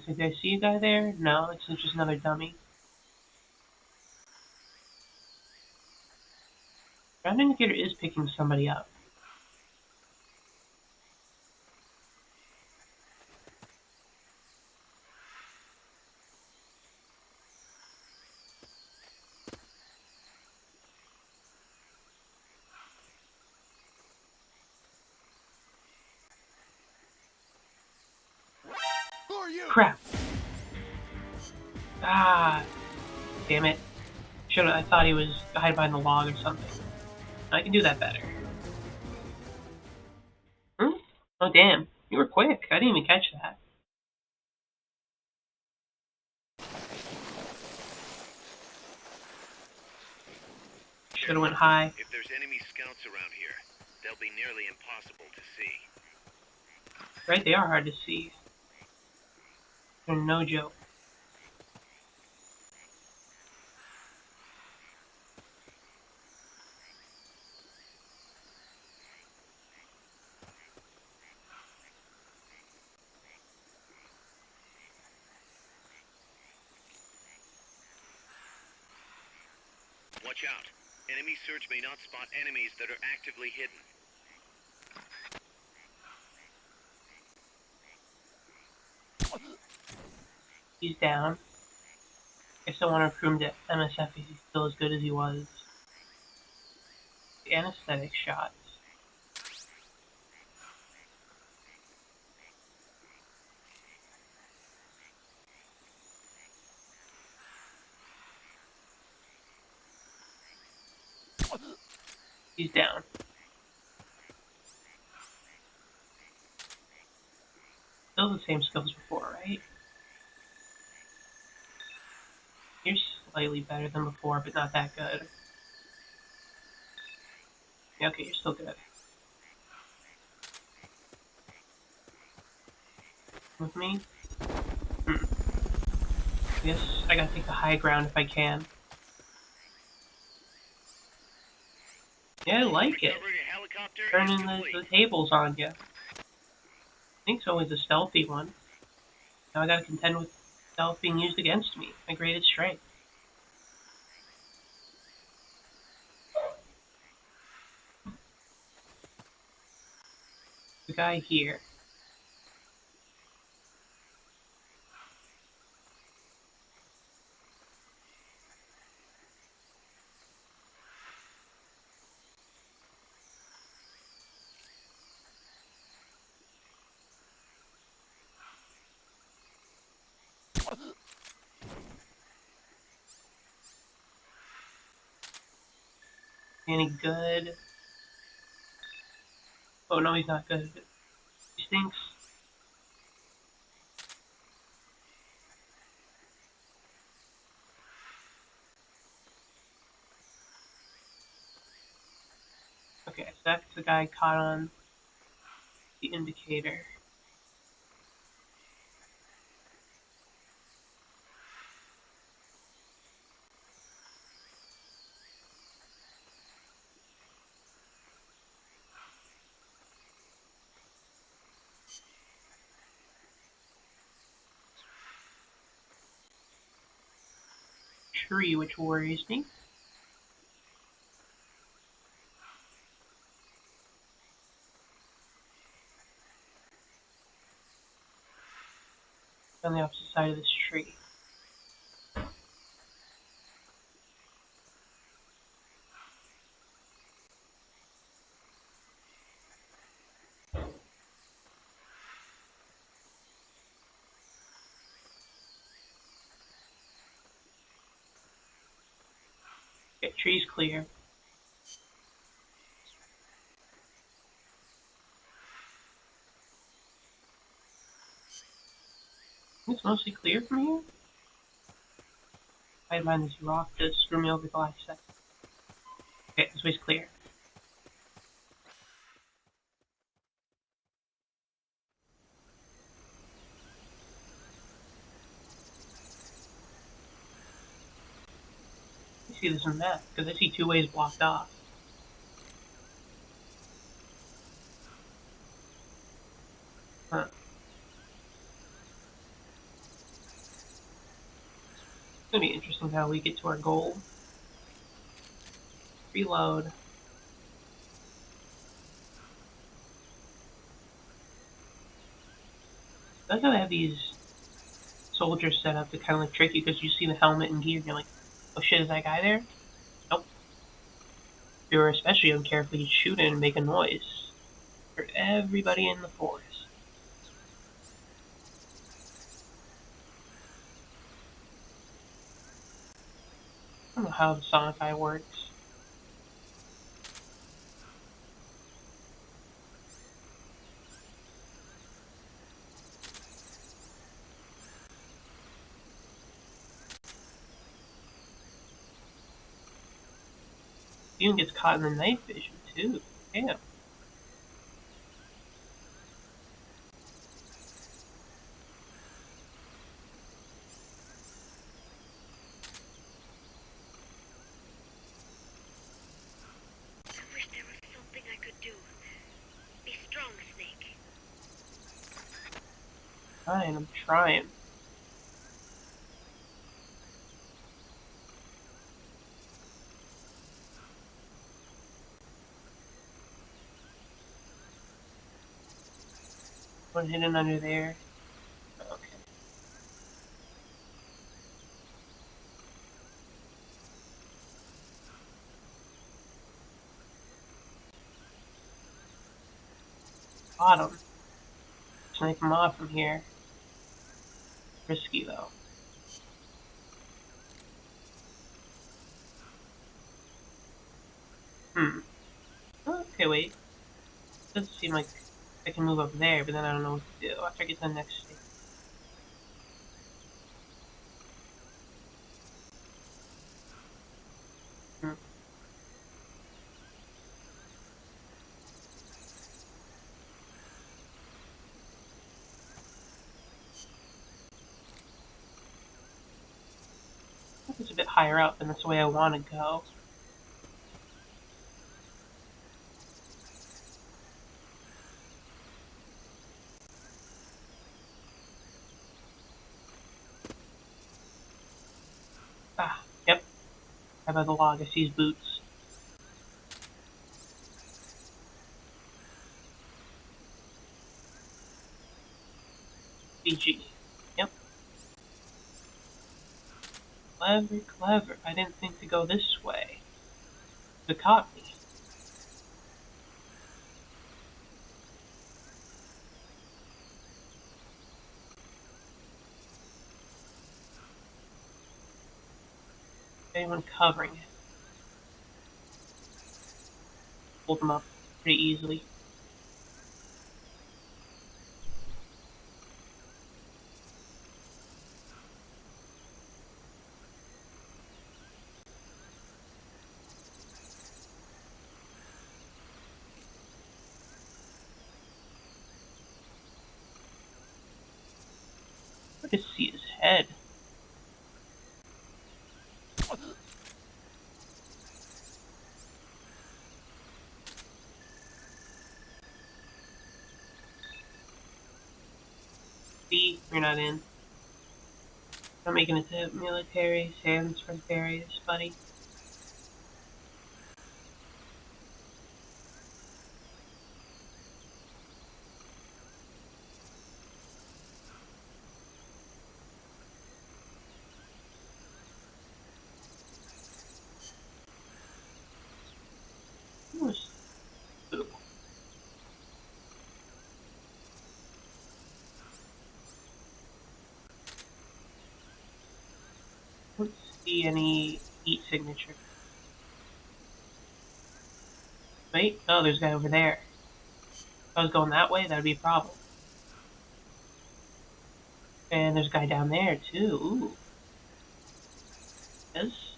Did I see a guy there? No, it's just another dummy. Ground indicator is picking somebody up. Who are you? Crap! Ah! Damn it. I thought he was hiding behind the log or something. I can do that better. Hmm? Oh damn, you were quick. I didn't even catch that. Should've went high. If there's enemy scouts around here, they'll be nearly impossible to see. Right, they are hard to see. They're no joke. Watch out. Enemy search may not spot enemies that are actively hidden. He's down. I still want to prove to MSF he's still as good as he was. The anesthetic shots. He's down. Still the same skills before, right? You're slightly better than before, but not that good. Yeah, okay, you're still good. With me? I guess I gotta take the high ground if I can. Yeah, I like it. Turning the tables on you. I think it's always a stealthy one. Now I gotta contend with stealth being used against me, my greatest strength. The guy here. Any good? Oh no, he's not good. He stinks. Okay, so that's the guy caught on the indicator. Tree, which worries me. On the opposite side of this tree. Okay, tree's clear. It's mostly clear from here. I mind this rock to screw me over the last second. Okay, this way's clear. I see this in that, because I see 2 ways blocked off. Huh. It's gonna be interesting how we get to our goal. Reload. I like how they have these soldiers set up to kind of like trick you, because you see the helmet and gear and you're like, oh shit, is that guy there? Nope. If you're especially uncareful, you'd shoot it and make a noise for everybody in the forest. I don't know how the Sonic Eye works. He even gets caught in the night vision too. Damn. I wish there was something I could do. Be strong, Snake. I'm trying. One hidden under there. Okay. Bottom. Snipe him off from here. Risky though. Okay, wait. Doesn't seem like I can move up there, but then I don't know what to do after I get to the next stage. It's a bit higher up, and that's the way I want to go. Ah, yep. How about the log? I see his boots. BG. Yep. Clever, clever. I didn't think to go this way. It caught me. Anyone covering it? pulled them up pretty easily. I could see his head. See, you're not in. Not making it to military, Sam's from areas, buddy. Ooh. Don't see any heat signature. Wait, oh, there's a guy over there. If I was going that way, that would be a problem. And there's a guy down there, too. Ooh.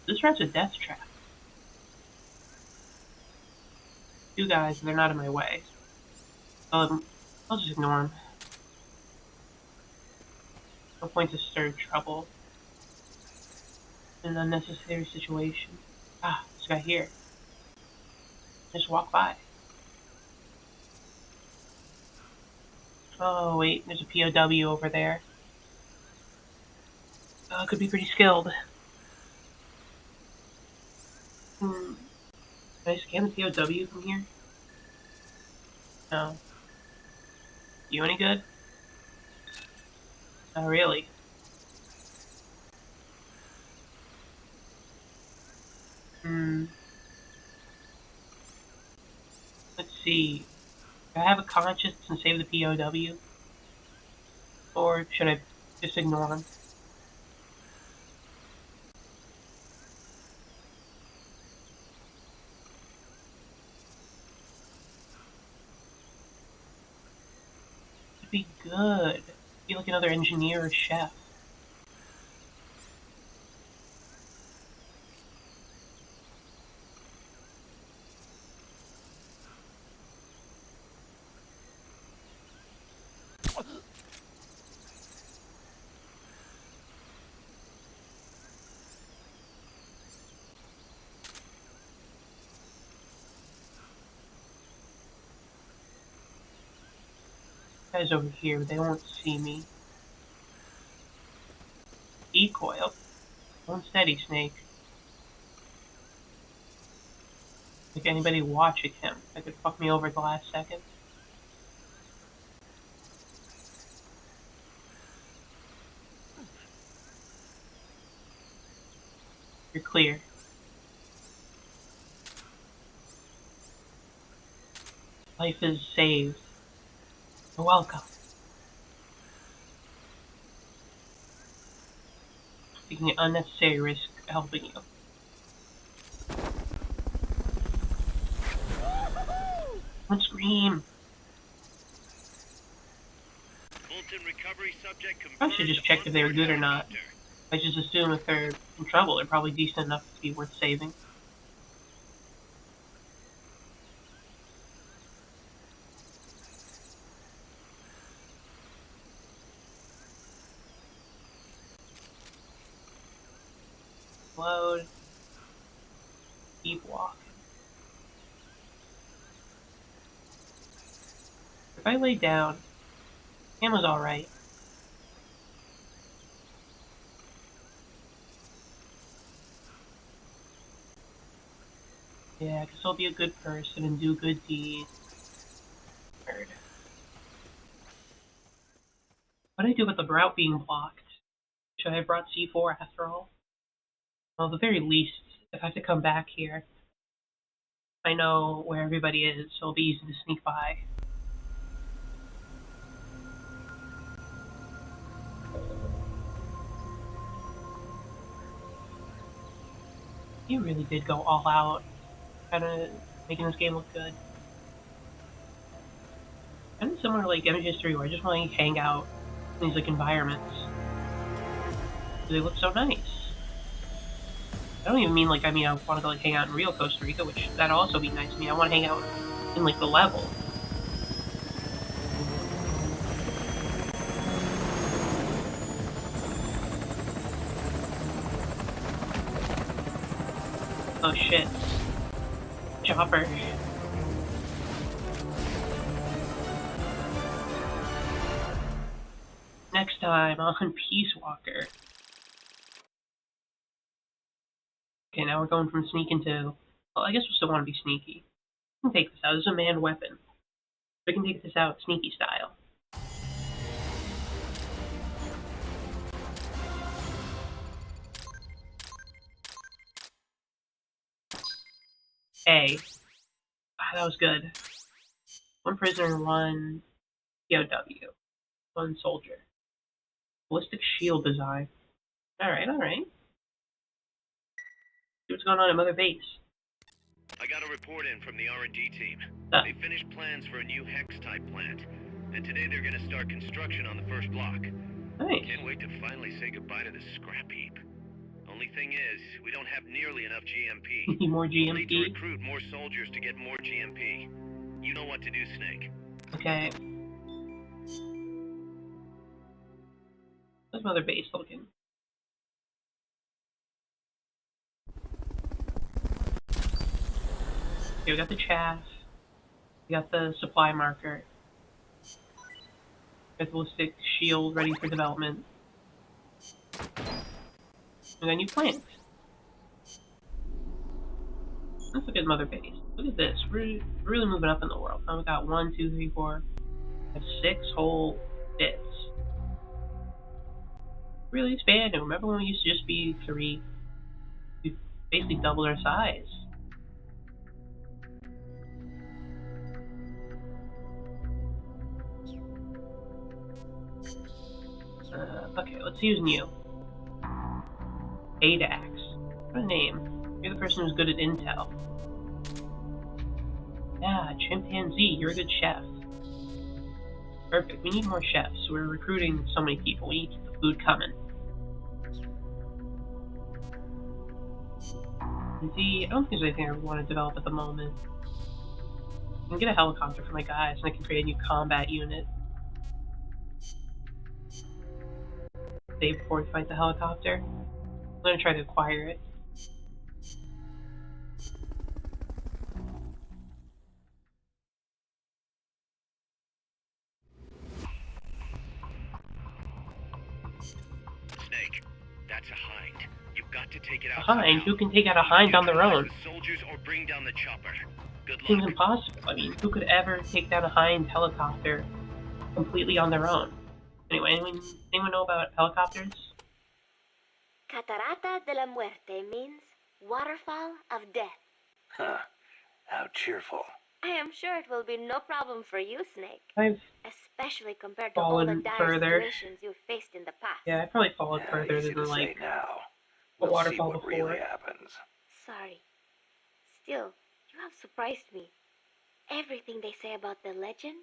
This routes a death trap. Two guys, they're not in my way. I'll just ignore them. No point to stir trouble. An unnecessary situation. Ah, this guy here. Just walk by. Oh, wait, there's a POW over there. Could be pretty skilled. Can I scan the POW from here? No. You any good? Not really. Let's see. Do I have a conscience and save the POW? Or should I just ignore him? It'd be good. Be like another engineer or chef. Guys over here, but they won't see me. Decoy. Hold steady, Snake. Like anybody watching him that could fuck me over at the last second. You're clear. Life is saved. You're welcome. Taking an unnecessary risk helping you. Don't scream. I should just check if they were good or not. I just assume if they're in trouble, they're probably decent enough to be worth saving. Load. Keep walking. If I lay down, ammo's alright. Yeah, I guess I'll be a good person and do good deeds. Bird. What do I do with the route being blocked? Should I have brought C4 after all? Well, at the very least, if I have to come back here, I know where everybody is, so it'll be easy to sneak by. You really did go all out, kind of making this game look good. Kind of similar to like MGS3, where I just want to like, hang out in these like environments. They look so nice. I don't even mean like, I want to go like hang out in real Costa Rica, which that'd also be nice. I want to hang out in like the level. Oh shit. Chopper. Next time on Peace Walker. Okay, now we're going from sneaking to... Well, I guess we still want to be sneaky. We can take this out. This is a manned weapon. We can take this out sneaky style. A. Ah, that was good. One prisoner, one POW. One soldier. Ballistic shield design. Alright, alright. See what's going on at Mother Base. I got a report in from the R&D team. They finished plans for a new Hex-type plant, and today they're gonna start construction on the first block. Nice. Can't wait to finally say goodbye to this scrap heap. Only thing is, we don't have nearly enough GMP. More GMP? We'll need to recruit more soldiers to get more GMP. You know what to do, Snake. Okay. How's Mother Base looking? Okay, we got the chaff. We got the supply marker. We got the ballistic shield ready for development. We got a new plant. Let's look at Mother Base. Look at this. We're really moving up in the world. Now we got 1, 2, 3, 4. We have 6 whole bits. Really expanding. Remember when we used to just be 3? We basically doubled our size. Okay, let's use new. Adax. What a name. You're the person who's good at intel. Yeah, chimpanzee, you're a good chef. Perfect, we need more chefs. We're recruiting so many people. We need to keep the food coming. And see, I don't think there's anything I want to develop at the moment. I can get a helicopter for my guys, and I can create a new combat unit. Save before we fight the helicopter. I'm gonna try to acquire it. Snake, that's a hind. You've got to take it out. A hind? Who can take out a hind on their own? Soldiers or bring down the chopper. Good luck. Seems impossible. I mean, who could ever take down a hind helicopter completely on their own? Anyway, anyone know about helicopters? Catarata de la Muerte means waterfall of death. Huh. How cheerful. I am sure it will be no problem for you, Snake. I've especially compared to all the fallen dire further. situations you've faced in the past. Yeah, I probably followed further easy than to like say now. a We'll see waterfall what before. really happens. Sorry. Still, you have surprised me. Everything they say about the legend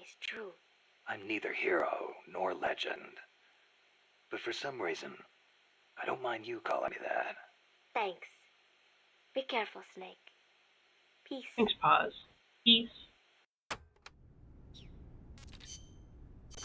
is true. I'm neither hero nor legend. But for some reason, I don't mind you calling me that. Thanks. Be careful, Snake. Peace. Thanks, pause. Peace.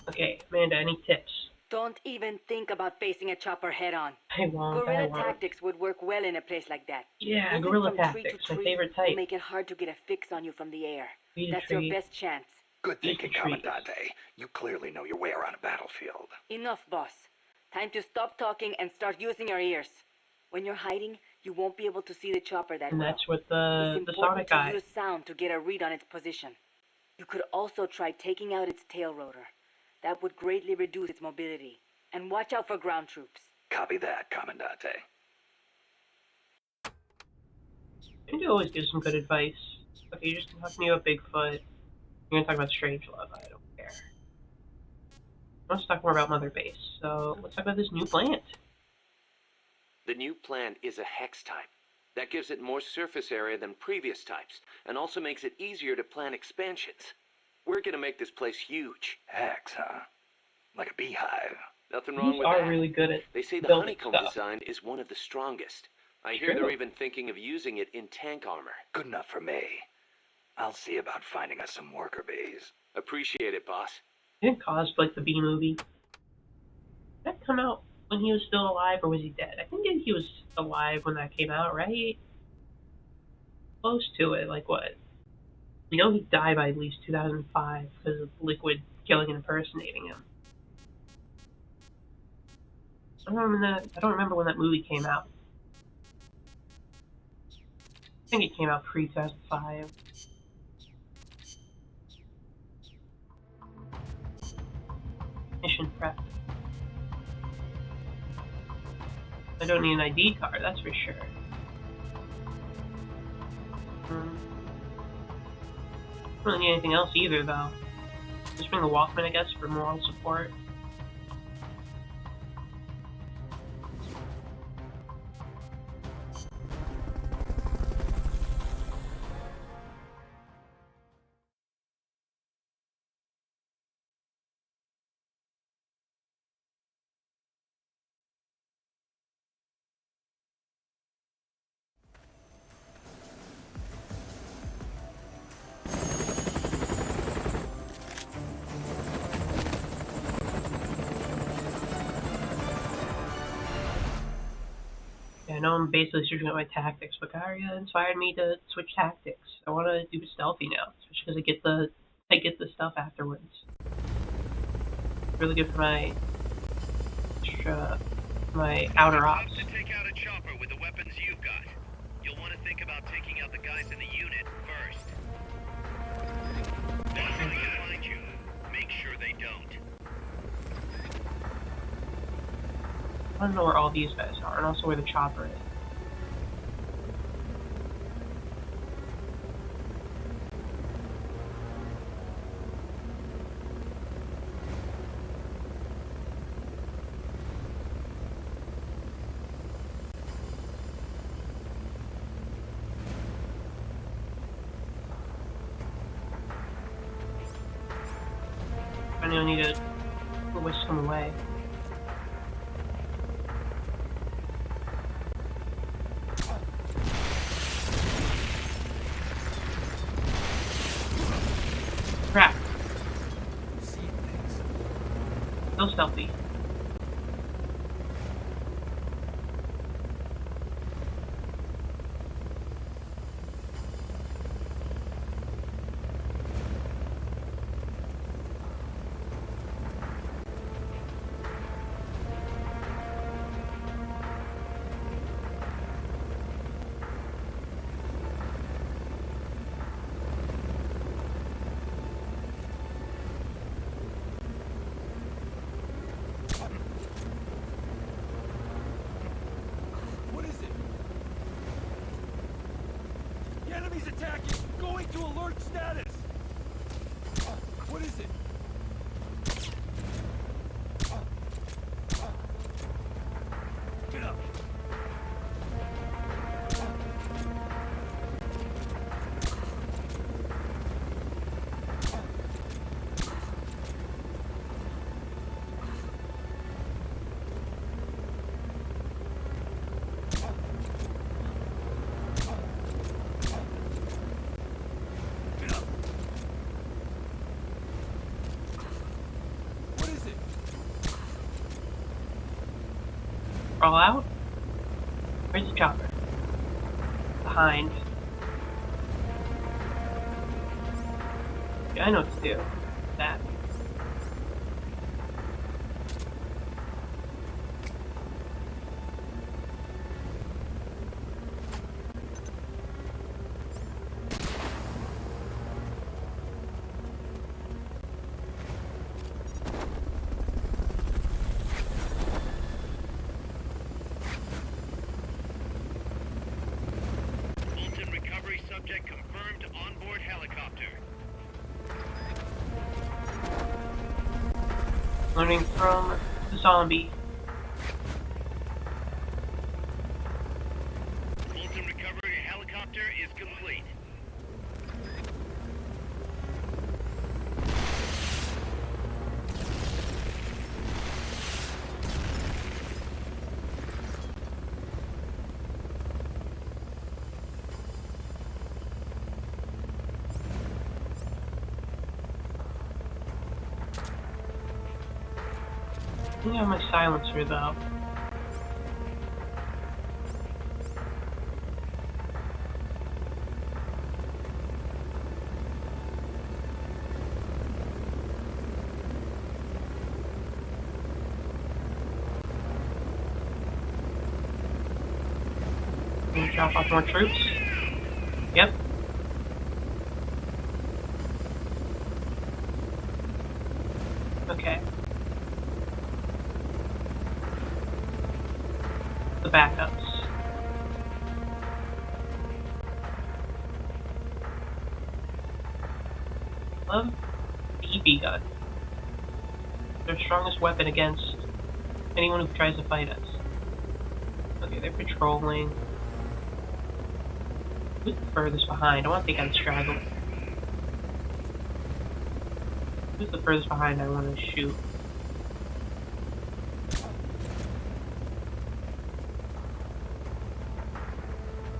Okay, Amanda, any tips? Don't even think about facing a chopper head-on. I won't. Guerrilla tactics would work well in a place like that. Yeah, Moving guerrilla from tree to tactics, my tree favorite will type. make it hard to get a fix on you from the air. Beat a That's tree. your best chance. Good Use thinking, the trees. Commandante. You clearly know your way around a battlefield. Enough, boss. Time to stop talking and start using your ears. When you're hiding, you won't be able to see the chopper that And well. that's what It's the important Sonic to guy. use sound to get a read on its position. You could also try taking out its tail rotor. That would greatly reduce its mobility. And watch out for ground troops. Copy that, Commandante. You always give some good advice. Okay, you're just gonna talk to me about Bigfoot. You're gonna talk about Strangelove. I don't care. Let's talk more about Mother Base. So let's talk about this new plant. The new plant is a hex type. That gives it more surface area than previous types, and also makes it easier to plan expansions. We're gonna make this place huge. Hex, huh? Like a beehive. Nothing wrong These with are that. really good at They say the building honeycomb stuff. design is one of the strongest. I hear True. they're even thinking of using it in tank armor. Good enough for me. I'll see about finding us some worker bees. Appreciate it, boss. Didn't Cosplay like the B movie? Did that come out when he was still alive, or was he dead? I think he was alive when that came out, right? Close to it. Like what? You know he died by at least 2005 because of Liquid killing and impersonating him. I don't remember when that movie came out. I think it came out pre-2005. Mission prep. I don't need an ID card, that's for sure. I don't really need anything else either, though. Just bring the Walkman, I guess, for moral support. I know I'm basically switching up my tactics, but Garia inspired me to switch tactics. I want to do stealthy now, especially because I get the stuff afterwards. Really good for my outer ops. To take out a chopper with the weapons you've got. You'll want to think about taking out the guys in the unit first. Once they find you, make sure they don't. I don't know where all these guys are, and also where the chopper is. I don't need to whisk them away. Crap. Still stealthy. What is it? The enemy's attacking! Going to alert status! What is it? Get up! Get up! What is it? Crawl out? Where's the chopper? Behind. Yeah, I know what to do. That. Fulton recovery subject confirmed onboard helicopter. Learning from the zombie. Fulton recovery helicopter is complete. think I have my silencer though. Can you drop off more troops? Yep. Okay. The backups. Love the BB gun. Their strongest weapon against anyone who tries to fight us. Okay, they're patrolling. Who's the furthest behind? I want to take out the straggler. Who's the furthest behind I want to shoot?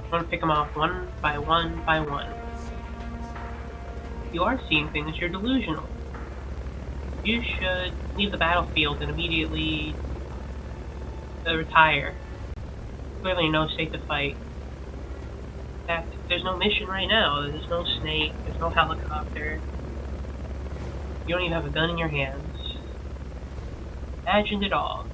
I want to pick them off one by one by one. If you are seeing things, you're delusional. You should leave the battlefield and immediately retire. Clearly no state to fight. In fact, there's no mission right now. There's no snake, there's no helicopter. You don't even have a gun in your hands. Imagined it all.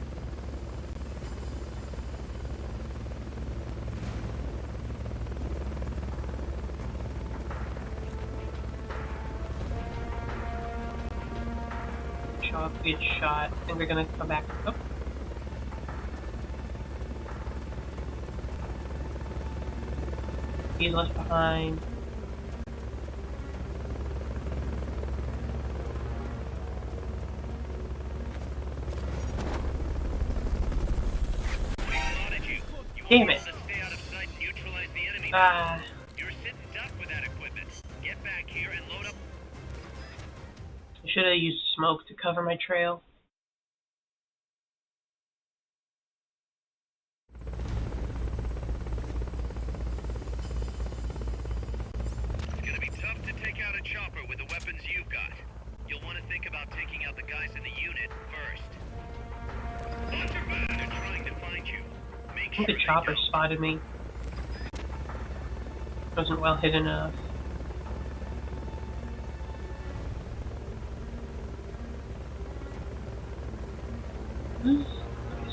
Chop, get shot. I think they're gonna come back. Oh. He's left behind. Damn it. You're sitting duck with that equipment. Get back here and load up. I should have used smoke to cover my trail. It's gonna be tough to take out a chopper with the weapons you've got. You'll want to think about taking out the guys in the unit first. Watch your back. They're trying to find you. I think the chopper spotted me. Wasn't well hidden enough.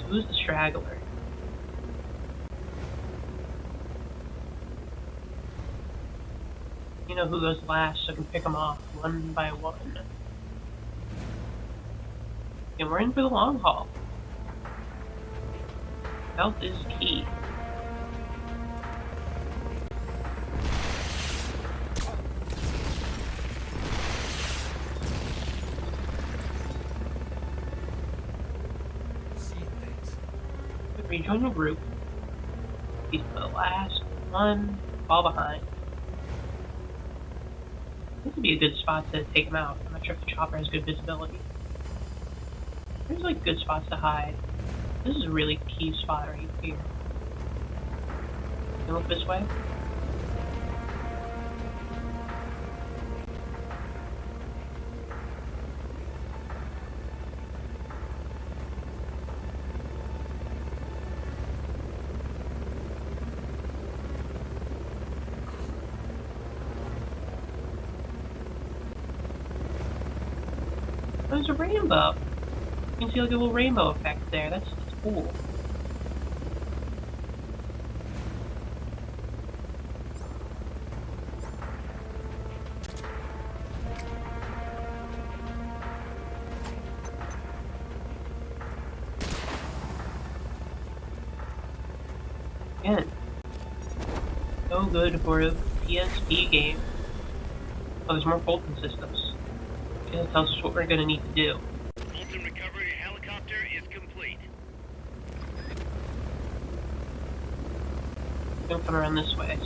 Who's the straggler? You know who goes last, so I can pick them off one by one. And we're in for the long haul. Health is key. Rejoin your group. He's the last one, fall behind. This would be a good spot to take him out. I'm not sure if the chopper has good visibility. There's like good spots to hide. This is a really key spot right here. Can I look this way? There's a rainbow. You can see like a little rainbow effect there. That's cool. Again, so good for a PSP game. Oh, there's more Fulton systems. It tells us what we're going to need to do. Fulton recovery helicopter is complete. I'm going to come around this way.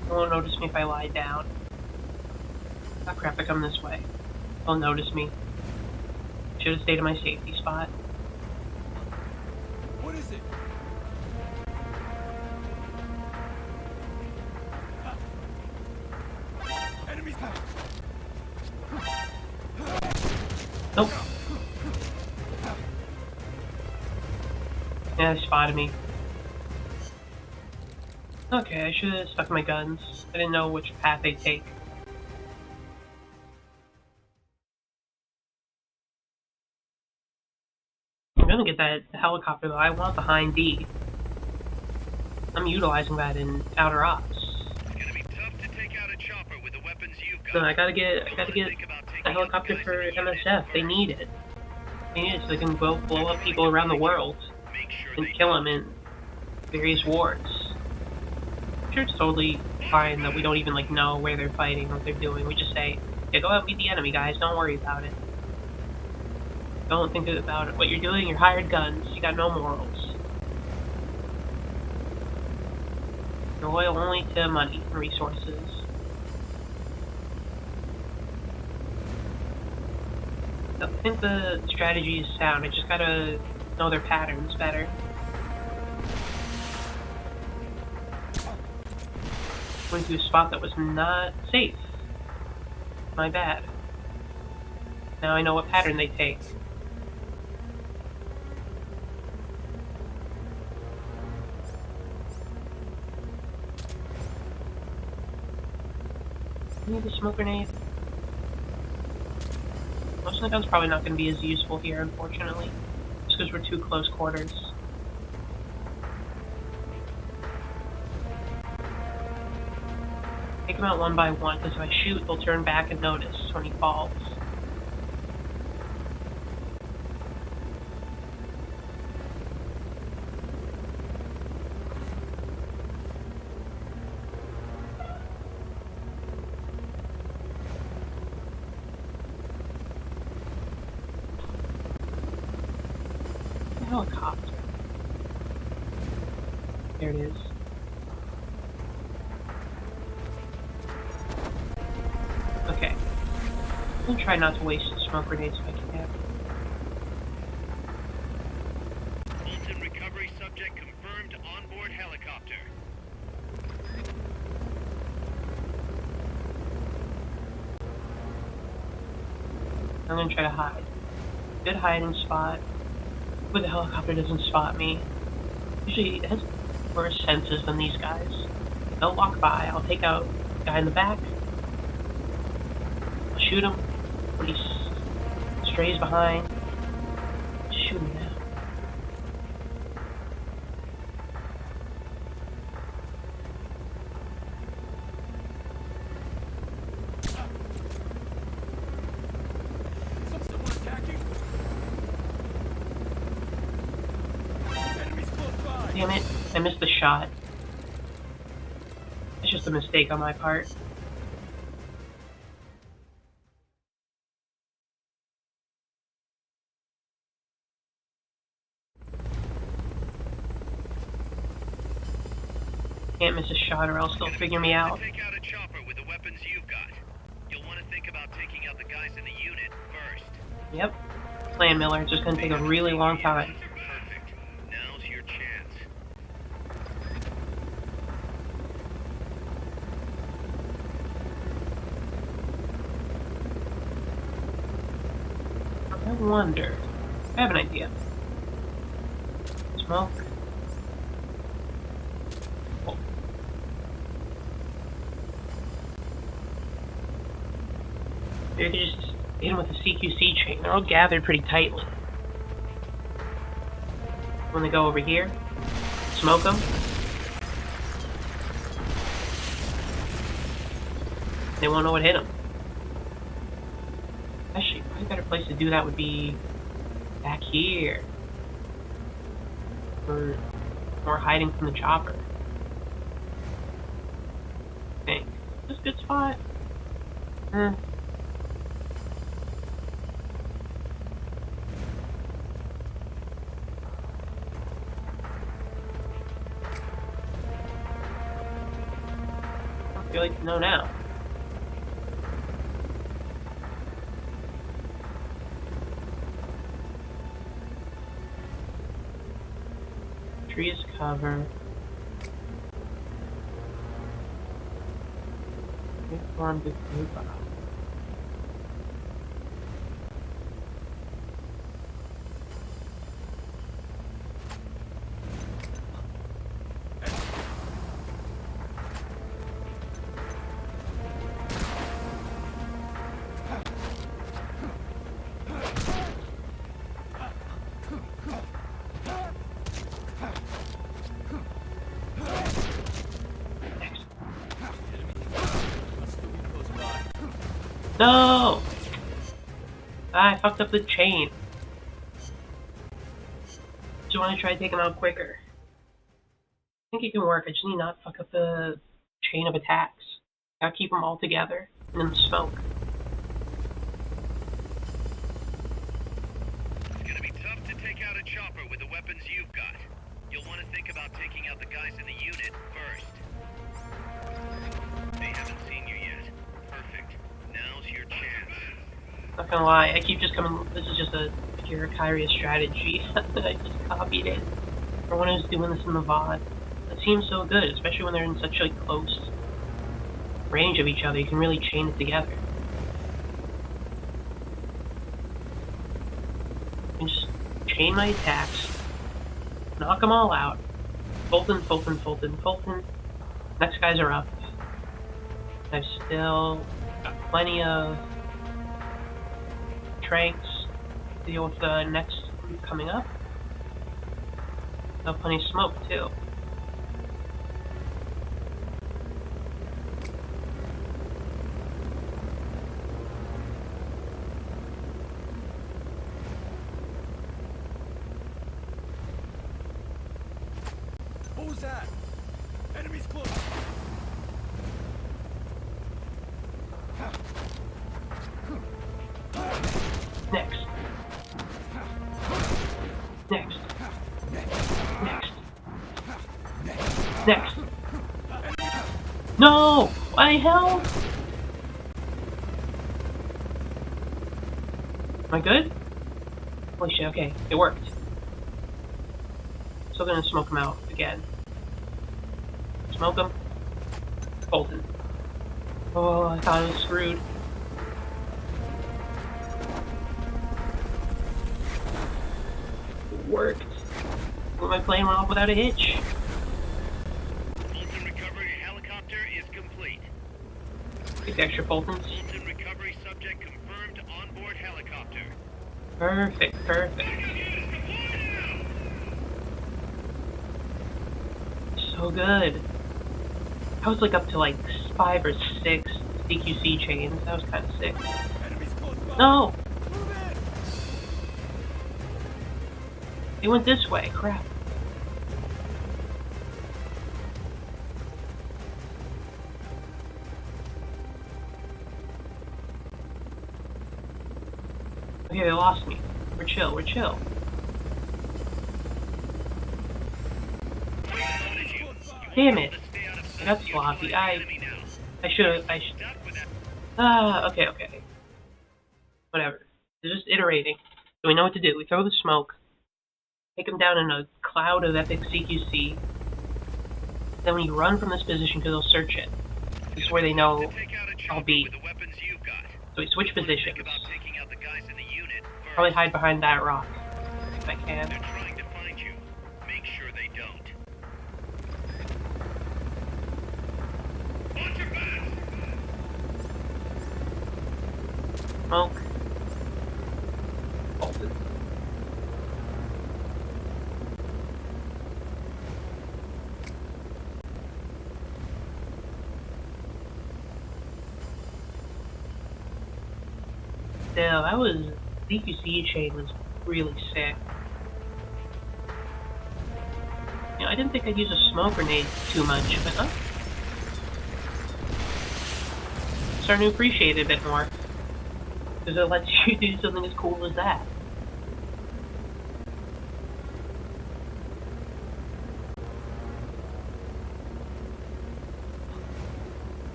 They won't notice me if I lie down. Oh crap, I come this way. They'll notice me. Should have stayed in my safety spot. What is it? Enemies back. Nope. Yeah, they spotted me. Okay, I should have stuck my guns. I didn't know which path they take. I'm gonna get that helicopter though. I want the Hind D. I'm utilizing that in Outer Ops. It's gonna be tough to take out a chopper with the weapons you've got. So I gotta get a helicopter for MSF. They need it. They need it so they can go blow up people around the world and kill them in various wars. I'm sure it's totally fine that we don't even like know where they're fighting, what they're doing. We just say, yeah, go out and meet the enemy, guys. Don't worry about it. Don't think about it. What you're doing, you're hired guns. You got no morals. You're loyal only to money and resources. I think the strategy is sound. I just gotta know their patterns better. Went to a spot that was not safe. My bad. Now I know what pattern they take. Need a smoke grenade. Most of the guns probably not going to be as useful here, unfortunately. Just because we're too close quarters. Take them out one by one, because if I shoot, they'll turn back and notice when he falls. Helicopter. There it is. Okay. I'm gonna try not to waste the smoke grenades if I can. Fulton recovery subject confirmed onboard helicopter. I'm gonna try to hide. Good hiding spot. Where the helicopter doesn't spot me. Usually it has worse senses than these guys. They'll walk by, I'll take out the guy in the back. I'll shoot him when he strays behind. Shoot him now. Someone attacking. Enemies close by. Damn it, I missed the shot. It's just a mistake on my part. Can't miss a shot or else they'll figure me out. Take out a chopper with the weapons you've got. You'll want to think about taking out the guys in the unit first. Yep. Plan, Miller. It's just gonna take a really long time. Perfect. Now's your chance. I wonder. I have an idea. Smoke. Oh. Maybe I could just hit them with a CQC chain. They're all gathered pretty tightly. When they go over here, smoke them. They won't know what hit them. Actually, probably a better place to do that would be back here. For more hiding from the chopper. I think. This is a good spot. feel like you know now. Trees cover. Formed a group up. No! I fucked up the chain. Do you want to try to take him out quicker? I think it can work. I just need to not fuck up the chain of attacks. Gotta keep them all together and then smoke. It's gonna be tough to take out a chopper with the weapons you've got. You'll want to think about taking out the guys in the unit first. They haven't seen you yet. Perfect. Now's your chance. Not gonna lie, I keep just coming. This is just a pure Kyria strategy. I just copied it for when I was doing this in the VOD. It seems so good, especially when they're in such like close range of each other. You can really chain it together. I can just chain my attacks, knock them all out. Fulton, Fulton, Fulton, Fulton. Next guys are up. I've still got plenty of tranks to deal with the next group coming up. Got plenty of smoke too. Who's that? Enemies close. Next. Next. Next. Next. No! Why the hell? Am I good? Holy shit, okay. It worked. Still gonna smoke him out again. Smoke him. Fulton. Oh, I thought I was screwed. It worked. My plane went off without a hitch. Fulton recovery helicopter is complete. Take the extra Fultons. Fulton recovery subject confirmed on board helicopter. Perfect, perfect. So good. I was like up to like 5 or 6 CQC chains. That was kind of sick. Enemies close by. No! Move in. They went this way. Crap. Okay, they lost me. We're chill, we're chill. Damn it. I got sloppy. I should. Okay, okay. Whatever. They're just iterating. So we know what to do. We throw the smoke, take them down in a cloud of epic CQC. Then we run from this position because they'll search it. This is where they know I'll be. So we switch positions. Probably hide behind that rock if I can. They're trying to find you. Make sure they don't. Watch your back! Smoke. Bolted. Still, that was CQC chain was really sick. You know, I didn't think I'd use a smoke grenade too much, but starting to appreciate it a bit more. Because it lets you do something as cool as that.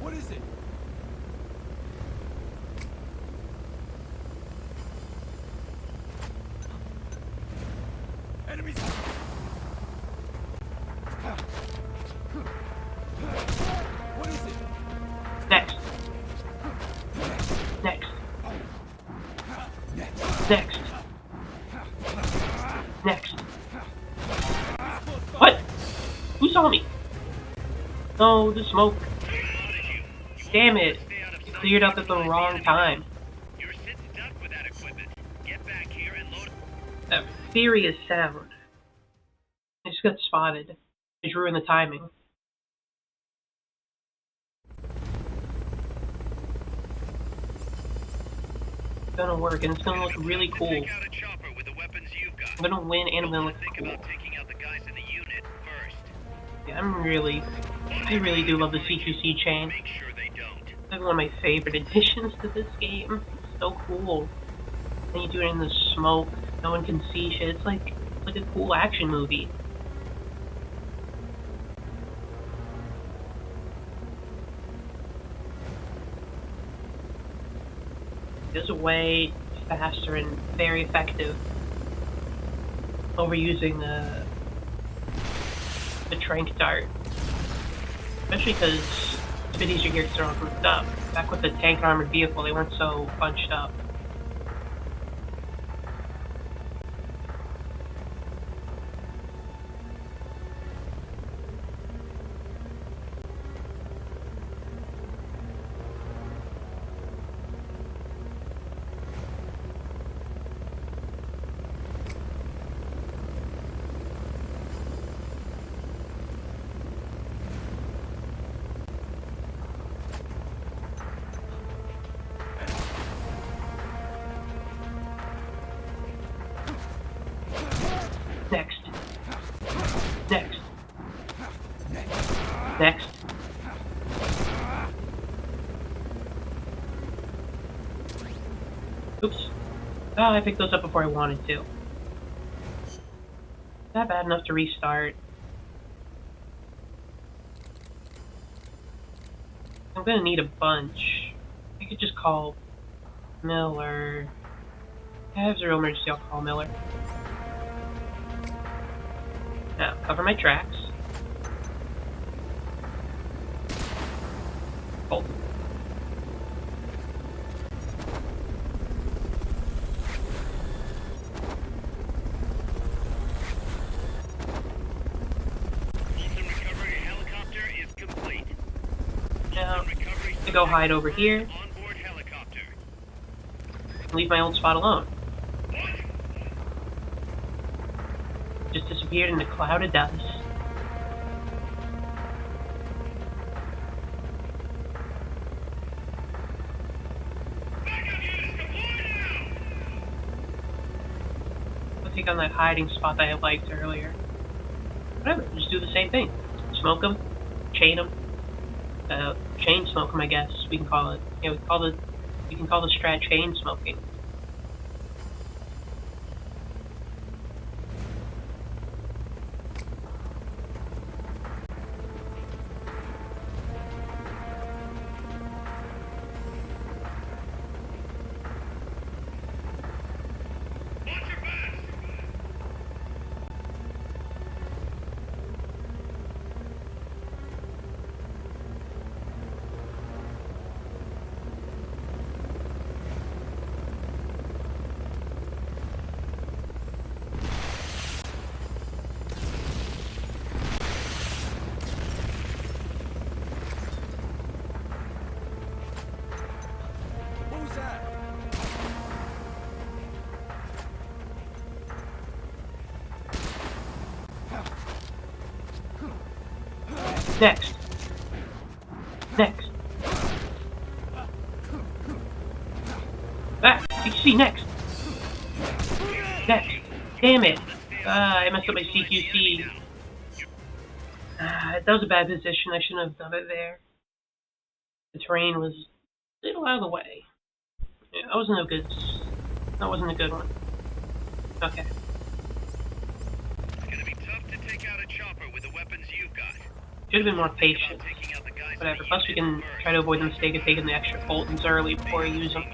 What What is it? Enemies! What is it? Next. Next. Next. Next. What? Who saw me? No, the smoke. Damn it. It cleared up at the wrong time. You're sitting duck with that equipment. Get back here and load. That furious sound. I just got spotted. Just ruined the timing. It's gonna work, and it's gonna look really cool. Take out a chopper with the weapons you've got. I'm gonna win, and I'm gonna look Think cool. about taking out the guys in the unit first. Yeah, I really do love the CQC chain. Make sure they don't. It's like one of my favorite additions to this game. It's so cool. And you do it in the smoke, no one can see shit. It's like a cool action movie. There's a way faster and very effective overusing the trank dart. Especially because cities are gears are all grouped up. Back with the tank and armored vehicle, they weren't so bunched up. Next. Next. Next. Oops. Ah, I picked those up before I wanted to. Not bad enough to restart. I'm gonna need a bunch. I could just call Miller. If I have zero emergency, I'll call Miller. Now, cover my tracks. Hold. Fulton recovery helicopter is complete. Now, to go hide over here. Onboard helicopter. Leave my old spot alone. Just disappeared in a cloud of dust. I'll take on that hiding spot that I liked earlier. Whatever, just do the same thing. Smoke them, chain them, chain smoke them, I guess we can call it. Yeah, we can call the strat chain smoking. What was that? Next. Next. Ah, CQC, next. Next. Damn it. I messed up my CQC. That was a bad position. I shouldn't have done it there. The terrain was a little out of the way. Yeah, that wasn't a good one. Okay. It's gonna be tough to take out a chopper with the weapons you've got. Should have been more Think patient. about taking out the guys Whatever. Plus, we can try to avoid the mistake of taking the extra Fultons early before we use them.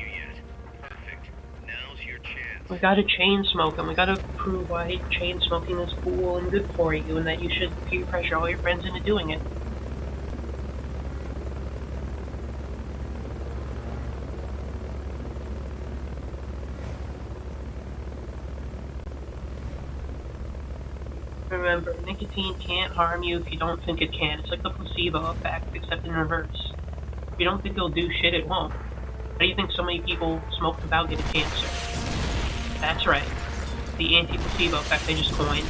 We gotta chain smoke them. We gotta prove why chain smoking is cool and good for you, and that you should peer pressure all your friends into doing it. Remember, nicotine can't harm you if you don't think it can. It's like the placebo effect, except in reverse. If you don't think it'll do shit, it won't. How do you think so many people smoked without getting cancer? That's right. The anti-placebo effect I just coined.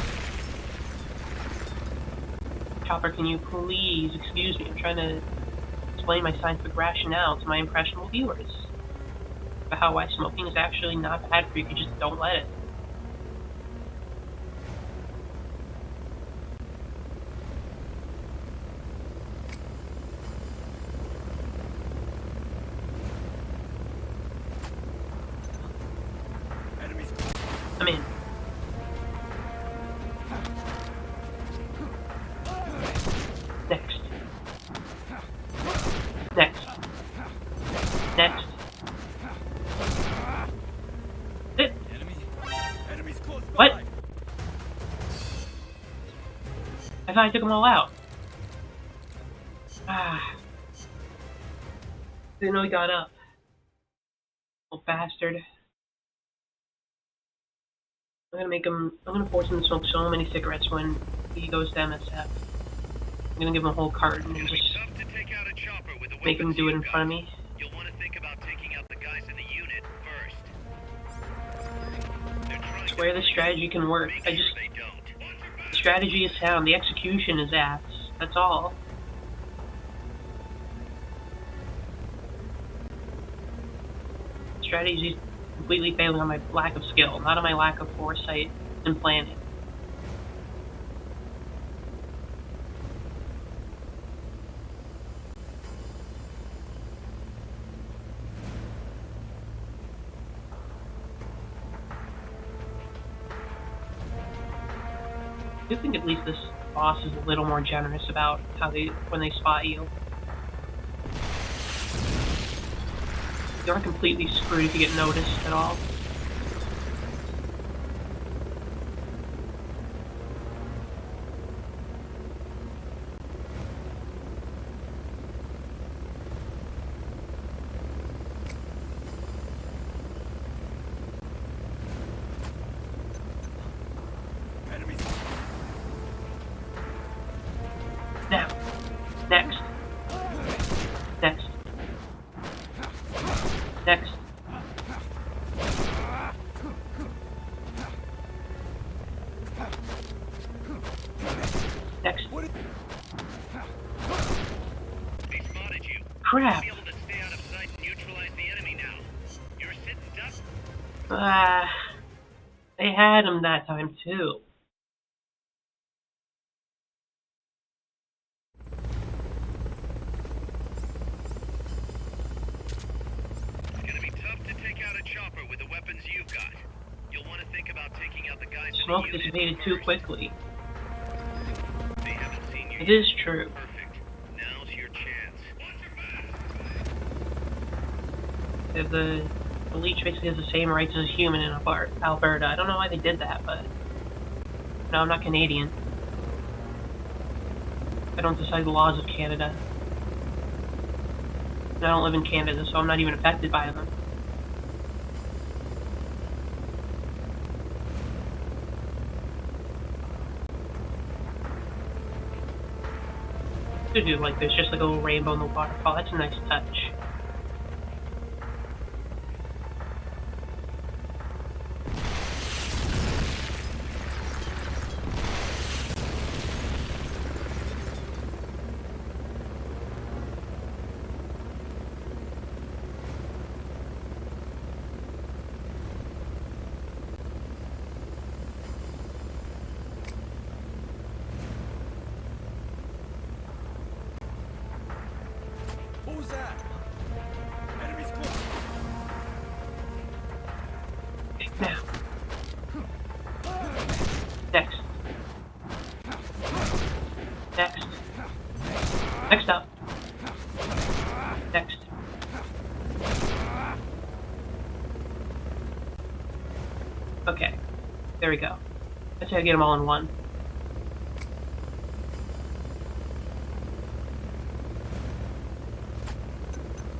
Chopper, can you please excuse me? I'm trying to explain my scientific rationale to my impressionable viewers about how why smoking is actually not bad for you if you just don't let it. I'm in. Next. Next. Next. Sit. Enemies close by. What? I thought I took them all out. Ah. Didn't know he got up. Little bastard. I'm gonna force him to smoke so many cigarettes when he goes to MSF. I'm gonna give him a whole carton and just make him do it in front of me. You'll want to think about taking out the guys in the unit first. I swear this strategy can work. The strategy is sound, the execution is ass. That's all. Strategy is completely failing on my lack of skill, not on my lack of foresight and planning. I do think at least this boss is a little more generous about how when they spot you. You aren't completely screwed if you get noticed at all. Now. Next. Next. Next. Next. They spotted you. Crap. Be able to stay out of sight and neutralize the enemy now. You're sitting ducks. They had him that time too. With the weapons you've got, you'll want to think about taking out the guys. Smoke dissipated too quickly. They haven't seen you. It is true. Perfect. Now's your chance. The leech basically has the same rights as a human in Alberta. I don't know why they did that, but no, I'm not Canadian. I don't decide the laws of Canada. And I don't live in Canada, so I'm not even affected by them. Do like there's just like a little rainbow in the waterfall. That's a nice touch. Who's that? Enemies close. Now. Next. Next. Next up. Next. Okay. There we go. Let's try to get them all in one.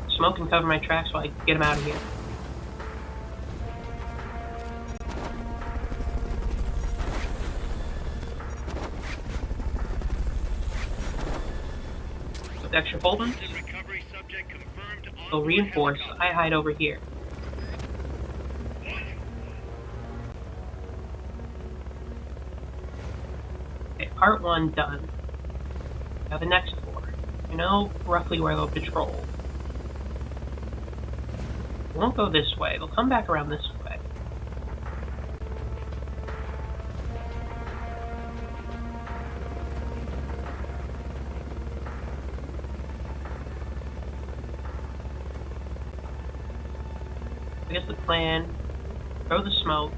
Smoke can cover my tracks while I get them out of here. With extra Fulton, they'll reinforce. I hide over here. Okay, part 1 done. Now the next 4. I know roughly where they'll patrol. They won't go this way. They'll come back around this way. I guess the plan, throw the smoke,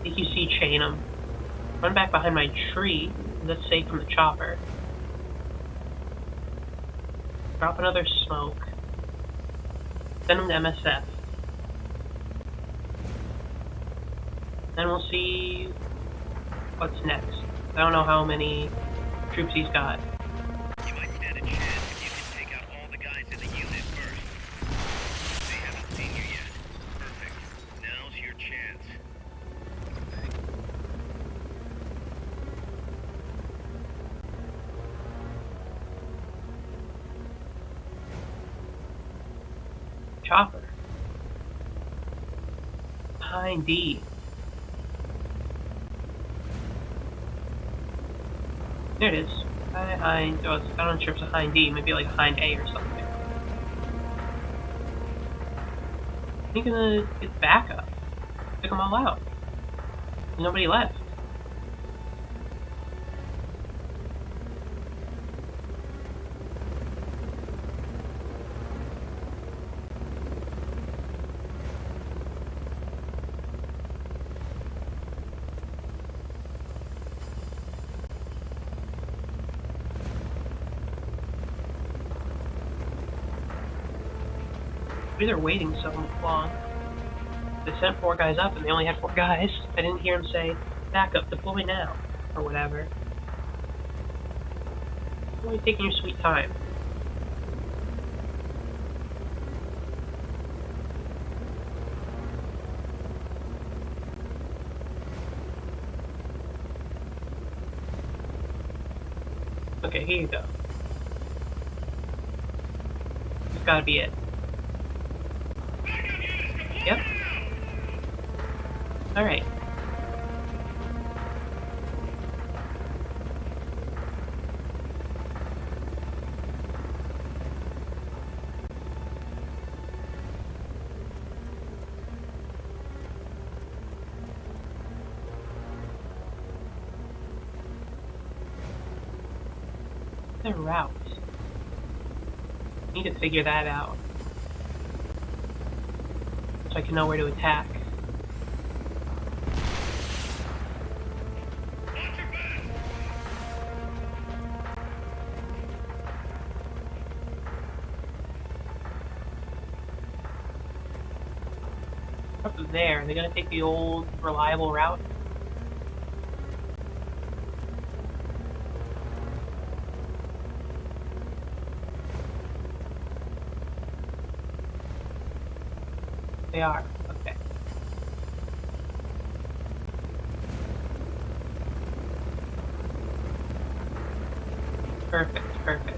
think you see chain them, run back behind my tree, that's safe from the chopper, drop another smoke, send them to MSF, then we'll see what's next. I don't know how many troops he's got. You might stand a chance if you can take out all the guys in the unit first. They haven't seen you yet. Perfect. Now's your chance. Chopper. Behind D. There it is. Behind, oh, I'm not sure if it's a hind D, maybe like a hind A or something. You're gonna get back up. Pick them all out. There's nobody left. Maybe they're waiting so long. They sent 4 guys up and they only had 4 guys. I didn't hear them say, back up, deploy now, or whatever. Why are you taking your sweet time? Okay, here you go. That's gotta be it. Yep. Alright. The route. Need to figure that out. So I can know where to attack. Up there, are they gonna take the old reliable route? They are. Okay. Perfect, perfect.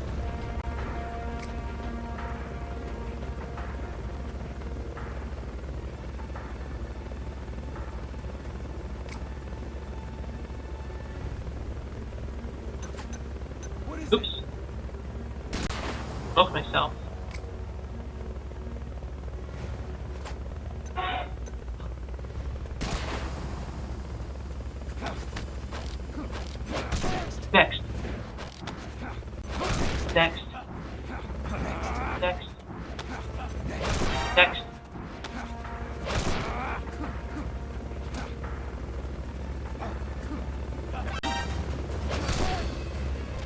Oops. Smoked myself. Next. Next. Next. Next.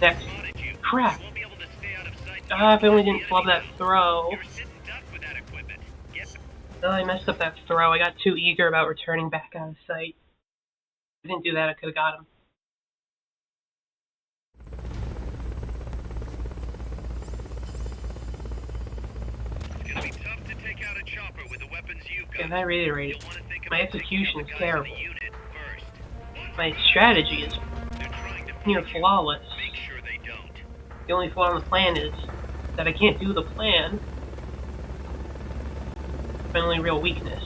Next. Crap. Ah, if I only didn't flub that throw. You're sitting duck with that equipment. Get Oh, I messed up that throw. I got too eager about returning back out of sight. If I didn't do that, I could have got him. It's gonna be tough to take out a chopper with the weapons you've got. And I reiterate, You'll wanna think my about taking execution out is the guys in terrible. the unit first. My strategy is They're trying to near find you. flawless. Make sure they don't. The only flaw in the plan is that I can't do the plan. It's my only real weakness.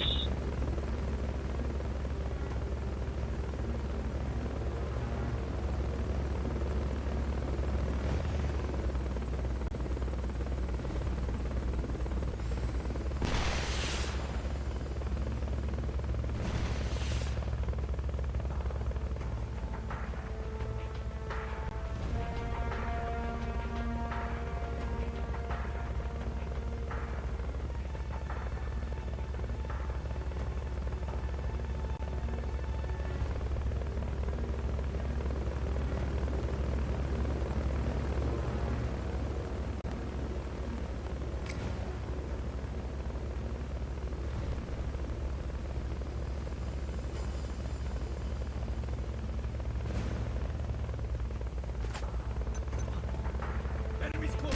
Enemies close.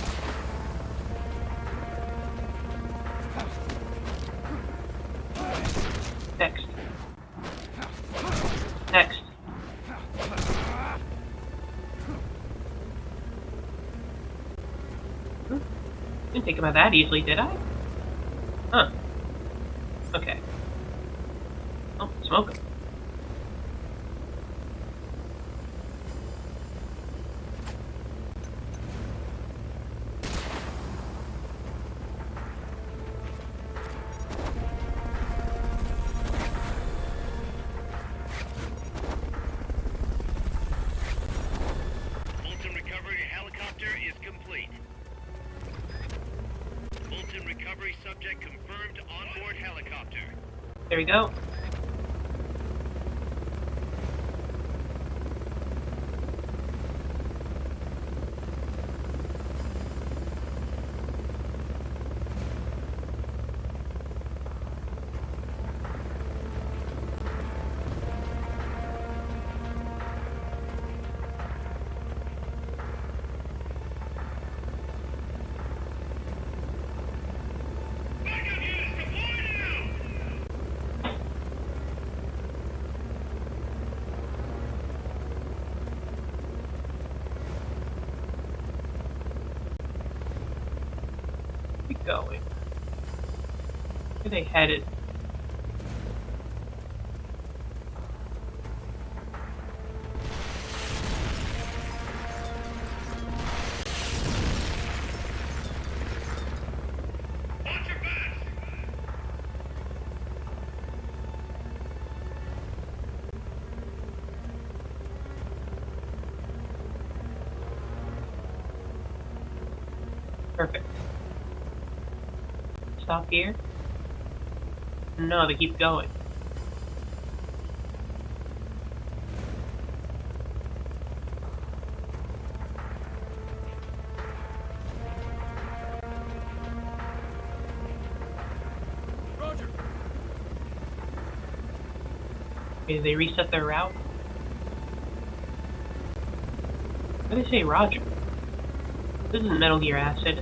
Next. Next. Didn't think about that easily, did I? Huh. Okay. Oh, smoke him. Fulton recovery helicopter is complete. Fulton recovery subject confirmed onboard helicopter. There we go. Backup units deployed now! Keep going. Where are they headed? Watch your backs! Perfect. Stop here? No, they keep going. Roger. Okay, did they reset their route? What did they say, Roger? This isn't Metal Gear Acid.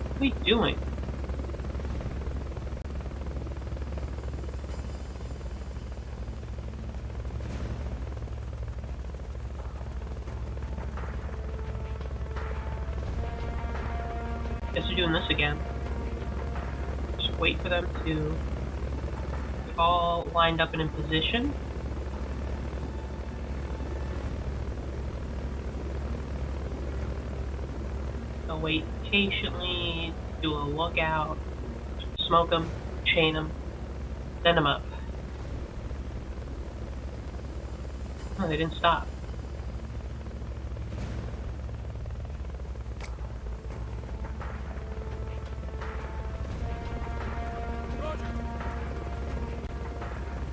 What are we doing? Guess we're doing this again. Just wait for them to get all lined up and in position. They'll wait patiently, do a lookout, smoke them, chain them, send them up. Oh, they didn't stop.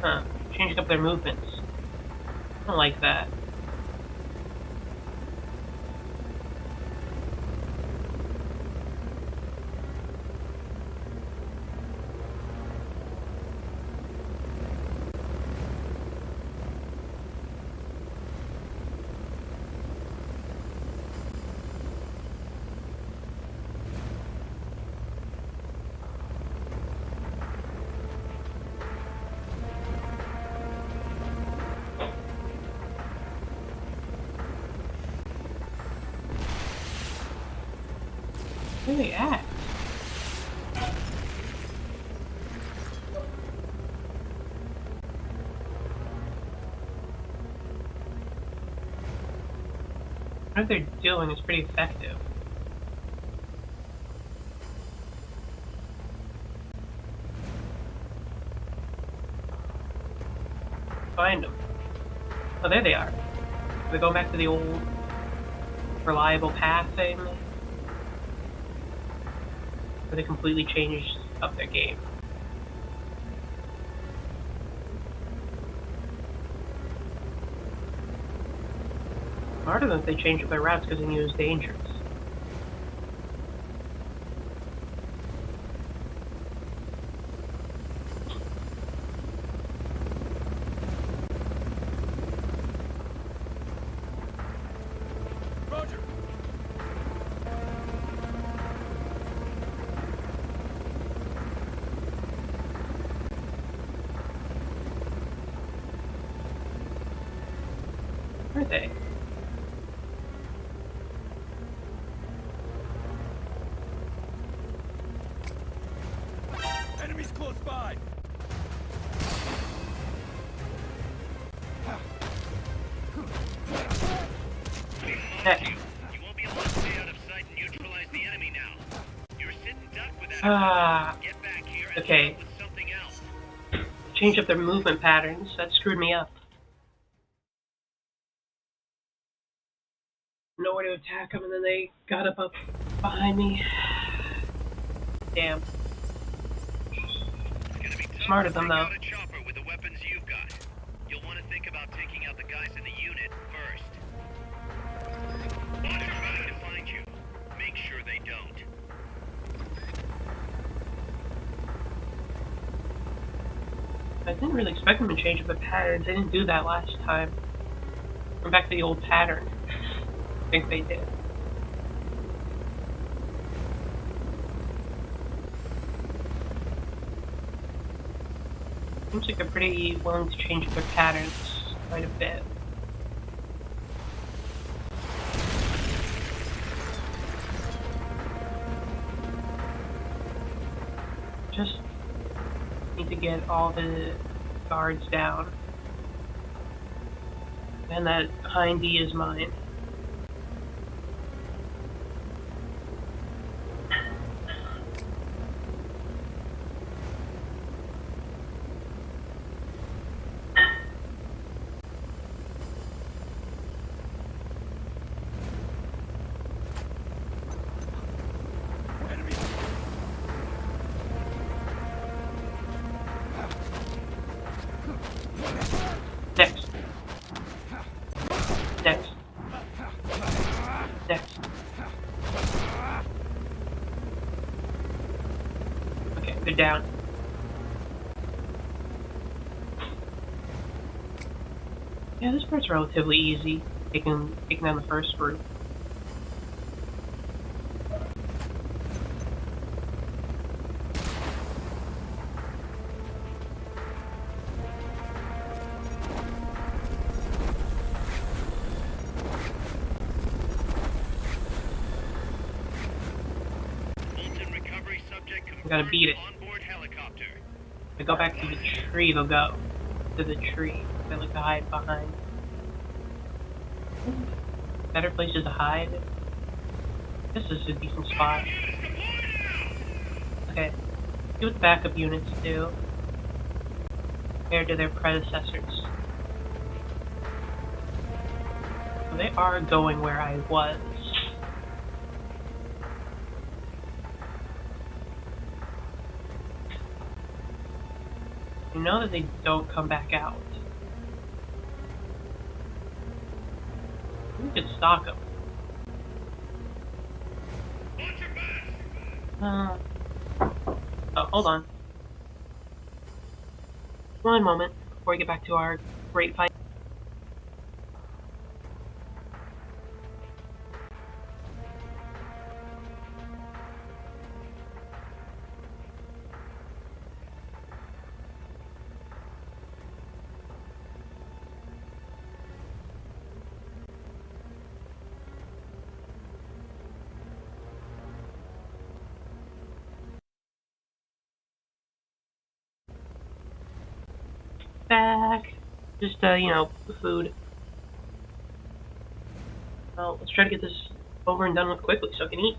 Huh, changing up their movements. I don't like that. Where are they at? What they're doing is pretty effective. Find them. Oh, there they are. They go back to the old reliable path thing. Or they completely changed up their game. Smarter than if they changed up their routes because they knew it was dangerous. Roger. Where are they? Enemies close by. Heck. You won't be able to stay out of sight and neutralize the enemy now. You're sitting duck with that. Get back here and Okay. come up with something else. Changed up their movement patterns. That screwed me up. Nowhere to attack them, and then they got up behind me. Damn. It's gonna be tough Smart to of them, take though. out a chopper with the weapons you've got. You'll want to think about taking out the guys in the unit first. Watch your back to find you. Make sure they don't. I didn't really expect them to change up the patterns. They didn't do that last time. We're back to the old pattern. I think they did. Seems like they're pretty willing to change up their patterns quite a bit. Just need to get all the guards down. And that Hind D is mine. Next. Next. Next. Okay, they're down. Yeah, this part's relatively easy, taking down the first group. Fulton recovery subject We gotta beat it. onboard helicopter. If I go back to the tree, they'll go to the tree. They like to hide behind. Better places to hide. This is a decent spot. Okay. See what the backup units do compared to their predecessors. So they are going where I was. You know that they don't come back out. We could stalk them. Oh, hold on. One moment before we get back to our great fight. back. Just, you know, food. Well, let's try to get this over and done with quickly so I can eat.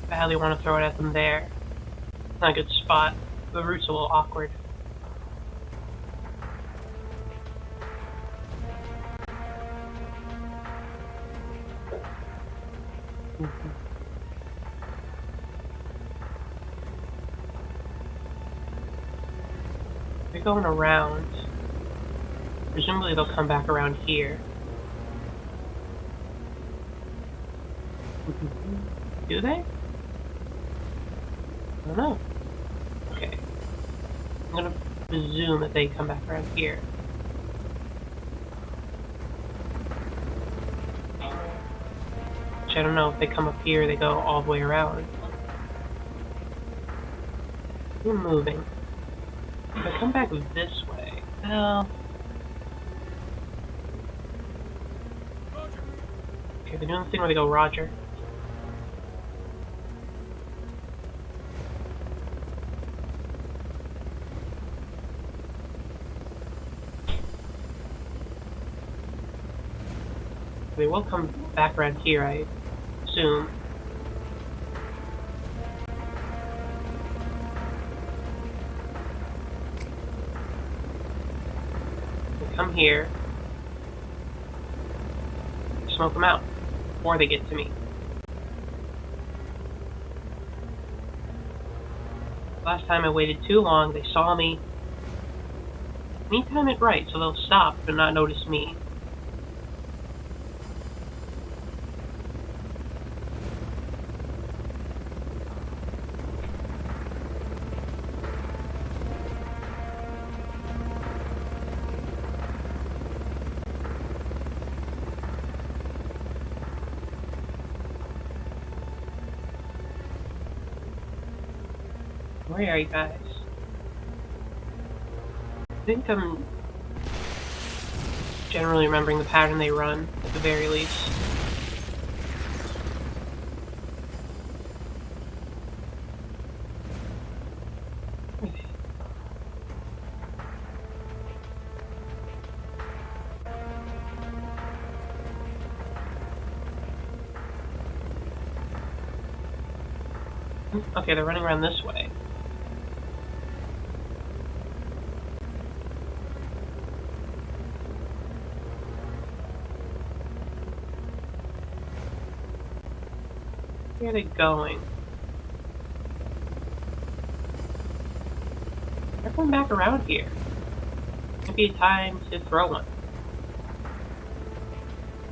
Badly want to throw it at them there. Not a good spot. The route's a little awkward. They're going around. Presumably they'll come back around here. Do they? I don't know. Okay. I'm gonna presume that they come back around here. Which I don't know if they come up here, they go all the way around. We're moving. If I come back this way, well... Okay, they're doing the thing where they go Roger. They will come back around here, I assume. They come here. Smoke them out before they get to me. Last time I waited too long, they saw me. I need to time it right so they'll stop but not notice me. Where are you guys? I think I'm generally remembering the pattern they run, at the very least. Okay, they're running around this way. Where are they going? They're coming back around here. Might be time to throw one.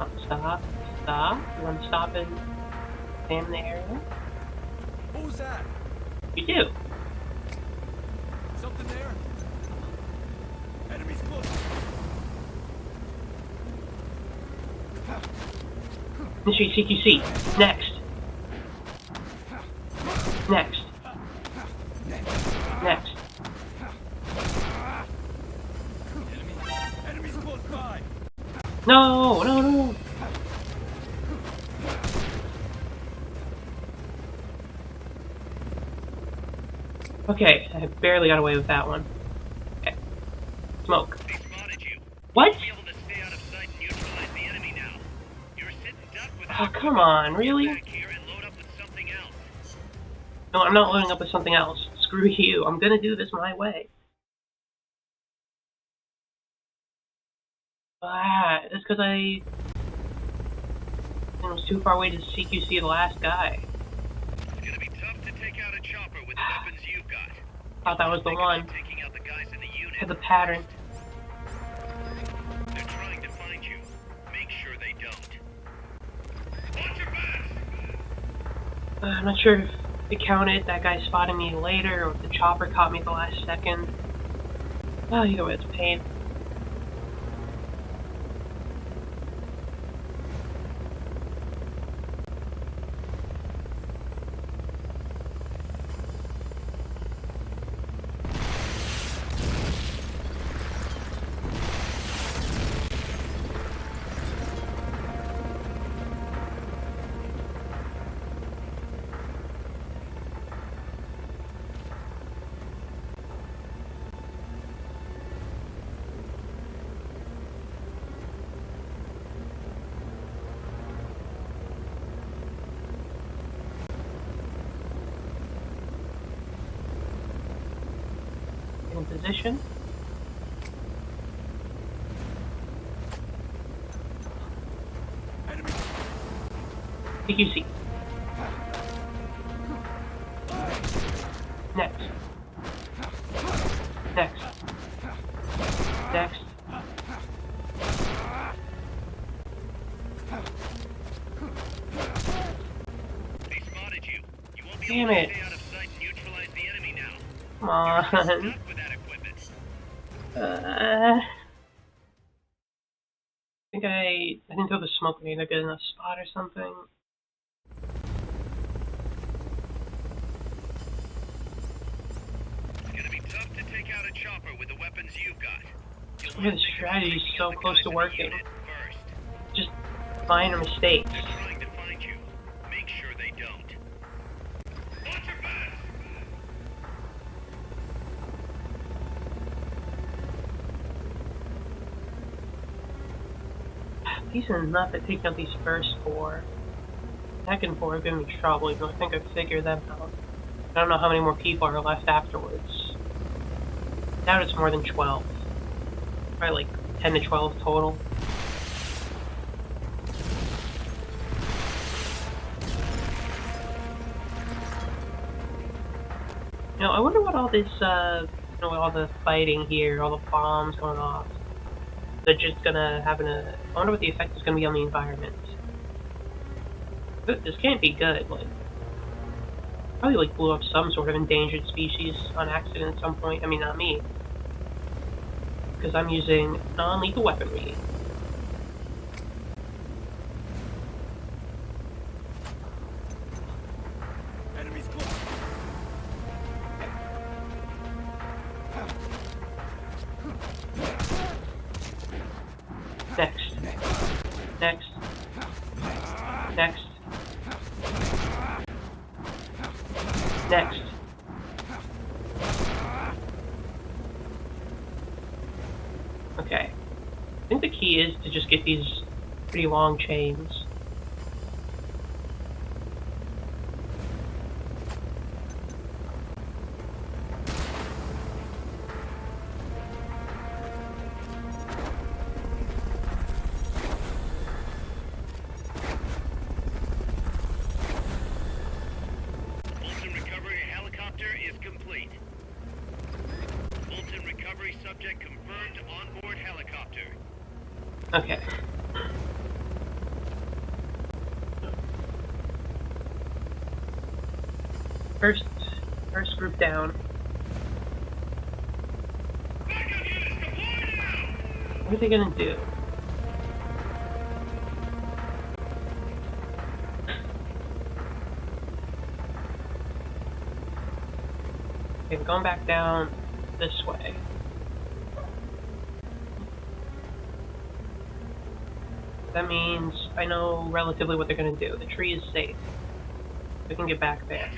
Oh, stop. Stop. You want to stop and examine the area? Who's that? You do. Something there? Enemies close. Mystery CQC. Next. Next. Next. Enemies close by. No, no, no. Okay, I barely got away with that one. Okay. Smoke. They spotted you. What? You'll be able to stay out of sight and neutralize the enemy now. You're sitting duck with Oh, come on, really? back here and load up with something else. No, I'm not loading up with something else. Screw you. I'm gonna do this my way. It's because I was too far away to CQC the last guy. It's gonna be tough to take out a chopper with the weapons you've got. Thought that was the one. Taking out the guys in the unit. Had the pattern. They're trying to find you. Make sure they don't. Watch your backs! I'm not sure if it counted that guy spotting me later or if the chopper caught me at the last second. Either way, it's a pain. in position. TQC. Next. Next. Next. They spotted you. You won't be Damn able to it. stay out of sight and neutralize the enemy now. Come on. Stuck with that equipment. I didn't throw the smoke grenade in a good enough spot or something. It's gonna be tough to take out a chopper with the weapons you've got. You'll Look at want the to think about strategy's taking so out the close guys to in the working. unit first. Just minor mistakes. They're trying to find you. Make sure they don't. Launch your pass! Decent enough at taking out these first four. Second four are giving me trouble, even though I think I've figured them out. I don't know how many more people are left afterwards. I doubt it's more than 12. Probably like 10 to 12 total. You know, I wonder what all this, all the fighting here, all the bombs going off, they're just gonna have I wonder what the effect is gonna be on the environment. This can't be good, like, probably like blew up some sort of endangered species on accident at some point. I mean, not me, because I'm using non-lethal weaponry. Enemies close. Next. Next. Next. Next. Okay. I think the key is to just get these pretty long chains. Fulton recovery helicopter is complete. Fulton recovery subject confirmed onboard helicopter. Okay. First group down. Backup units deployed now! What are they gonna do? Okay, I'm going back down this way. That means I know relatively what they're gonna do. The tree is safe. We can get back there.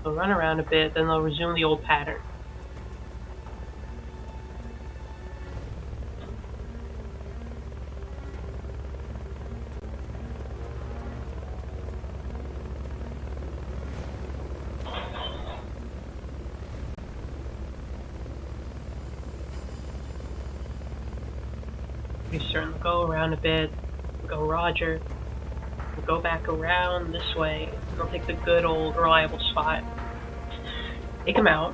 They'll run around a bit, then they'll resume the old pattern. Pretty certain they'll go around a bit, go Roger, we'll go back around this way, and they'll take the good old reliable spot. Take him out,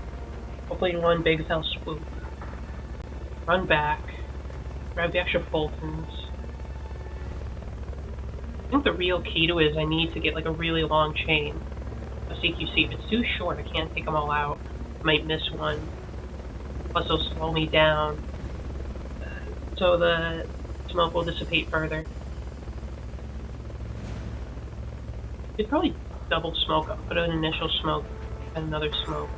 hopefully in one big cell swoop. Run back, grab the extra Fultons. I think the real key to it is I need to get like a really long chain of CQC. If it's too short, I can't take them all out. I might miss one. Plus they'll slow me down. So the smoke will dissipate further. You'd probably double smoke up, put an initial smoke and another smoke.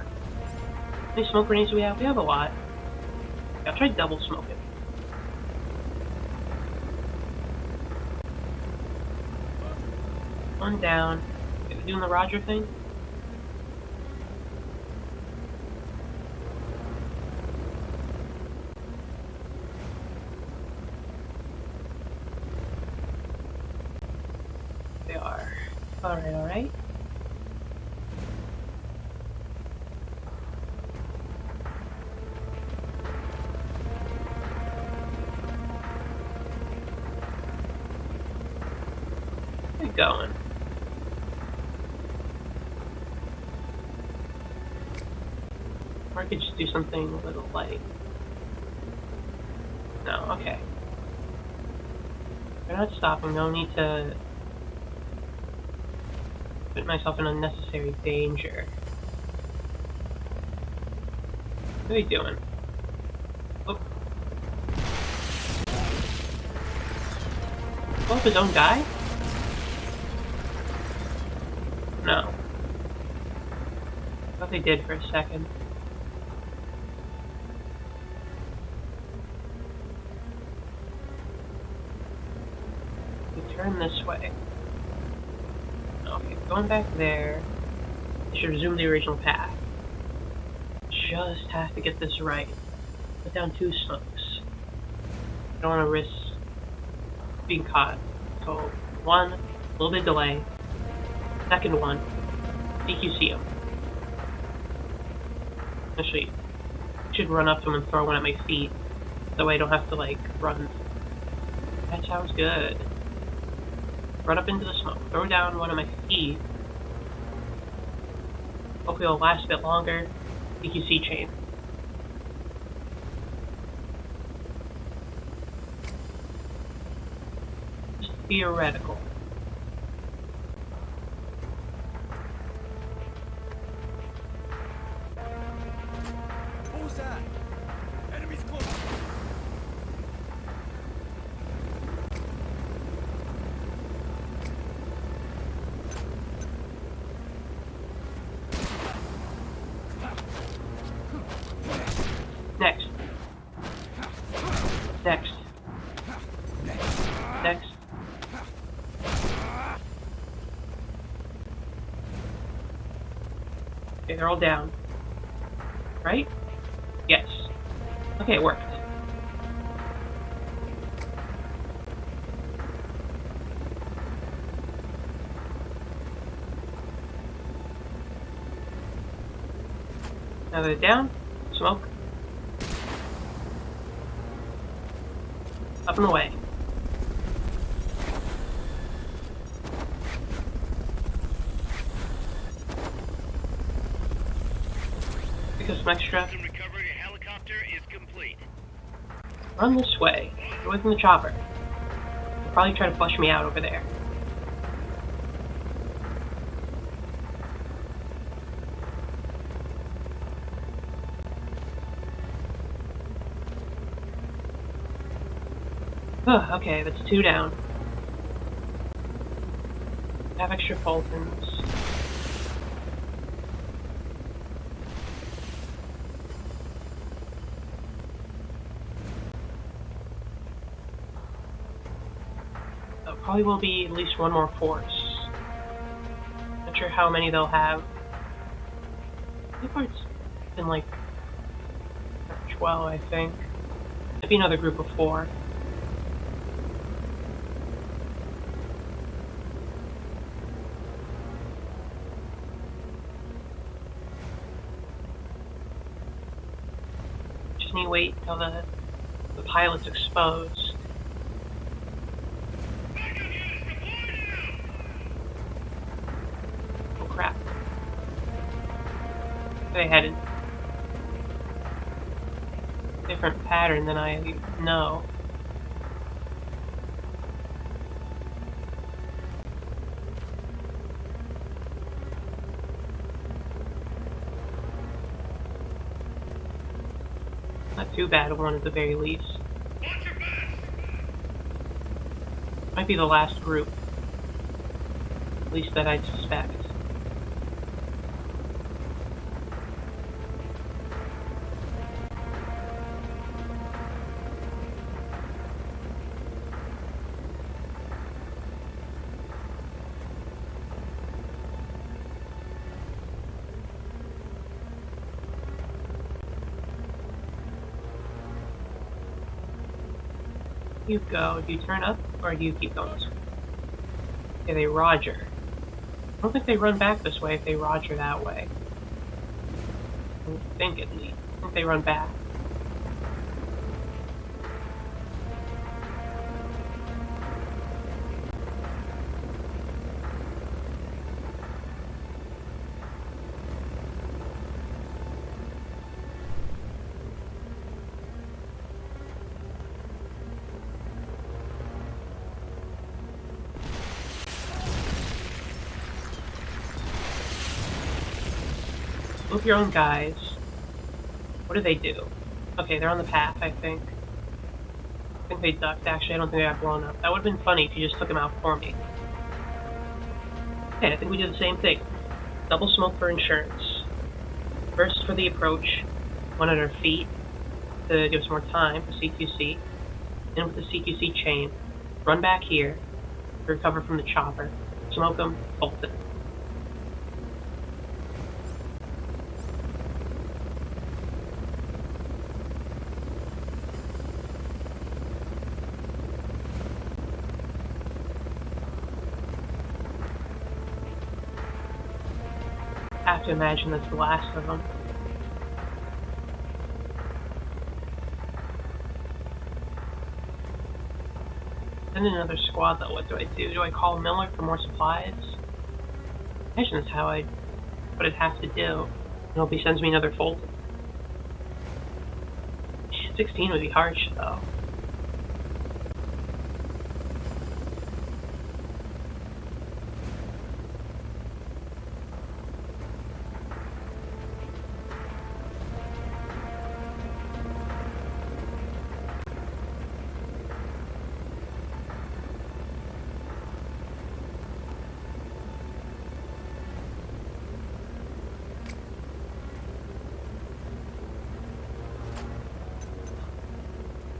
How many smoke grenades do we have? We have a lot. Yeah, I'll try double smoking. One down. Okay, we doing the Roger thing? Alright. Where you going? Or I could just do something a little like... No, okay. They're not stopping, no need to put myself in unnecessary danger. What are you doing? Oh. Blow up his own guy? No. I thought they did for a second. We turn this way. Okay, going back there. I should resume the original path. Just have to get this right. Put down 2 smokes. I don't want to risk being caught. So, 1, a little bit of delay. Second one, think you see him. Actually, I should run up to him and throw one at my feet. That way I don't have to, like, run. That sounds good. Run up into the smoke. Throw down one of my feet. Hopefully it'll last a bit longer. PQC chain. Just theoretical. Who's that? Enemies close. Next. Next. Next. Okay, they're all down. Right? Yes. Okay, it worked. Now they're down. Smoke. Up and away. Pick up some extra. Recovery helicopter is complete. Run this way. Get away from the chopper. They'll probably try to flush me out over there. Okay, that's 2 down. Have extra Fultons. Probably will be at least 1 more force. Not sure how many they'll have. So far it's been like 12, I think. Might be another group of 4. Just need to wait till the pilot's exposed. Oh crap. They had a different pattern than I know. Not too bad of one at the very least. Might be the last group. At least that I'd suspect. You go. Do you turn up or do you keep going? Okay, they Roger. don't think they run back this way if they roger that way. I think at least. I think they run back. Move your own guys. What do they do? Okay, they're on the path, I think. I think they ducked. Actually, I don't think they got blown up. That would have been funny if you just took them out for me. Okay, I think we did the same thing. Double smoke for insurance. First for the approach, one at our feet to give us more time for CQC. Then with the CQC chain, run back here to recover from the chopper. Smoke them, bolt it. I have to imagine that's the last of them. Send another squad though, what do I do? Do I call Miller for more supplies? I imagine that's how what I'd have to do. I hope he sends me another Fulton. 16 would be harsh though.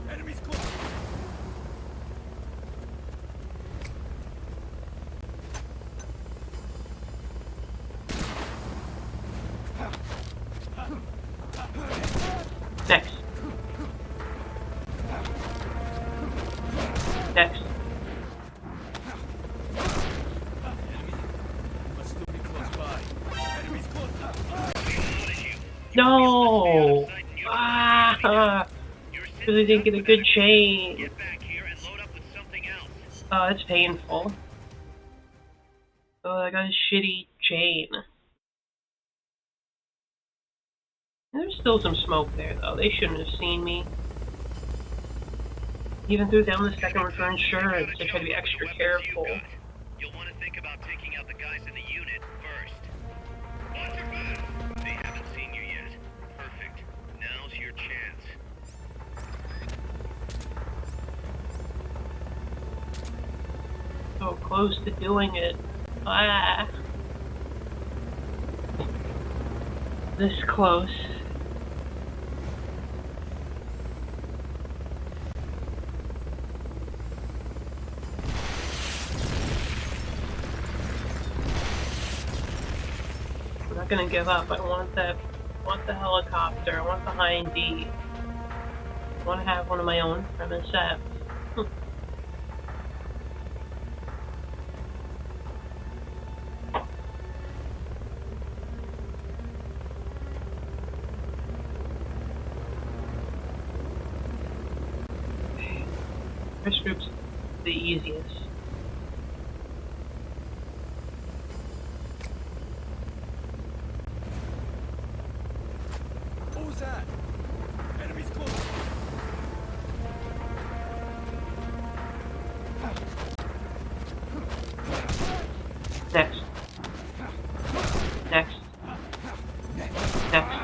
Enemies close. Next. Next. Must still be close by. Enemies close. No! Ah! Because I didn't get a good chain. Get back here and load up with something else. Oh, that's painful. Oh, I got a shitty chain. There's still some smoke there, though. They shouldn't have seen me. Even threw down the second one for insurance. I try to be extra careful. You'll want to think about taking out the guys in the unit first. They haven't seen you yet. Perfect. Now's your chance. So close to doing it. Ah. This close. I'm not gonna give up. I want the helicopter. I want the Hind D. I want to have one of my own from a set. First group's the easiest. What was that? Enemies close. Next. Next. Next.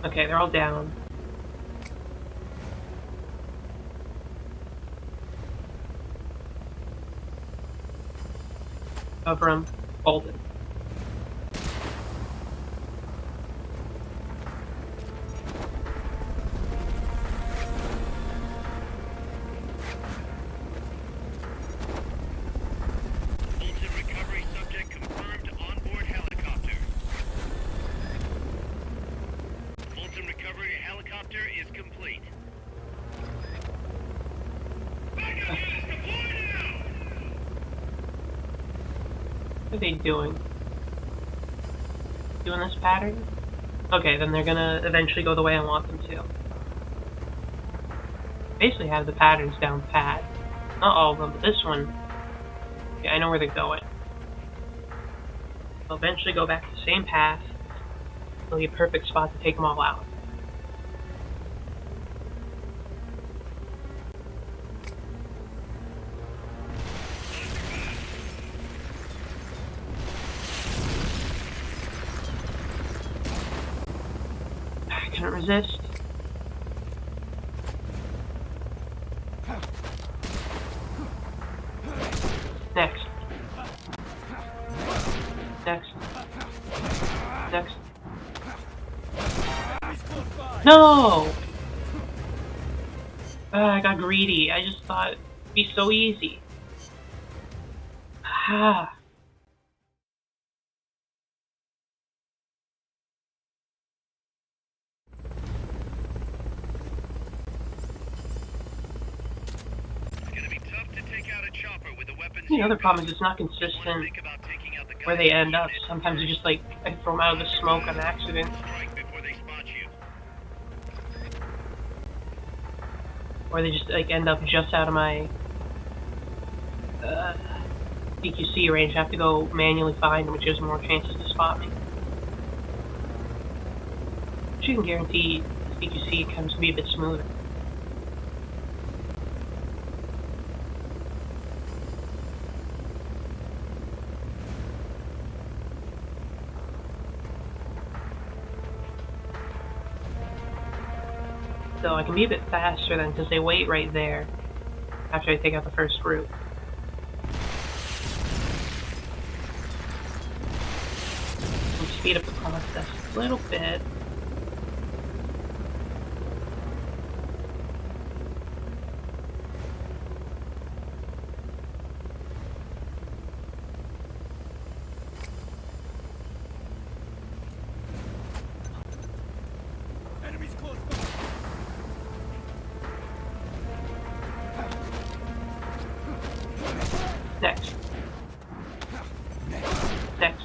Okay, they're all down. Cover them. Hold it. Fulton recovery subject confirmed onboard helicopter. Fulton recovery helicopter is complete. What are they doing? Doing this pattern? Okay, then they're gonna eventually go the way I want them to. Basically have the patterns down pat. Not all of them, but this one, yeah, I know where they're going. They'll eventually go back to the same path. It'll be a perfect spot to take them all out. I couldn't resist. Next. Next. Next. No! I got greedy. I just thought it'd be so easy. Ah. The other problem is it's not consistent where they end up. Sometimes you just like I throw them out of the smoke on accident. Or they just like end up just out of my DQC range. I have to go manually find them, which gives more chances to spot me. But you can guarantee DQC comes to be a bit smoother. So I can be a bit faster then because they wait right there after I take out the first group. And speed up the process a little bit. Next. Next.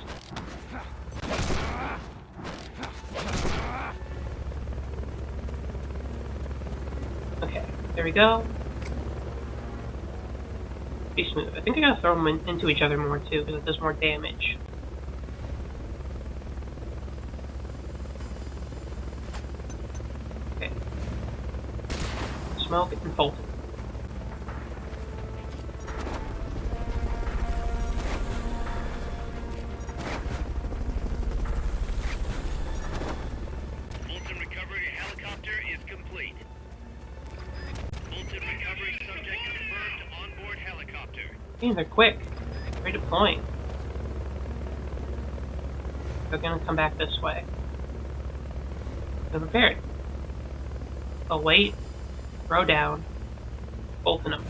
Okay, there we go. Be smooth. I think I gotta throw them into each other more too, because it does more damage. Okay. Smoke and Fulton. Hey, they're quick. Redeploying. They're gonna come back this way. They're prepared. They'll wait, throw down, both of them.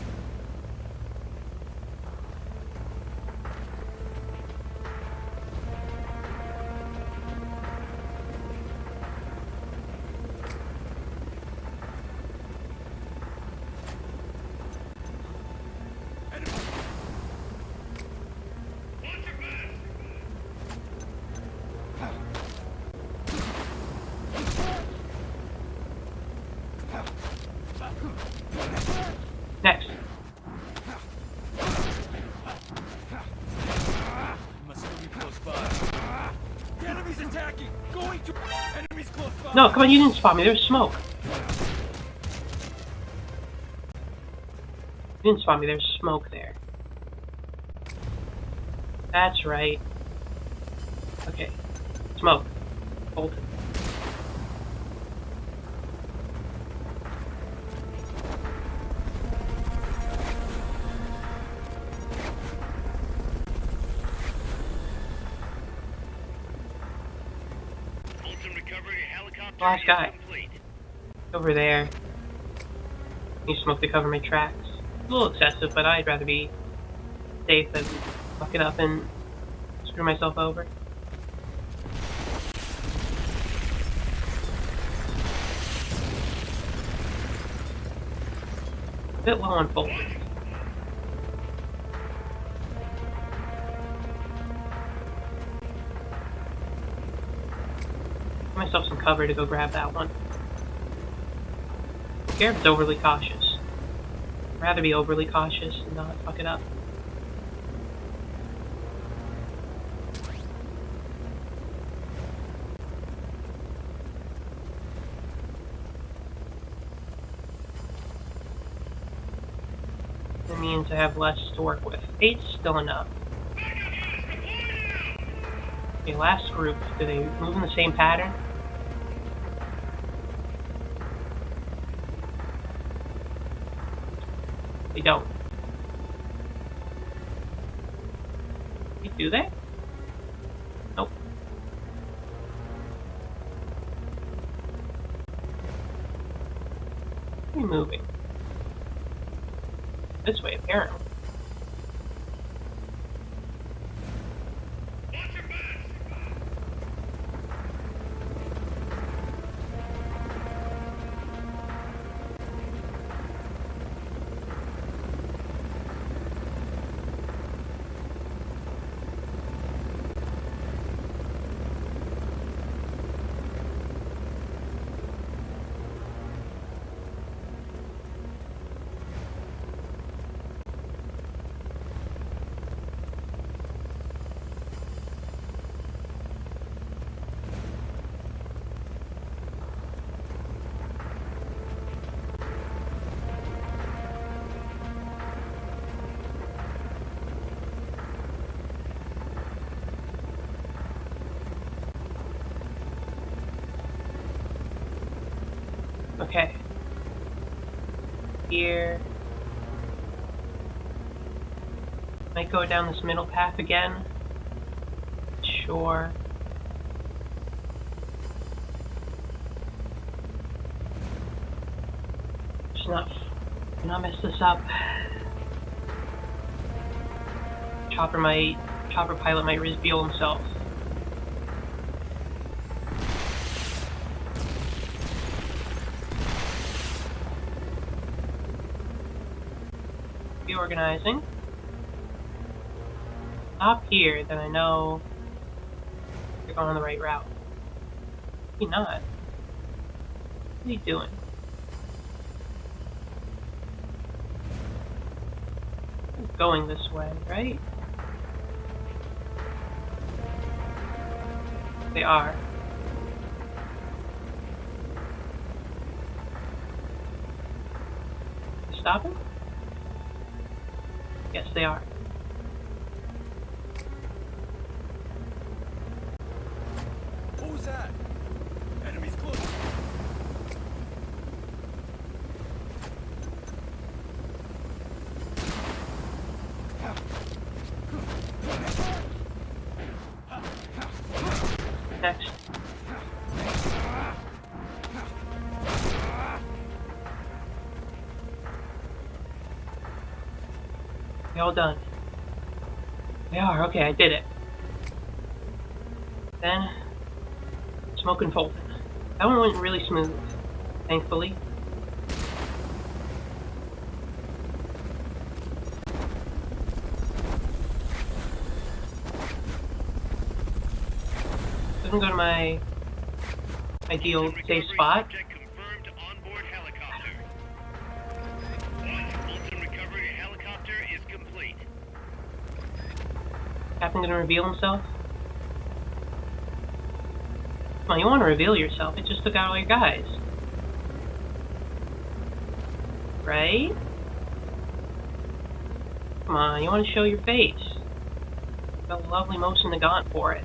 Next. Must still be close by. The enemy's attacking! Going to enemies close by! No, come on, you didn't spot me. There's smoke. You didn't spot me. There's smoke there. That's right. Okay. Smoke. Hold it. Last guy. Over there. You smoke to cover my tracks. A little excessive, but I'd rather be safe than fuck it up and screw myself over. A bit low on Fulton. myself some cover to go grab that one. Scared it's overly cautious. I'd rather be overly cautious and not fuck it up. That means I have less to work with. 8's still enough. Okay, last group. Do they move in the same pattern? They don't. Do they? Nope. Where are you moving? This way, apparently. Okay. Here. Might go down this middle path again. Sure. Just not mess this up. Chopper pilot might reveal himself. Reorganizing. Stop here, then I know you're going the right route. Maybe not. What are you doing? Going this way, right? They are. Stopping? Yes, they are. Who's that? Enemies close. Next. They all done. They are, okay, I did it. Then, Smoke and Fulton. That one went really smooth, thankfully. Doesn't go to my ideal safe spot. Captain gonna reveal himself? Come on, you want to reveal yourself. It just took out all your guys. Right? Come on, you want to show your face. Got a lovely motion Nagant for it.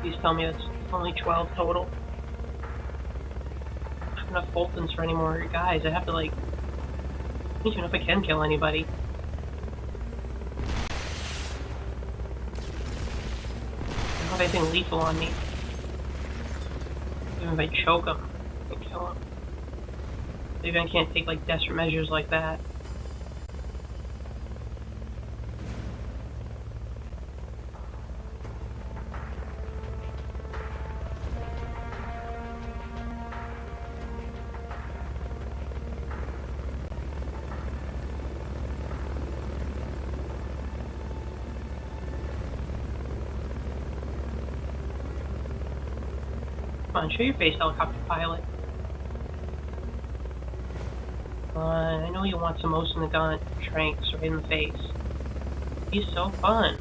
Please tell me it's only 12 total. I don't have enough Fultons for any more guys. I have to, like... I don't even know if I can kill anybody. I don't have anything lethal on me. Even if I choke him, I can kill him. Maybe I can't take, like, desperate measures like that. Come on, show your face, helicopter pilot. I know you want some most in the gun, Tranks, right in the face. He's so fun.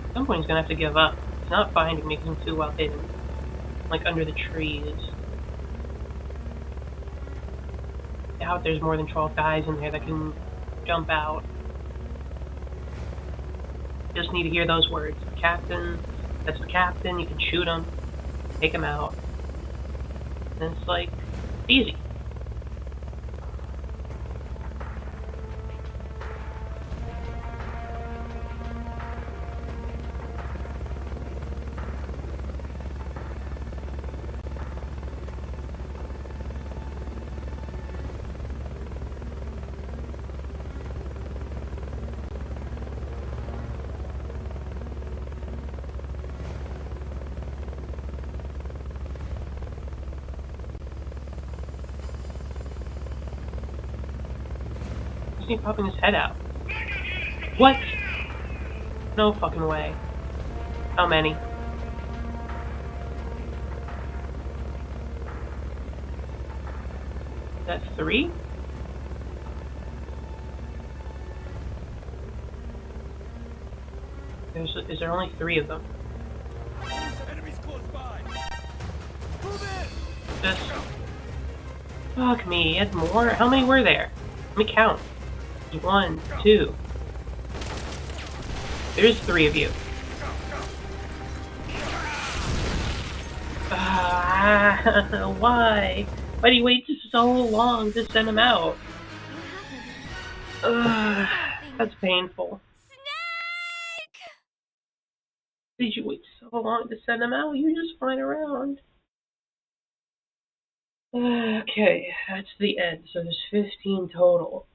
At some point he's gonna have to give up. He's not finding me because I'm too well hidden. Like under the trees. I doubt there's more than 12 guys in there that can jump out. Just need to hear those words. Captain, that's the captain, you can shoot him, take him out. And it's like, easy. He's popping his head out. What? No fucking way. How many? Is that 3? Is there only 3 of them? Enemies close by. Move in. Just... Fuck me, you had more? How many were there? Let me count. 1, 2. There's 3 of you. Why? Why do you wait so long to send him out? That's painful. Snake! Did you wait so long to send him out? You just flying around. Okay, that's the end. So there's 15 total.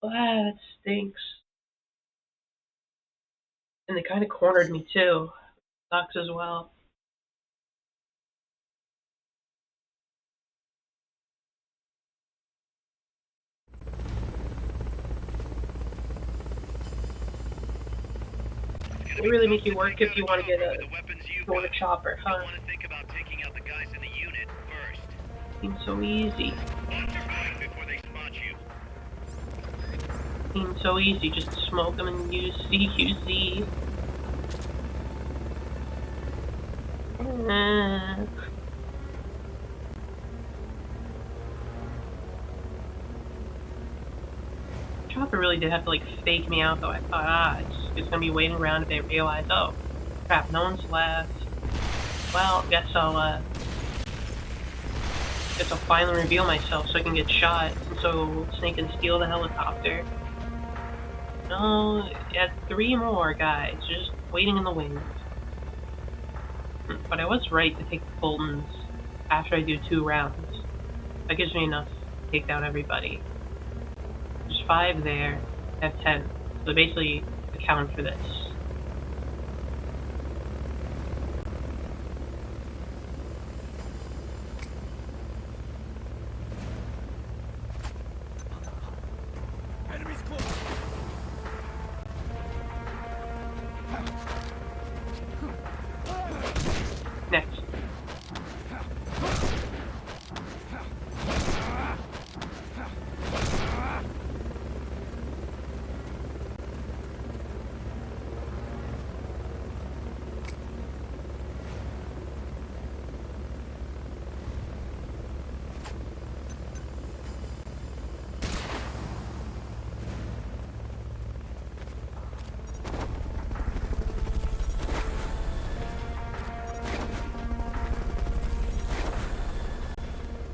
That stinks. And they kind of cornered me too. Sucks as well. They really make you work if you want to get a chopper, huh? Seems so easy. Seems so easy, just smoke them and use CQC. Chopper really did have to like fake me out though. I thought, it's gonna be waiting around if they realize, oh crap, no one's left. Well, guess I'll finally reveal myself so I can get shot, and so Snake can steal the helicopter. No, yeah, 3 more guys, just waiting in the wings. But I was right to take the Fultons after I do 2 rounds. That gives me enough to take down everybody. There's 5 there, I have 10. So basically account for this. Enemies close. Next.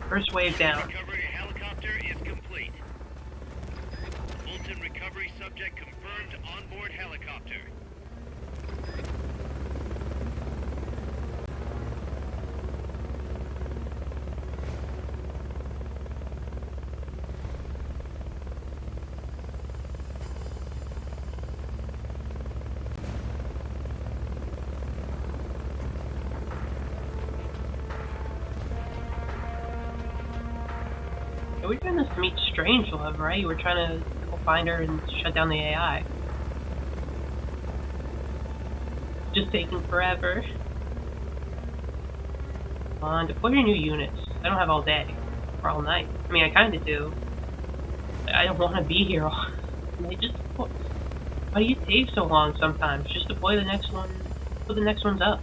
First wave down. Recovery helicopter is complete. Fulton recovery subject confirmed onboard helicopter. So we're doing this to meet Strangelove, right? We're trying to go find her and shut down the AI. It's just taking forever. Come on, deploy your new units. I don't have all day. Or all night. I mean, I kinda do. But I don't want to be here all night. Just deploy. Why do you take so long sometimes? Just deploy the next one. Put the next ones up.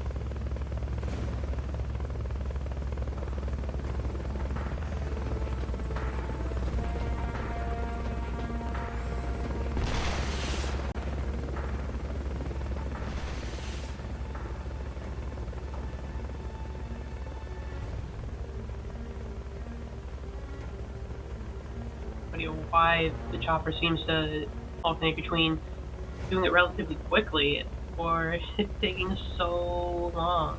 Why the chopper seems to alternate between doing it relatively quickly or it's taking so long.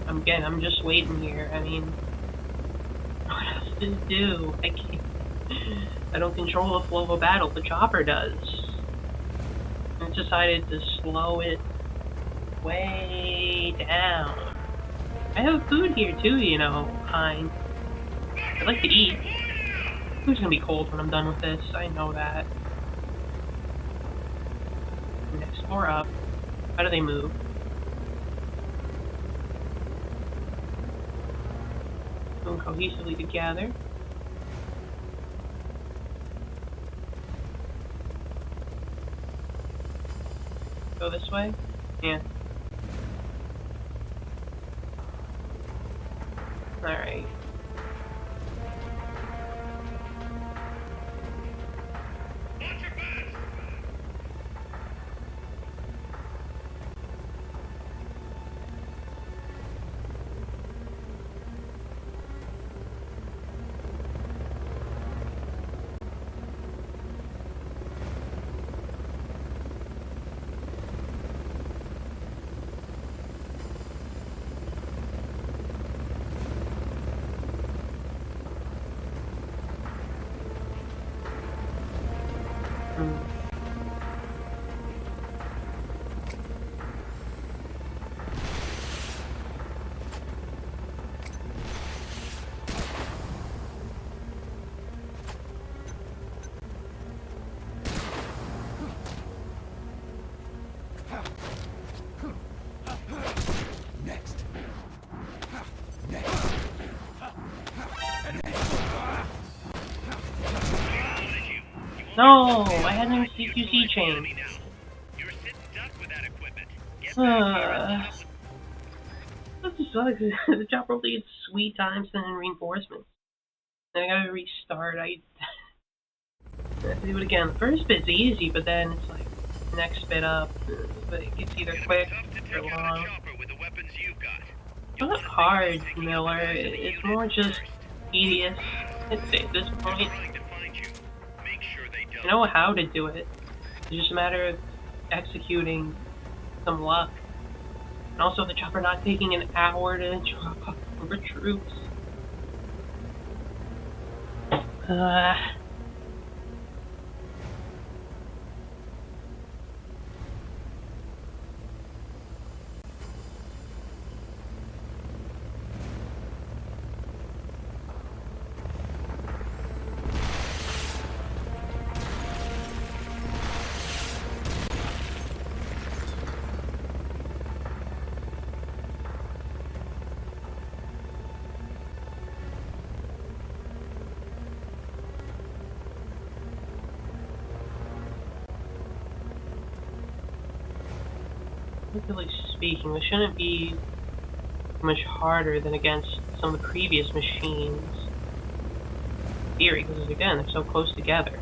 Again, I'm just waiting here. I mean, what else to do? I can't. I don't control the flow of a battle. The chopper does. I decided to slow it way down. I have food here too, you know, kind. I like to eat. Food's gonna be cold when I'm done with this. I know that. Next floor up. How do they move? Cohesively together. Go this way? Yeah. Alright. No, I had no CQC chain. This sucks. The chopper only gets sweet times and reinforcements. Then I gotta restart. I have to do it again. The first bit's easy, but then it's like next bit up. But it gets either quick or long. It's not hard, Miller. It's more just tedious. At this point, I know how to do it. It's just a matter of executing some luck. And also the chopper not taking an hour to drop off over troops. Relatively speaking, this shouldn't be much harder than against some of the previous machines. In theory, because again, they're so close together.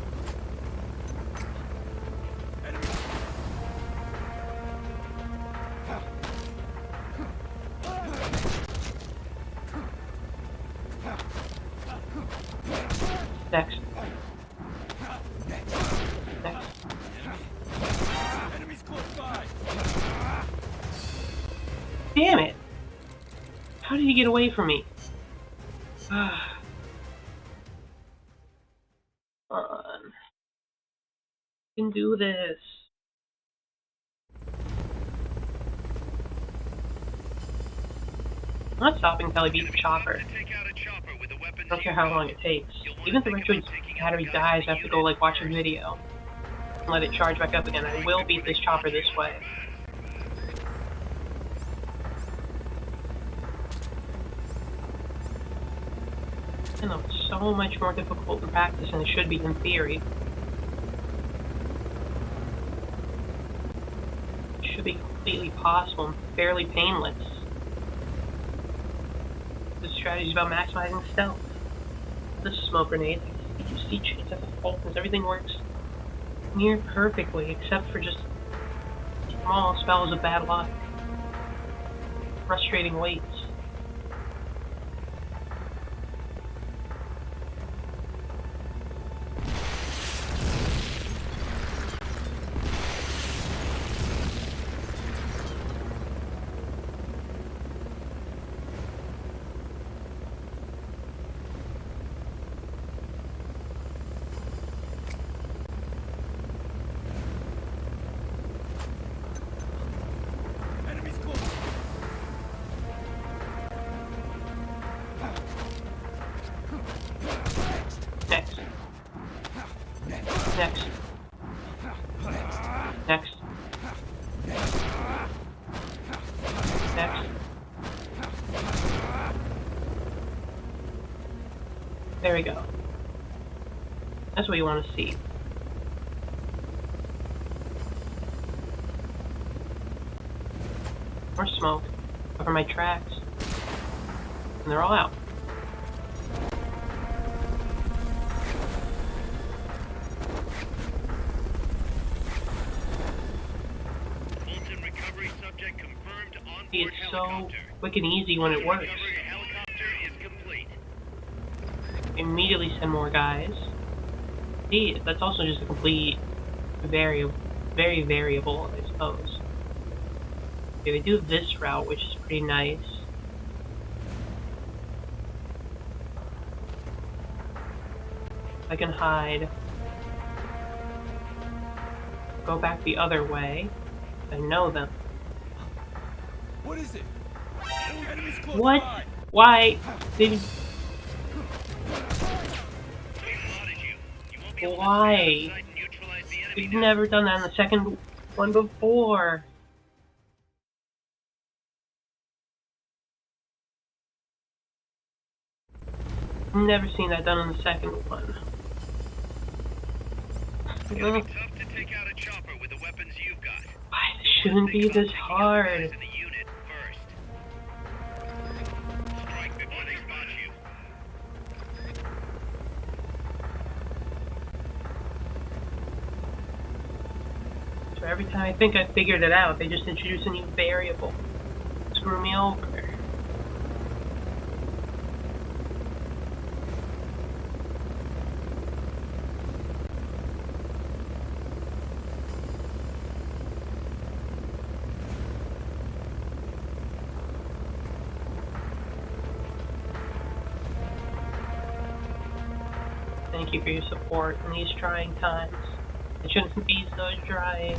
Next. Damn it! How did he get away from me? Come on. I can do this. I'm not stopping until I beat the chopper. I don't care how long it takes. Even if the Retroid's battery dies, I have to go like watch a video and let it charge back up again. I will beat this chopper this way. I know, it's so much more difficult in practice than it should be in theory. It should be completely possible and fairly painless. This strategy is about maximizing stealth. This smoke grenade, you see chance at the focus, everything works near perfectly, except for just small spells of bad luck. Frustrating waits. Next. Next. Next. Next. There we go. That's what you want to see. More smoke. Cover my tracks. And they're all out. It's so quick and easy when it works. Immediately send more guys. See, that's also just a complete very variable, I suppose. Okay, we do this route, which is pretty nice. I can hide. Go back the other way. I know them. What is it? Enemies close What? by. Why? Why? We've never done that in the second one before. I've never seen that done in the second one. Why? This shouldn't be this hard. So every time I think I figured it out, they just introduce a new variable. Screw me over. Thank you for your support in these trying times. It shouldn't be so trying.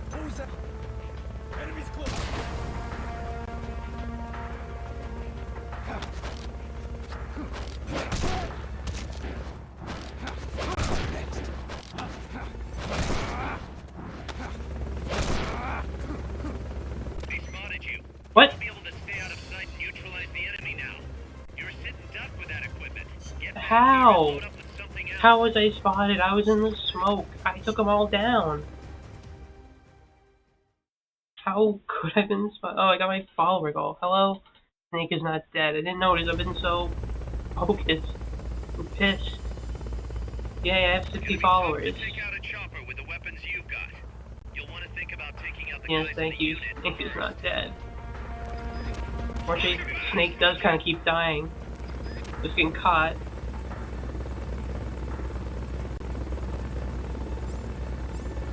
What was that? Enemies close. They spotted you. What? You'll be able to stay out of sight and neutralize the enemy now. You're sitting duck with that equipment. Get back here and How? load up with something else. How was I spotted? I was in the smoke. I took them all down. How could I have been spotted? Oh, I got my follower goal. Hello? Snake is not dead. I didn't notice. I've been so focused and pissed. Yeah, I have 60 followers. Take out a chopper with the weapons you've got. You'll want to think about taking out the Yes, guys thank in the you. unit Snake is first. not dead. Fortunately, Snake does kind of keep dying. Just getting caught.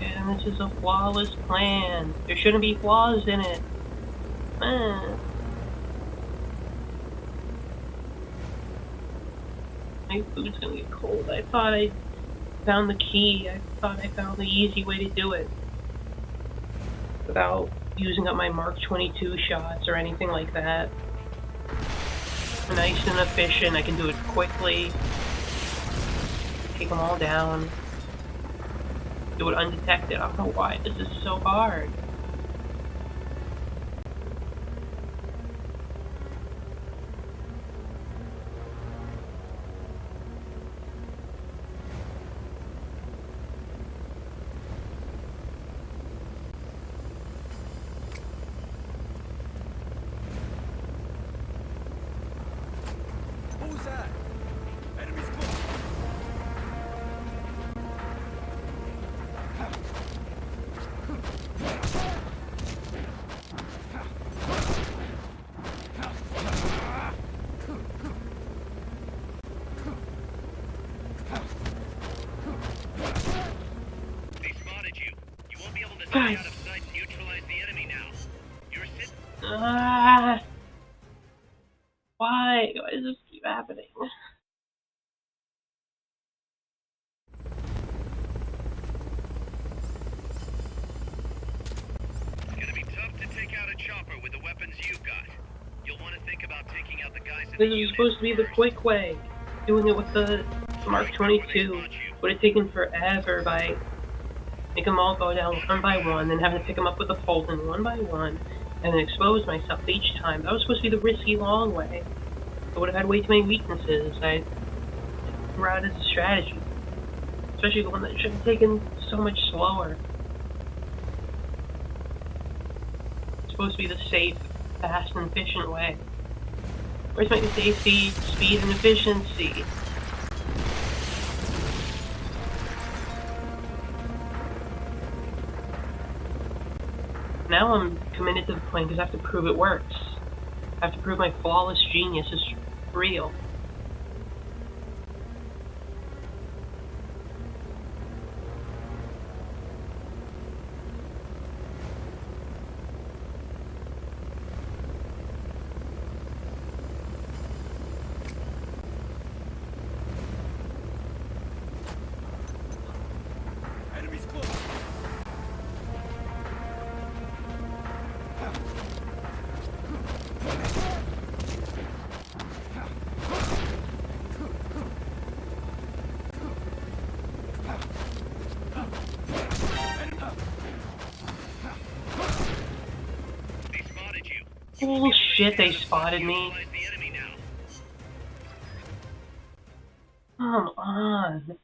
And this is a flawless plan. There shouldn't be flaws in it. My food's gonna get cold. I thought I found the key. I thought I found the easy way to do it. Without using up my Mark 22 shots or anything like that. Nice and efficient. I can do it quickly. Take them all down. Do it undetected. I don't know why this is so hard. Who's that? Enemies close. They spotted you. You won't be able to Guys. stay out of sight and neutralize the enemy now. You're sitting. Ah! Why? Why does this keep happening? It's gonna be tough to take out a chopper with the weapons you've got. You'll want to think about taking out the guys in This the is unit supposed to be the first. quick way. Doing it with the Mark 22 would have taken forever by making them all go down one by one, then having to pick them up with a Fulton one by one, and then expose myself each time. That was supposed to be the risky long way. I would have had way too many weaknesses. I threw out as a strategy. Especially the one that should have taken so much slower. It's supposed to be the safe, fast, and efficient way. Where's my safety, speed, and efficiency? Now I'm committed to the plan because I have to prove it works. I have to prove my flawless genius is real. Enemies close. They spotted you. Bullshit, they spotted me. Neutralize the enemy now. Come on.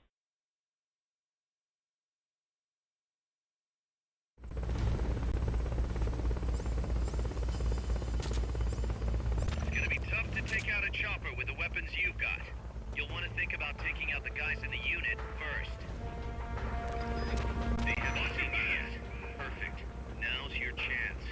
It's gonna be tough to take out a chopper with the weapons you've got. You'll want to think about taking out the guys in the unit first. They haven't seen you yet. Perfect. Now's your chance.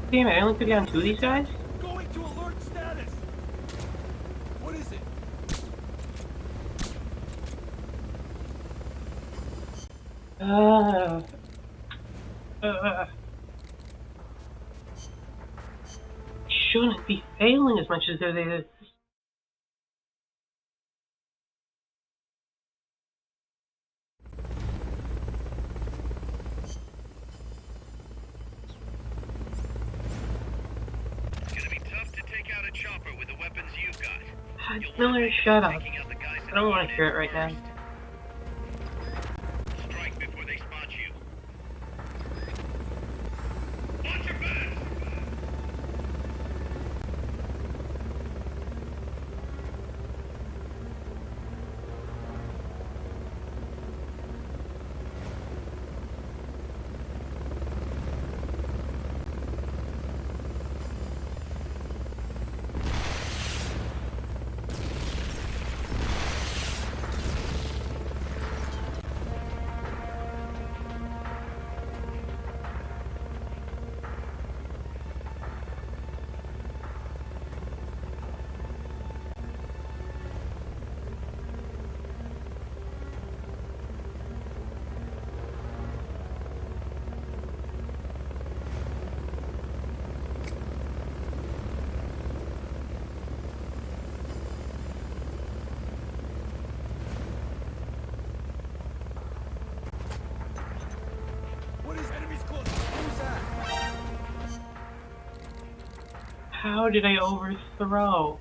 Damn it, I only took down 2 of these guys? Going to alert status! What is it? Shouldn't be failing as much as they did. It's gonna be tough to take out a chopper with the weapons you've got. Miller, shut up. Taking out the guys in I don't the want to unit hear it right now. first. Strike before they spot you. Watch your back! What is enemies close? Who's that? How did I overthrow?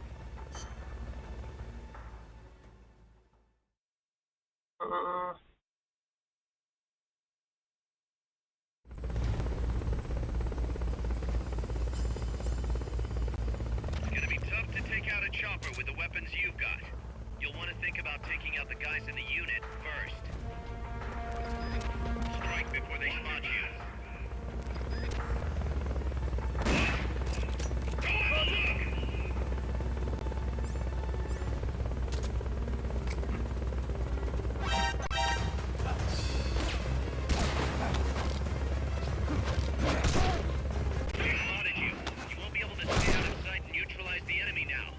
It's gonna be tough to take out a chopper with the weapons you've got. You'll want to think about taking out the guys in the unit first. Strike before they spot you. Go have a look! They spotted you. You won't be able to stay out of sight and neutralize the enemy now.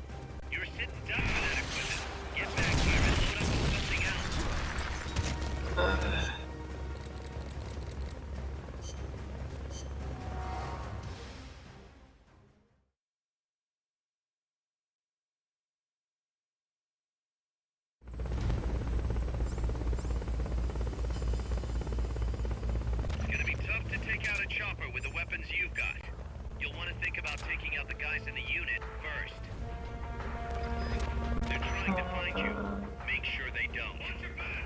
You're sitting ducks for that equipment. Get back here and load up with something else. It's gonna be tough to take out a chopper with the weapons you've got. You'll want to think about taking out the guys in the unit first. They're trying to find you. Make sure they don't. Watch your back.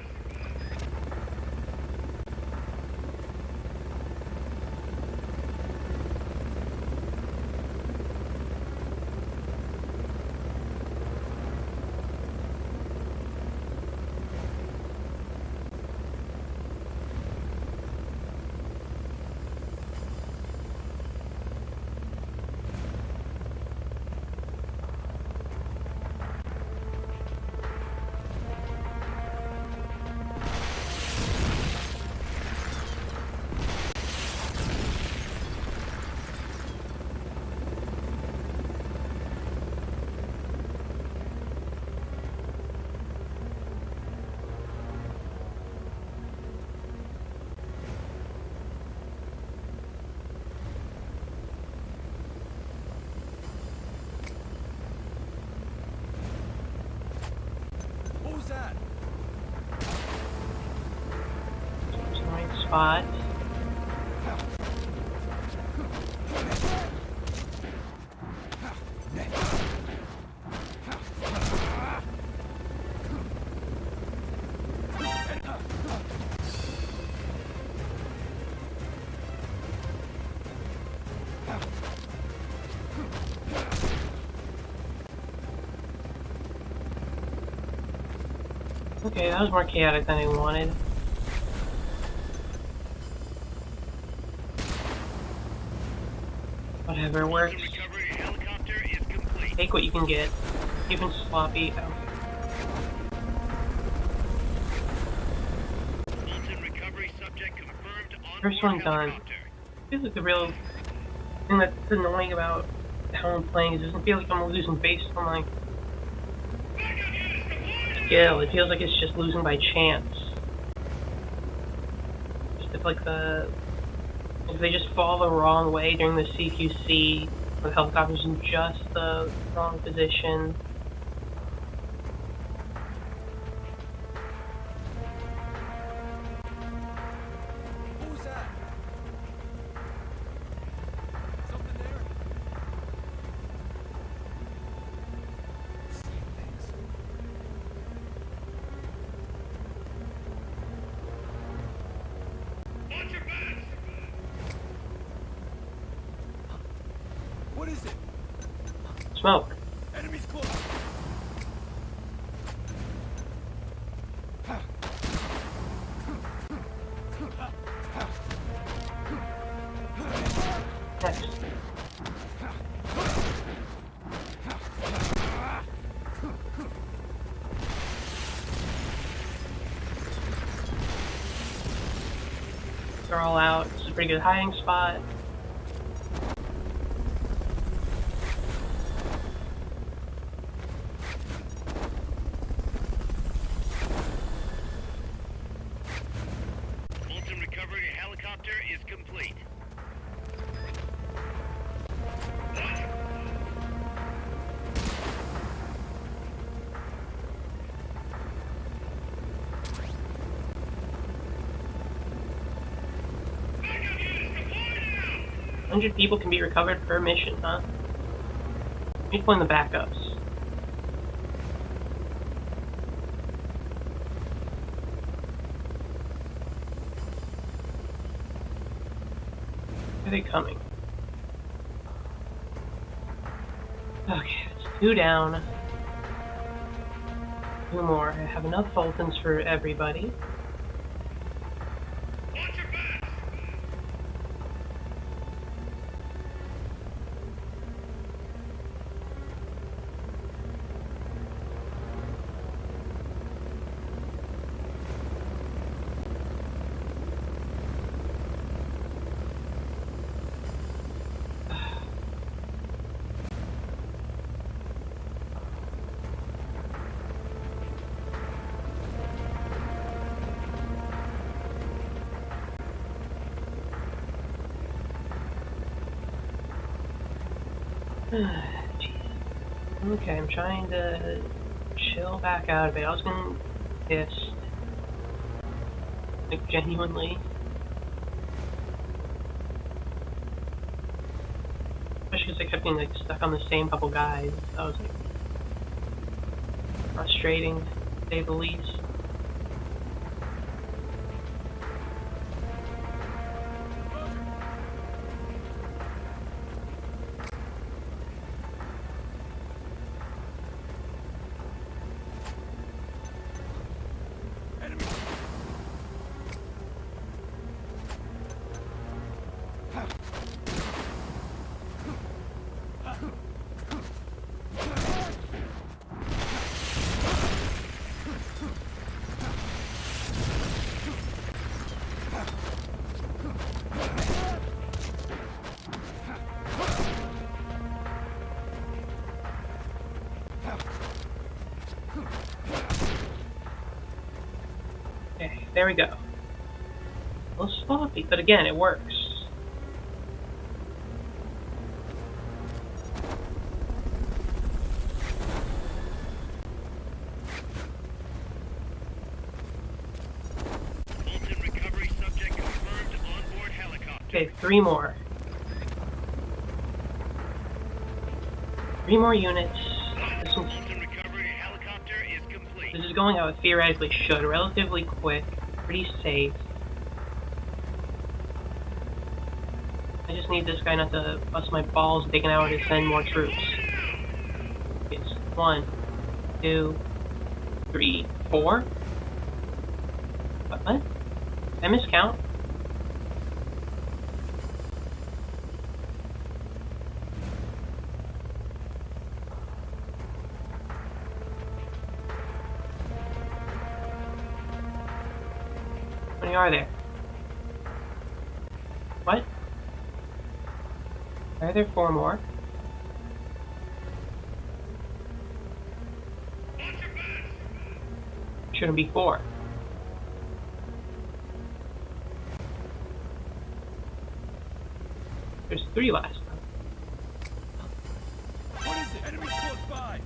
Who's that? It's the right spot. Okay, that was more chaotic than I wanted. Whatever works. Recovery helicopter is complete. Take what you can get. Even sloppy. Fulton recovery subject confirmed on First board one done. helicopter. This is the real thing that's annoying about how I'm playing is it doesn't feel like I'm losing based on like skill. It feels like it's just losing by chance. Just if like if they just fall the wrong way during the CQC, or the helicopter's in just the wrong position. Who's that? Something there? Seeing things. Watch your backs! What is it? Smoke. Enemies close. Next. They're all out. It's a pretty good hiding spot. Fulton recovery helicopter is complete. Backup units deployed now! 100 people can be recovered per mission, huh? Let me point the backups. Where are they coming? Okay, it's 2 down. 2 more. I have enough Fultons for everybody. Watch your backs! Jeez. Okay, I'm trying to chill back out of it. I was getting pissed. Like, genuinely. Especially because I kept getting, like, stuck on the same couple guys. That was, like, frustrating, to say the least. Enemy. Okay, there we go. A little sloppy, but again, it works. Fulton recovery subject confirmed on board helicopter. Okay, 3 more. 3 more units. Fulton recovery helicopter is complete. This is going how it theoretically should. Relatively quick, pretty safe. I just need this guy not to bust my balls big an hour to send more troops. It's 1, 2, 3, 4. What? Did I miscount? How many are there? What? Are there 4 more? Shouldn't be 4. There's 3 last time. What is it? Enemies close by!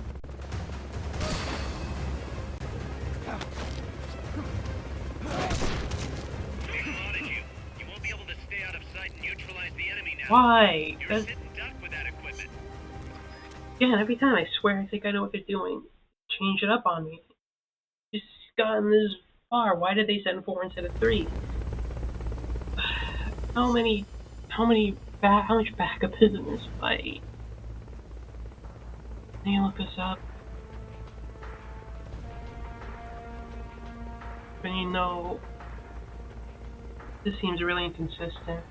You won't be able to stay out of sight and neutralize the enemy now. Why? You're a sit and duck with that equipment. Yeah, and every time I swear I think I know what they're doing. Change it up on me. Just gotten this far. Why did they send 4 instead of 3? How much backup is in this fight? Can you look this up? But you know, this seems really inconsistent.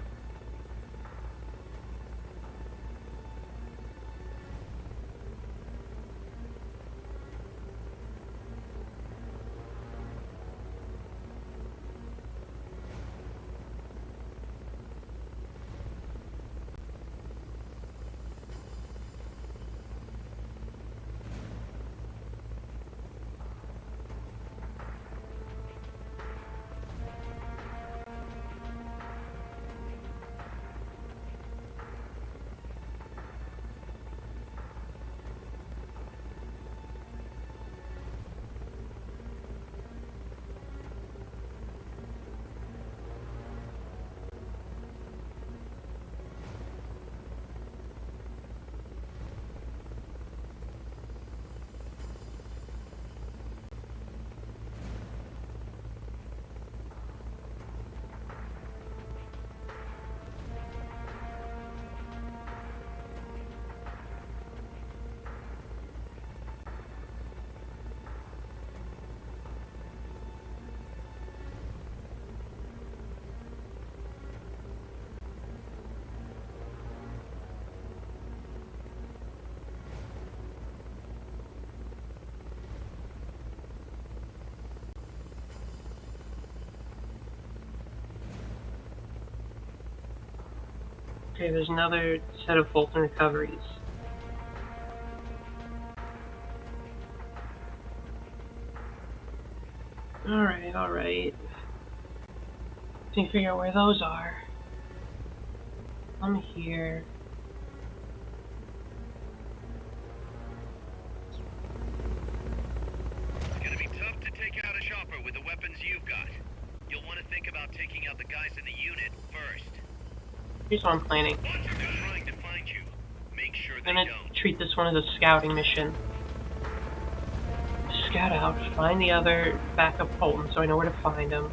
Okay, there's another set of Fulton recoveries. Alright. Can you figure out where those are? I'm here. It's gonna be tough to take out a shopper with the weapons you've got. You'll want to think about taking out the guys in the unit first. Here's what I'm planning. They're trying to find you. Make sure they I'm gonna don't. treat this one as a scouting mission. Scout out, find the other backup Fulton so I know where to find him.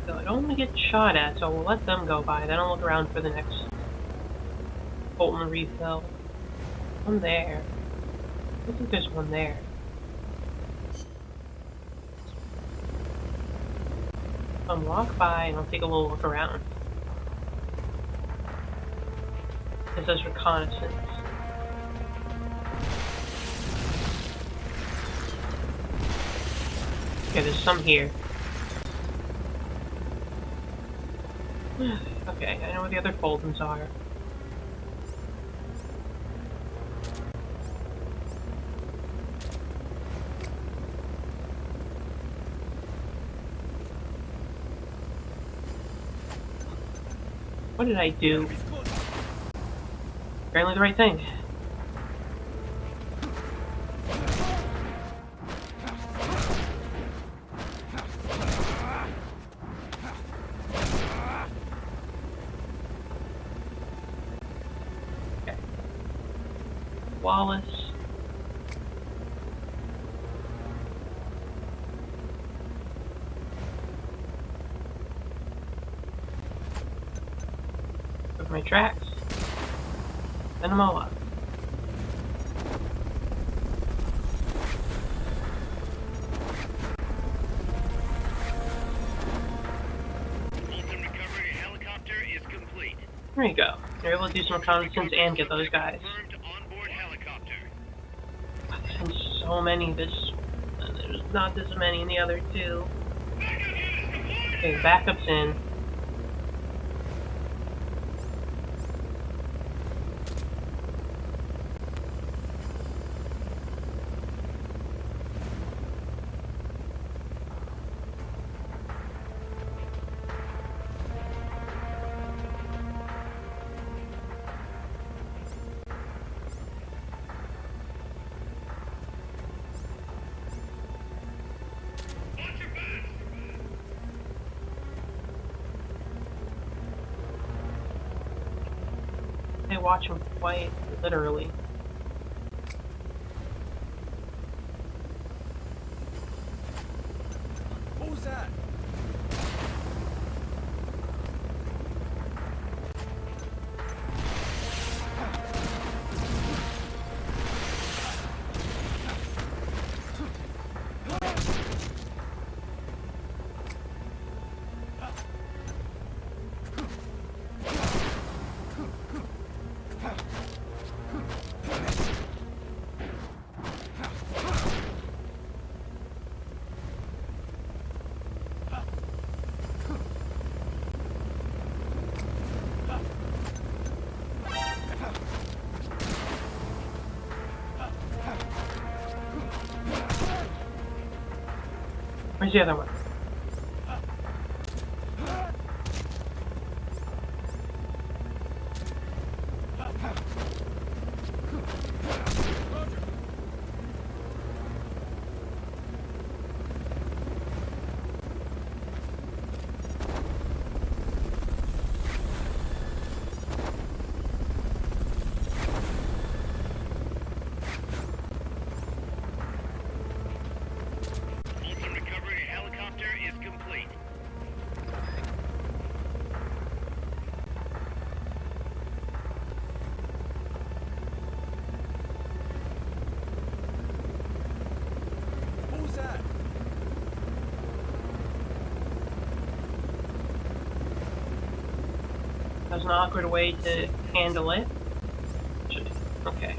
So I don't want to get shot at, so we'll let them go by. Then I'll look around for the next Fulton refill. One there. I think there's one there. I'll walk by and I'll take a little look around. It says reconnaissance. Okay, there's some here. Okay, I know where the other Fultons are. What did I do? Apparently the right thing. Okay. Wallace. With my tracks. Send them all up. Fulton recovery helicopter is complete. There you go. You're able to do some reconnaissance and get those guys. Confirmed onboard helicopter. I've seen so many this there's not as many in the other two. Okay, backup's in. They watch him quite literally. What was that? Where's the other one? Fulton recovery helicopter is complete. What was that? There's an awkward way to handle it. Okay.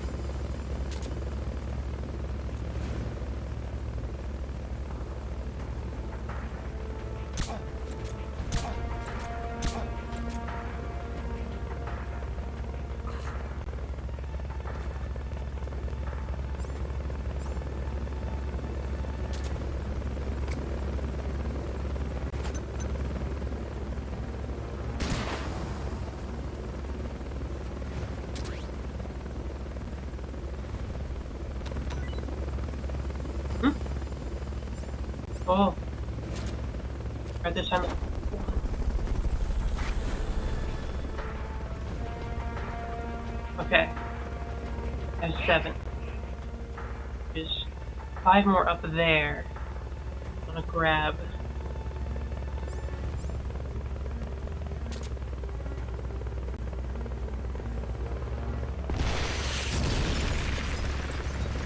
Oh. Right this time. Okay. There's 7. There's 5 more up there. I'm gonna grab.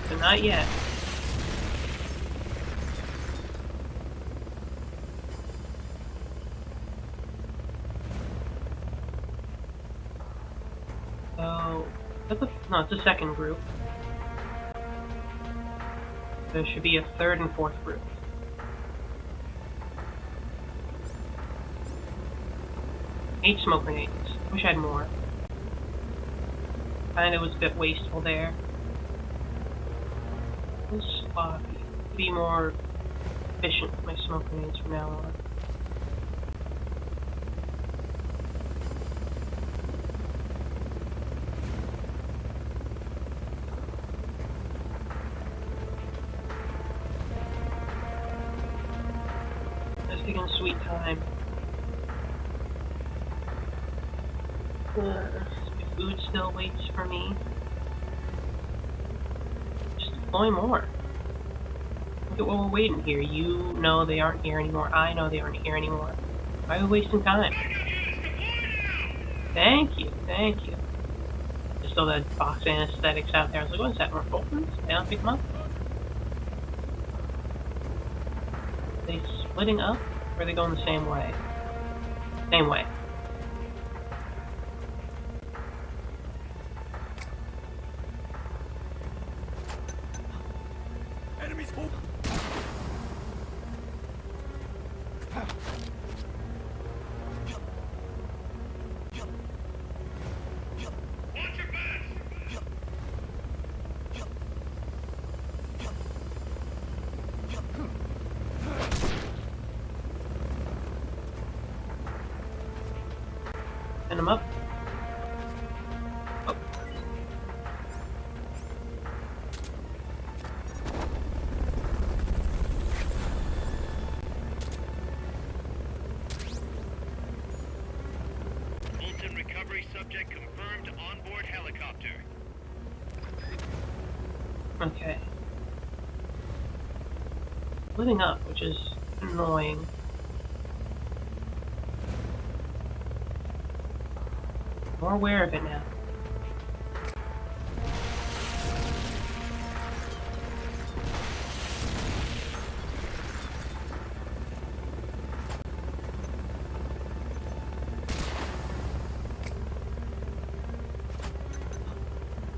But not yet. So, no, it's the second group. There should be a third and fourth group. 8 smoke grenades. Wish I had more. Kinda was a bit wasteful there. This be more efficient with my smoke grenades from now on. Taking sweet time. My food still waits for me. Just deploy more. Look at what we're waiting here. You know they aren't here anymore. I know they aren't here anymore. Why are we wasting time? Thank you, thank you. Just all that box anesthetics out there. I was like, what's that? More Fultons? They don't pick them up? Are they splitting up? Or are they going the same way? Same way. Enemies hold. him up. Oh. Fulton recovery subject confirmed onboard helicopter. Okay. Living up, which is annoying. More aware of it now.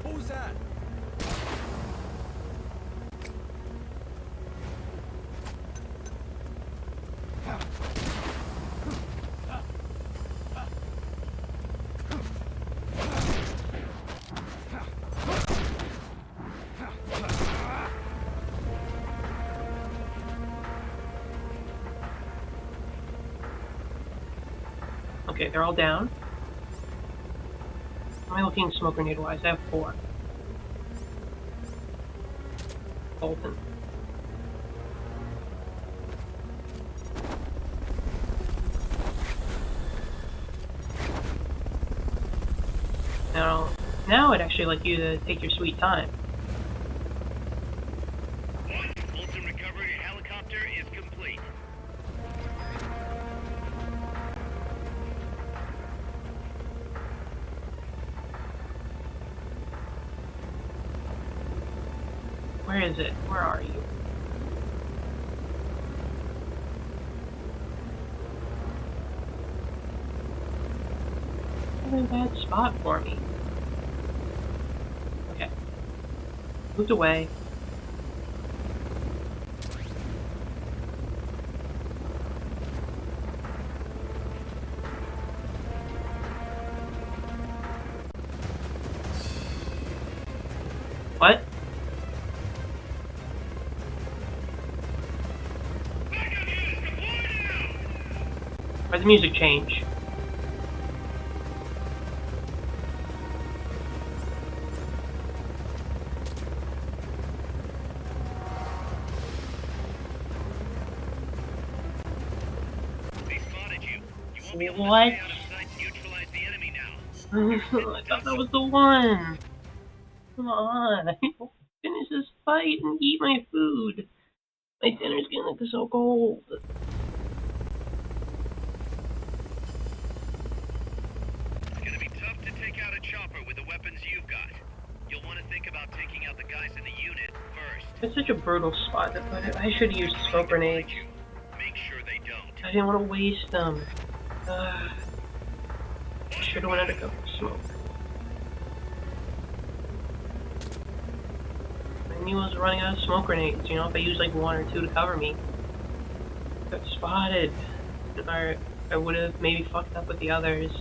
What was that? Okay, they're all down. Am I looking smoke grenade wise? I have 4. Bolton. Now I'd actually like you to take your sweet time. Fulton recovery helicopter is complete. Where is it? Where are you? Really bad spot for me. Okay. Moved away. What? Why'd the music change? They spotted you. You won't be able to What? stay out of sight and neutralize the enemy now. I thought that was the one. Come on, I need to finish this fight and eat my food. My dinner's getting like so cold. It's gonna be tough to take out a chopper with the weapons you've got. You'll want to think about taking out the guys in the unit first. It's such a brutal spot to put it. I should have used smoke grenades. Make sure they don't. I didn't want to waste them. I should have went under cover smoke. I knew I was running out of smoke grenades. You know, if I used like 1 or 2 to cover me, got spotted. I would have maybe fucked up with the others.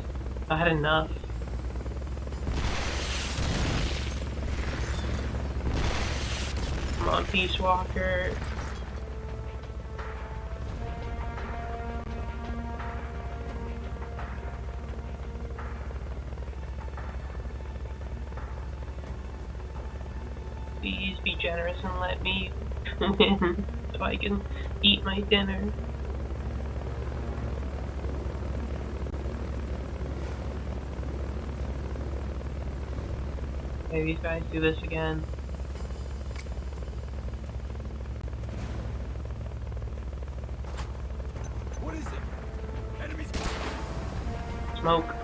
I had enough. Come on, Peace Walker. Please be generous and let me win so I can eat my dinner. Okay, these guys do this again. What is it? Enemies. Smoke.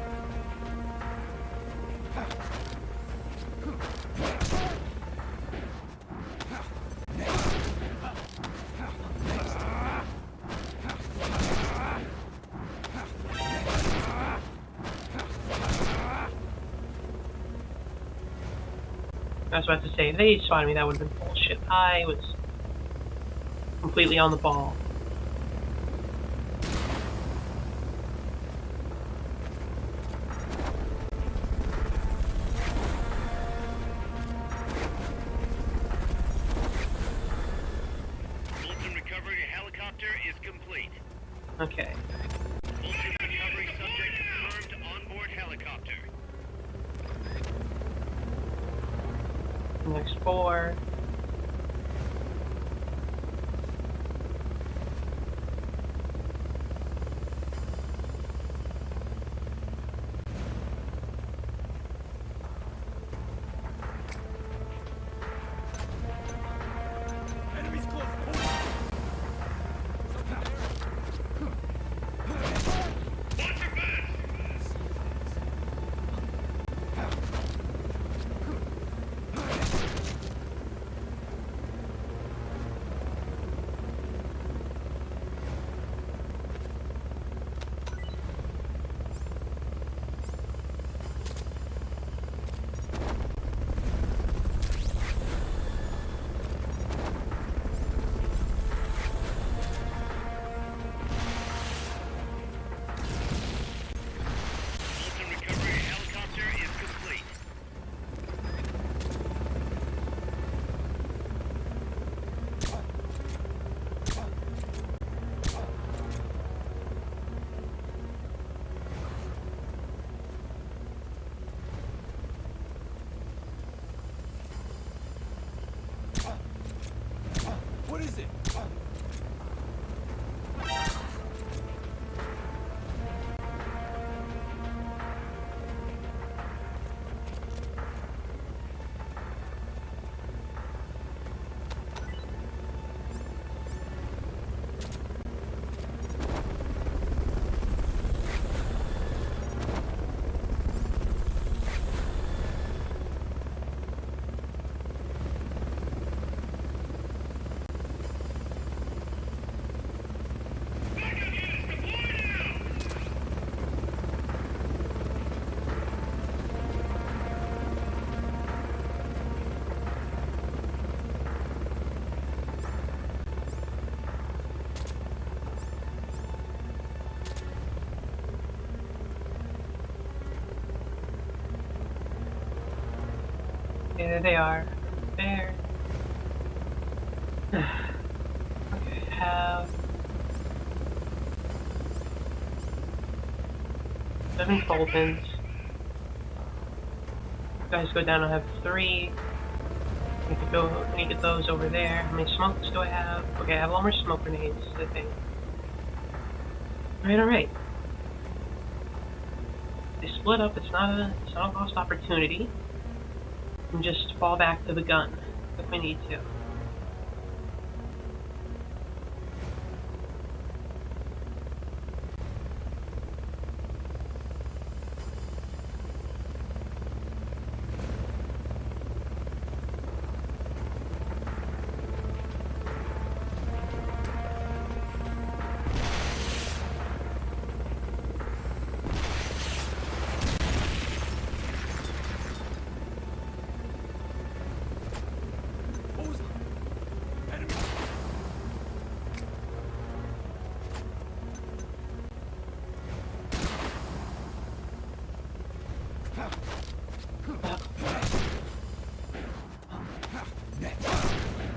I was about to say, if they spotted me, that would have been bullshit. I was completely on the ball. Fulton recovery helicopter is complete. Okay. Fulton recovery subject confirmed onboard helicopter. Next 4. Enemies close. Fulton recovery helicopter is complete. What is it? Okay, there they are. There. Okay, have 7 Fultons. You guys go down, I have 3. I need to get those over there. How many smokes do I have? Okay, I have a lot more smoke grenades, I think. Alright. They split up, it's not a lost opportunity. And just fall back to the gun if we need to.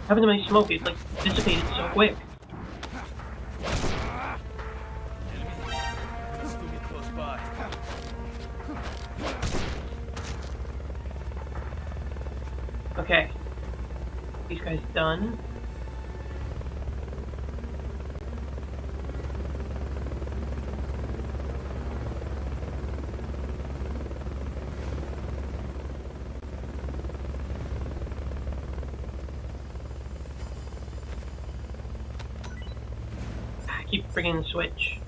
Having my smoke, it like dissipated so quick. Still be close by. Okay. These guys done. I keep bringing the switch.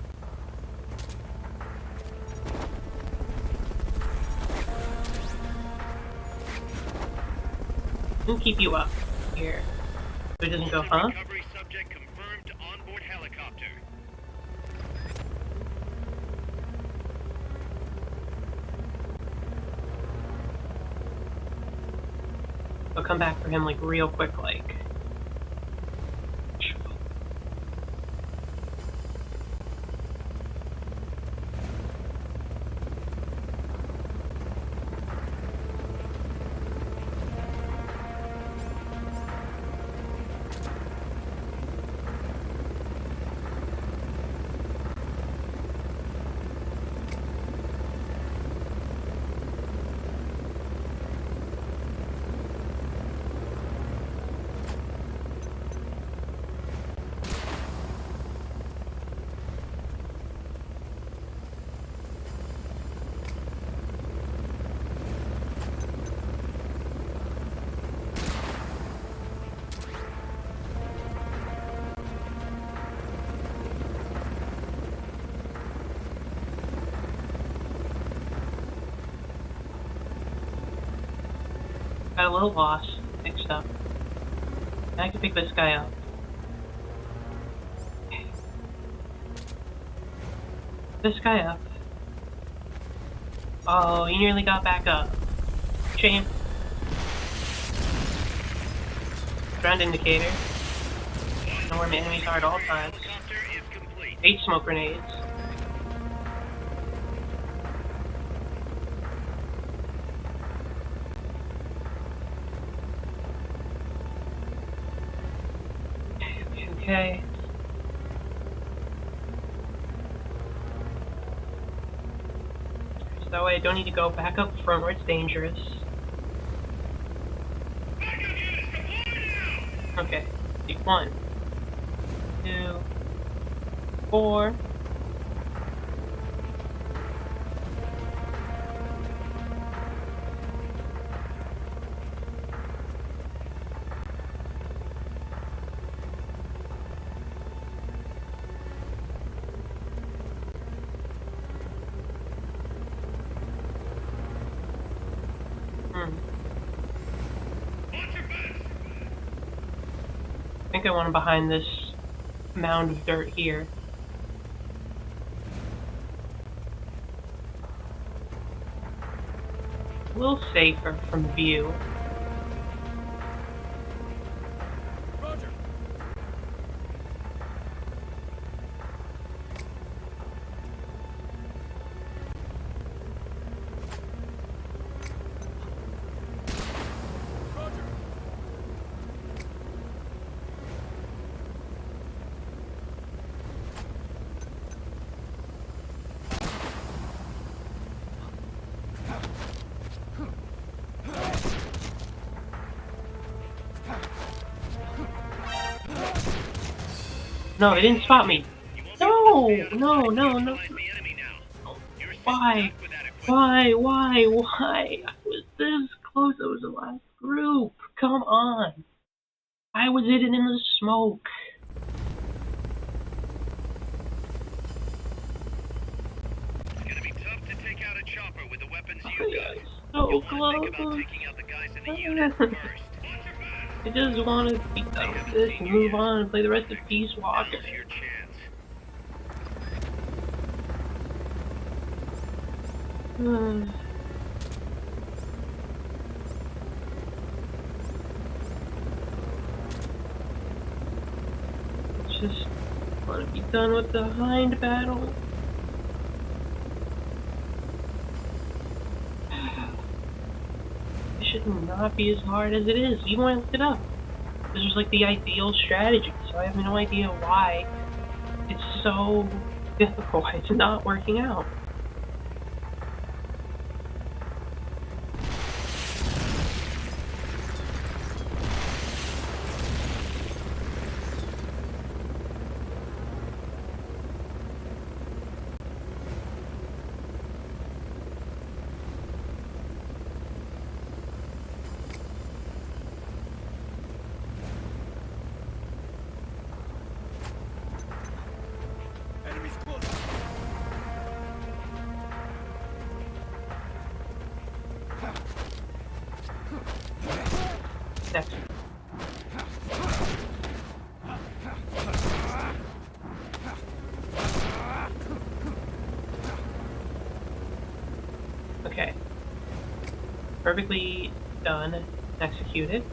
We'll keep you up here. So it doesn't go, huh? Recovery subject confirmed onboard helicopter. I'll come back for him like real quick, like. Got a little lost, mixed up. I can pick this guy up. This guy up. Oh, he nearly got back up. Shame. Ground indicator. Know where my enemies are at all times. 8 smoke grenades. Okay. So that way I don't need to go back up front where it's dangerous. Okay. 1, 2, 4. I think I want him behind this mound of dirt here. A little safer from view. Roger. No, it didn't spot me. No, no, no, no. Why? Why? Why? Why? I was this close. I was the last group. Come on. I was hidden in the smoke. It's gonna be tough to take out a chopper with the weapons you got. So You'll want to think about close. taking out the guys in the unit first. I just want to be done with this and move on and play the rest of Peace Walker. Now's your chance. Just want to be done with the hind battle. It should not be as hard as it is, even when I looked it up. This was like the ideal strategy, so I have no idea why it's so difficult, why it's not working out. Enemies close. Next. Okay. Perfectly done. Executed.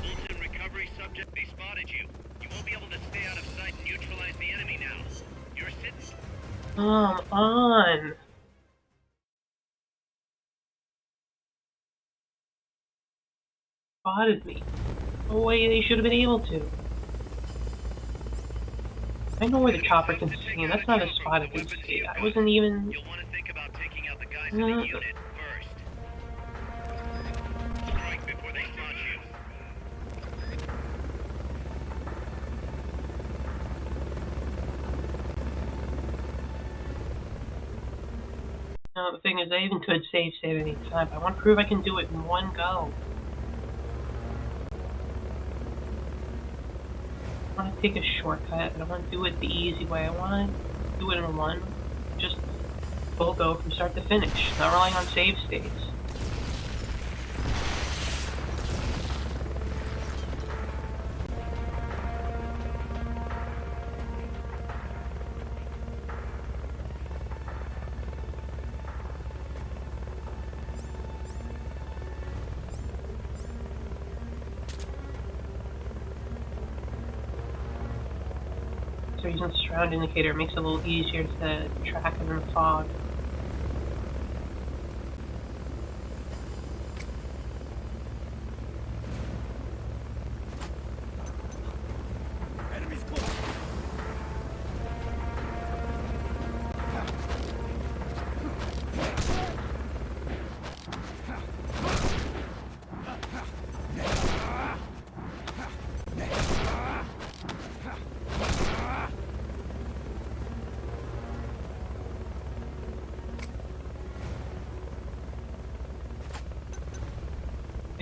Fulton recovery subject, they spotted you. You won't be able to stay out of sight and neutralize the enemy now. You're sitting. Come on. Spotted me. No way they should have been able to. I know where the chopper can see, and that's not a spot I can see. I wasn't even. You'll want to think about taking out the guys in the unit first. Strike before they spot you. No, the thing is, I even could save any time. I want to prove I can do it in one go. I want to take a shortcut. I don't want to do it the easy way. I want to do it in one. Just full go from start to finish. Not relying on save states. So using the surround indicator makes it a little easier to track it in the fog. Enemies close.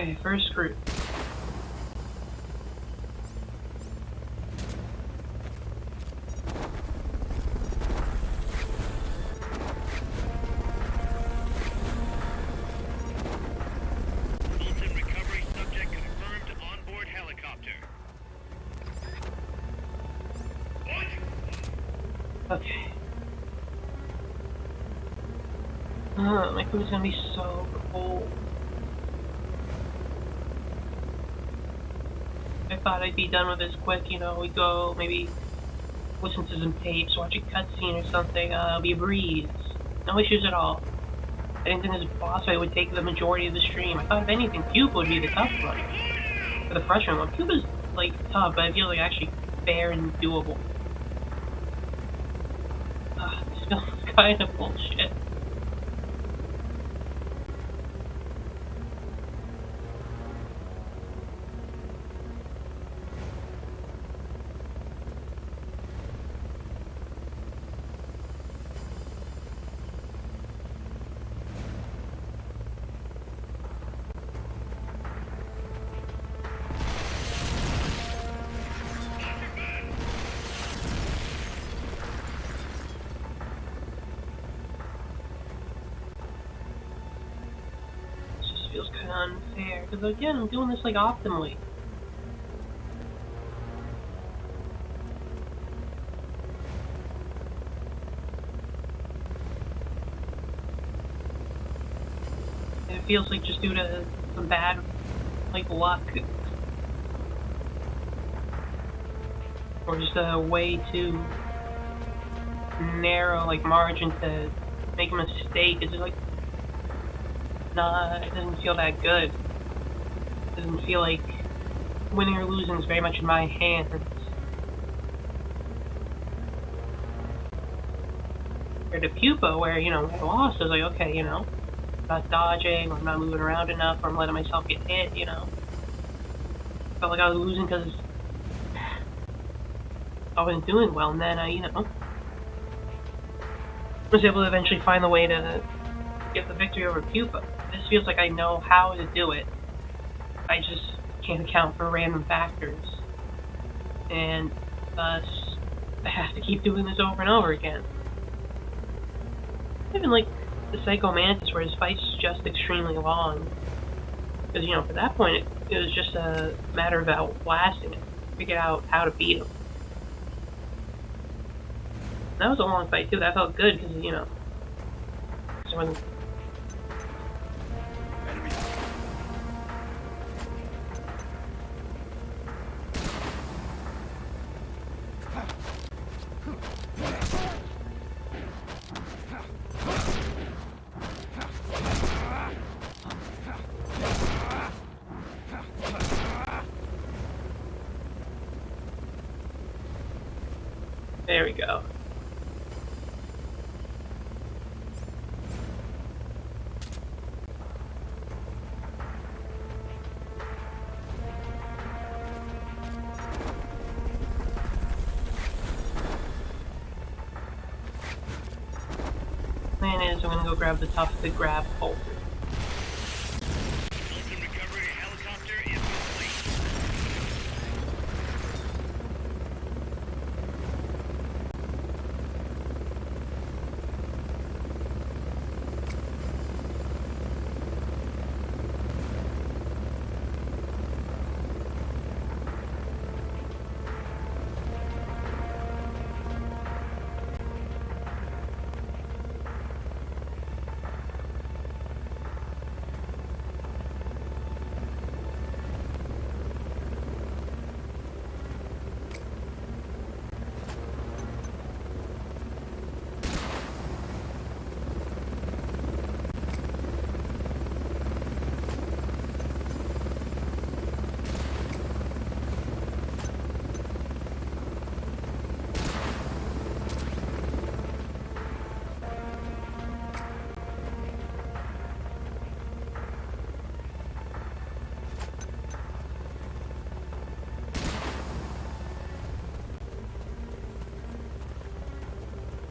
Okay, first group. Fulton recovery subject confirmed onboard helicopter. What? Okay. My food's gonna be so cold. I thought I'd be done with this quick, you know, we go, maybe listen to some tapes, watch a cutscene or something, it'll be a breeze. No issues at all. I didn't think this boss fight would take the majority of the stream. I thought if anything, Pupa would be the tough one. Or the frustrating one. Pupa's, like, tough, but I feel like actually fair and doable. This feels kind of bullshit. Feels kind of unfair, because again, I'm doing this like optimally. And it feels like just due to some bad, like, luck. Or just a way too narrow, like, margin to make a mistake. It's just like, nah, it doesn't feel that good. It doesn't feel like winning or losing is very much in my hands. Compared to Pupa, where, you know, when I lost, I was like, okay, you know, I'm not dodging, or I'm not moving around enough, or I'm letting myself get hit, you know. Felt like I was losing because I wasn't doing well, and then I, you know, was able to eventually find the way to get the victory over Pupa. This feels like I know how to do it. I just can't account for random factors. And thus, I have to keep doing this over and over again. Even like the Psycho Mantis, where his fight's just extremely long. Because, you know, for that point, it was just a matter of outlasting it. Figure out how to beat him. That was a long fight, too. That felt good, because, you know, I wasn't. There we go. plan is I'm gonna go grab the top of the grab Fulton. Fulton recovery helicopter is complete.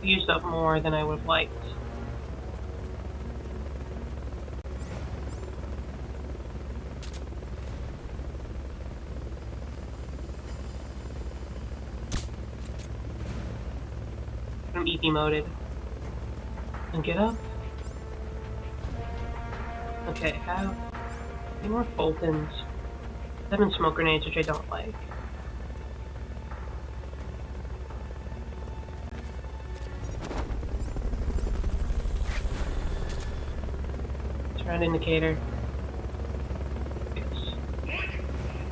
Used up more than I would have liked. I'm EP moded. And get up. Okay, have any more Fultons. 7 smoke grenades, which I don't like. Turn indicator. It's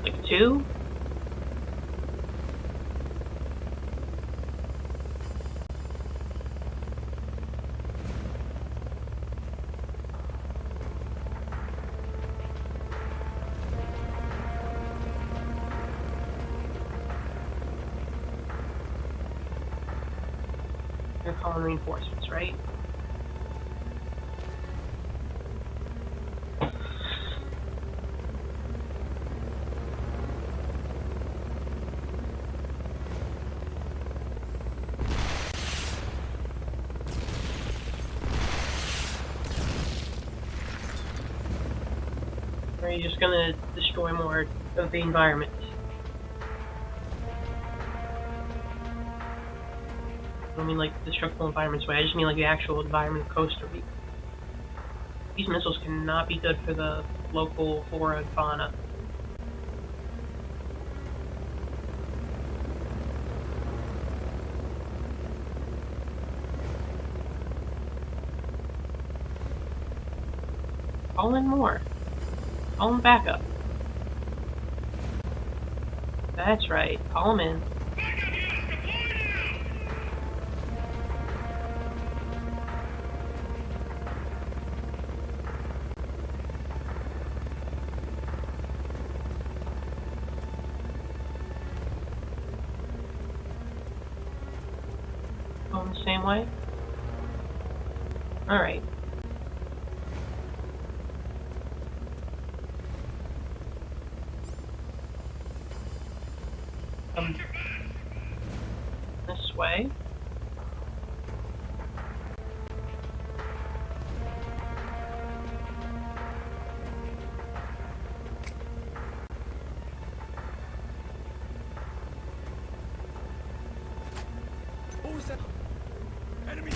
like 2? They're calling reinforcements, right? Or are you just gonna destroy more of the environment? I don't mean like the destructible environments way, I just mean like the actual environment of Costa Rica. These missiles cannot be good for the local flora and fauna. Call in more. Call in backup. That's right. Call them in. Going the same way? Alright. This way. What was that? Enemy!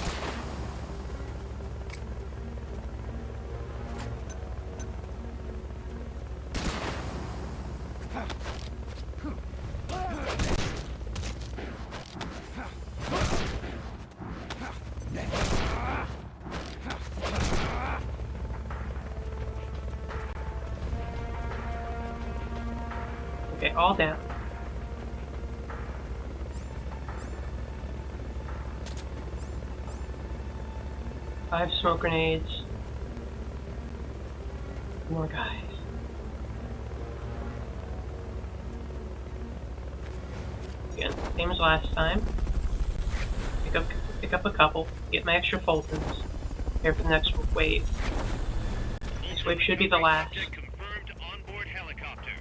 Okay, all down. Five smoke grenades. More guys. Again, same as last time. Pick up a couple. Get my extra Fultons. Prepare for the next wave. This wave should be the last. Confirmed onboard helicopter.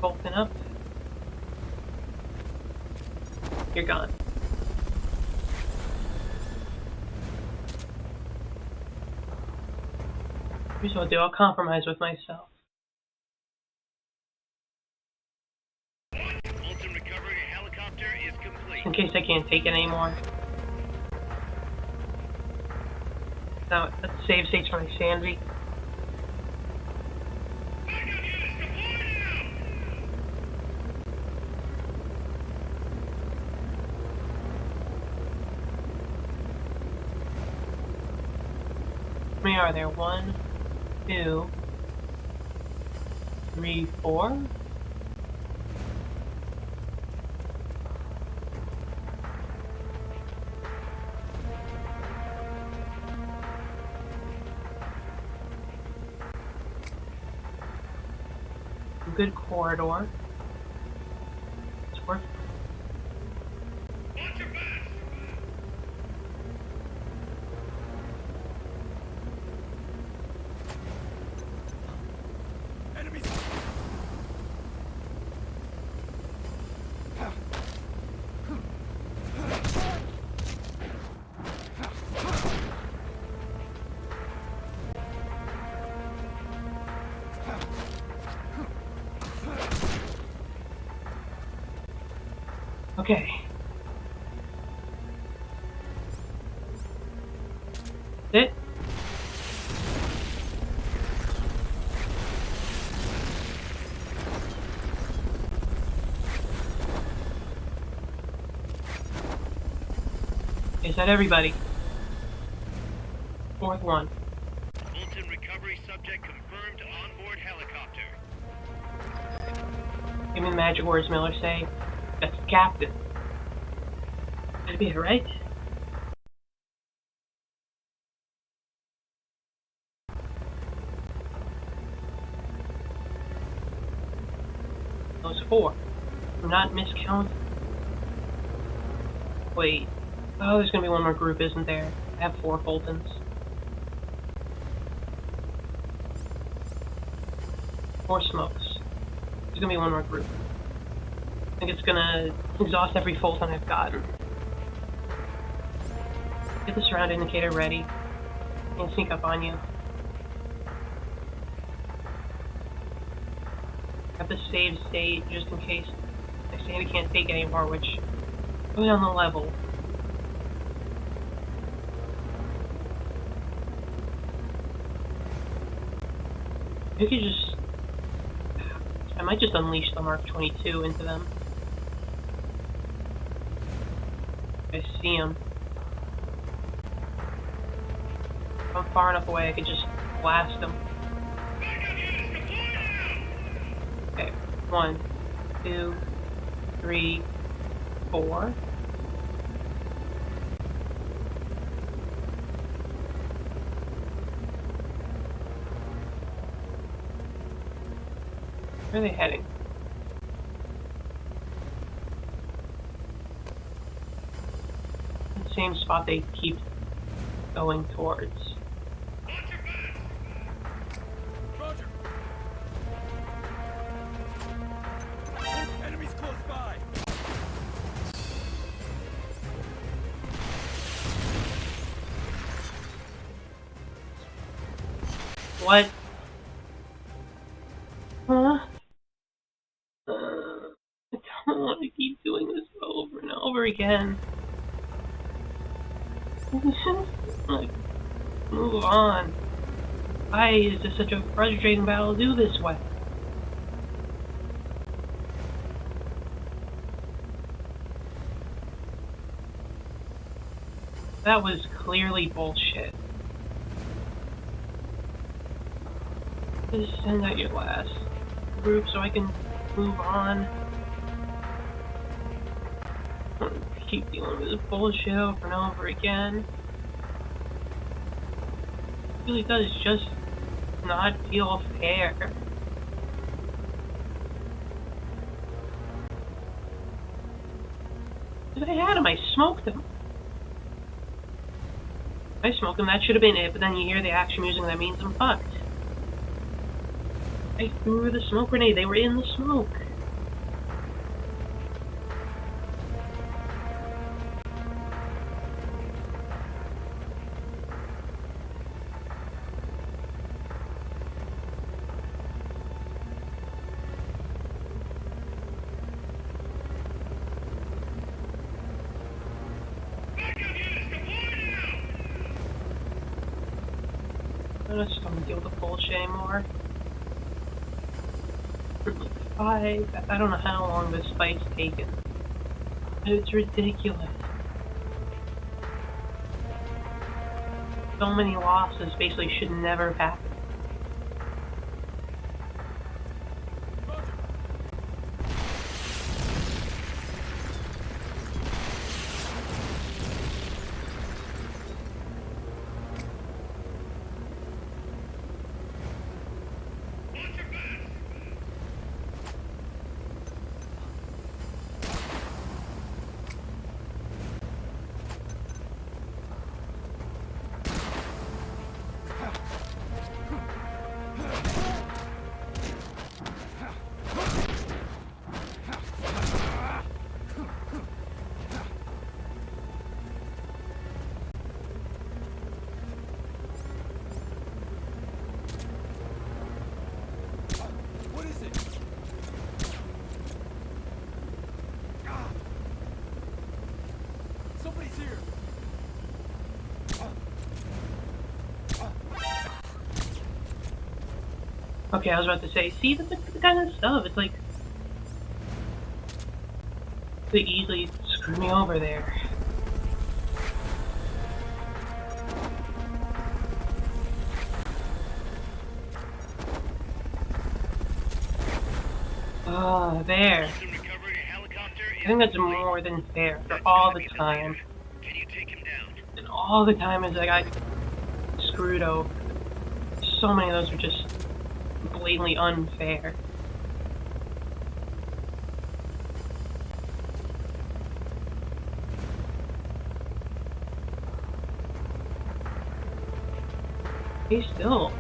Bolting up. You're gone. Here's what I'll do. I'll compromise with myself. Fulton recovery helicopter is complete. In case I can't take it anymore. Now, let's save states for my sanity. How many are there? 1, 2, 3, 4. Good corridor. It's worth. Enemies! Okay. Sit. Is that everybody? Fourth one. Fulton recovery subject confirmed onboard helicopter. Give me the magic words, Miller. Say, that's the captain. That'd be it, right? Those 4. I'm not miscounting. Wait. Oh, there's gonna be one more group, isn't there? I have 4 Fultons. 4 smokes. There's gonna be one more group. I think it's gonna exhaust every Fulton I've gotten. Get the surround indicator ready. And sneak up on you. Have the save state just in case my sanity can't take anymore, which goes down the level. You could just... I might just unleash the Mark 22 into them. I see them. If I'm far enough away, I could just blast them. Okay, 1, 2, 3, 4. Where are they heading? The same spot they keep going towards. Roger. Enemies close by. What? Huh? I don't want to keep doing this over and over again. Like, move on. Why is this such a frustrating battle to do this way? That was clearly bullshit. Just send out your last group so I can move on. I don't keep dealing with this bullshit over and over again. It really does just not feel fair. If I had him, I smoked him. If I smoked him, that should have been it, but then you hear the action music and that means I'm fucked. I threw the smoke grenade. They were in the smoke. I just don't deal with the bullshit anymore. I don't know how long this fight's taken. It's ridiculous. So many losses basically should never have happened. What is it? Somebody's here. Okay, I was about to say, see, that's the kind of stuff. It's like they easily screw me over there. Oh, there. I think that's more than fair for all the time. And all the time is I got screwed over. So many of those are just blatantly unfair. Hey, still.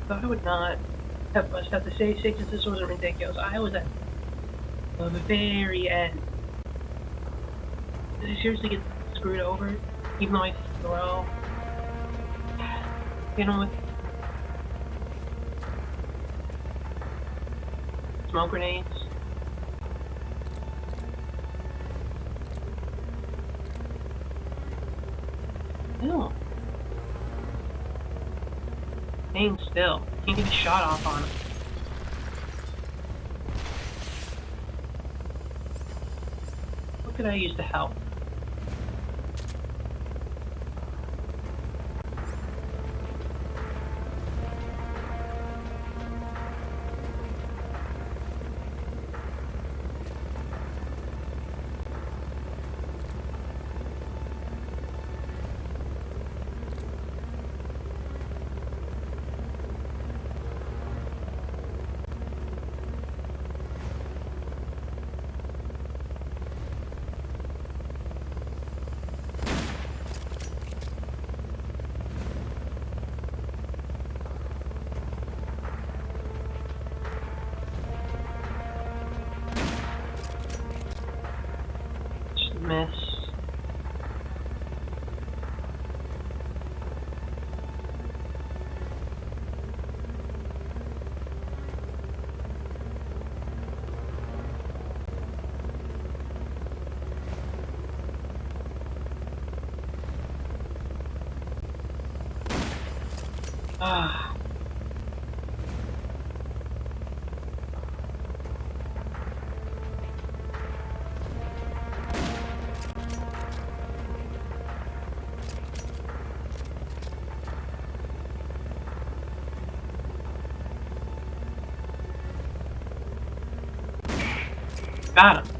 So I would not have must have to say that this wasn't ridiculous. I was at the very end. Did I seriously get screwed over? Even though I throw, you know, with smoke grenades. No. Staying still. Can't get a shot off on him. What could I use to help? Miss. Ah. Got him.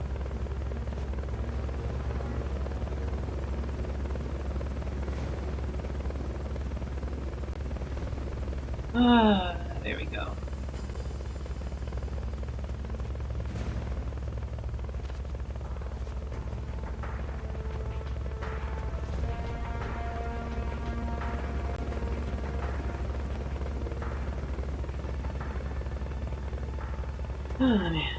There we go. Oh, man.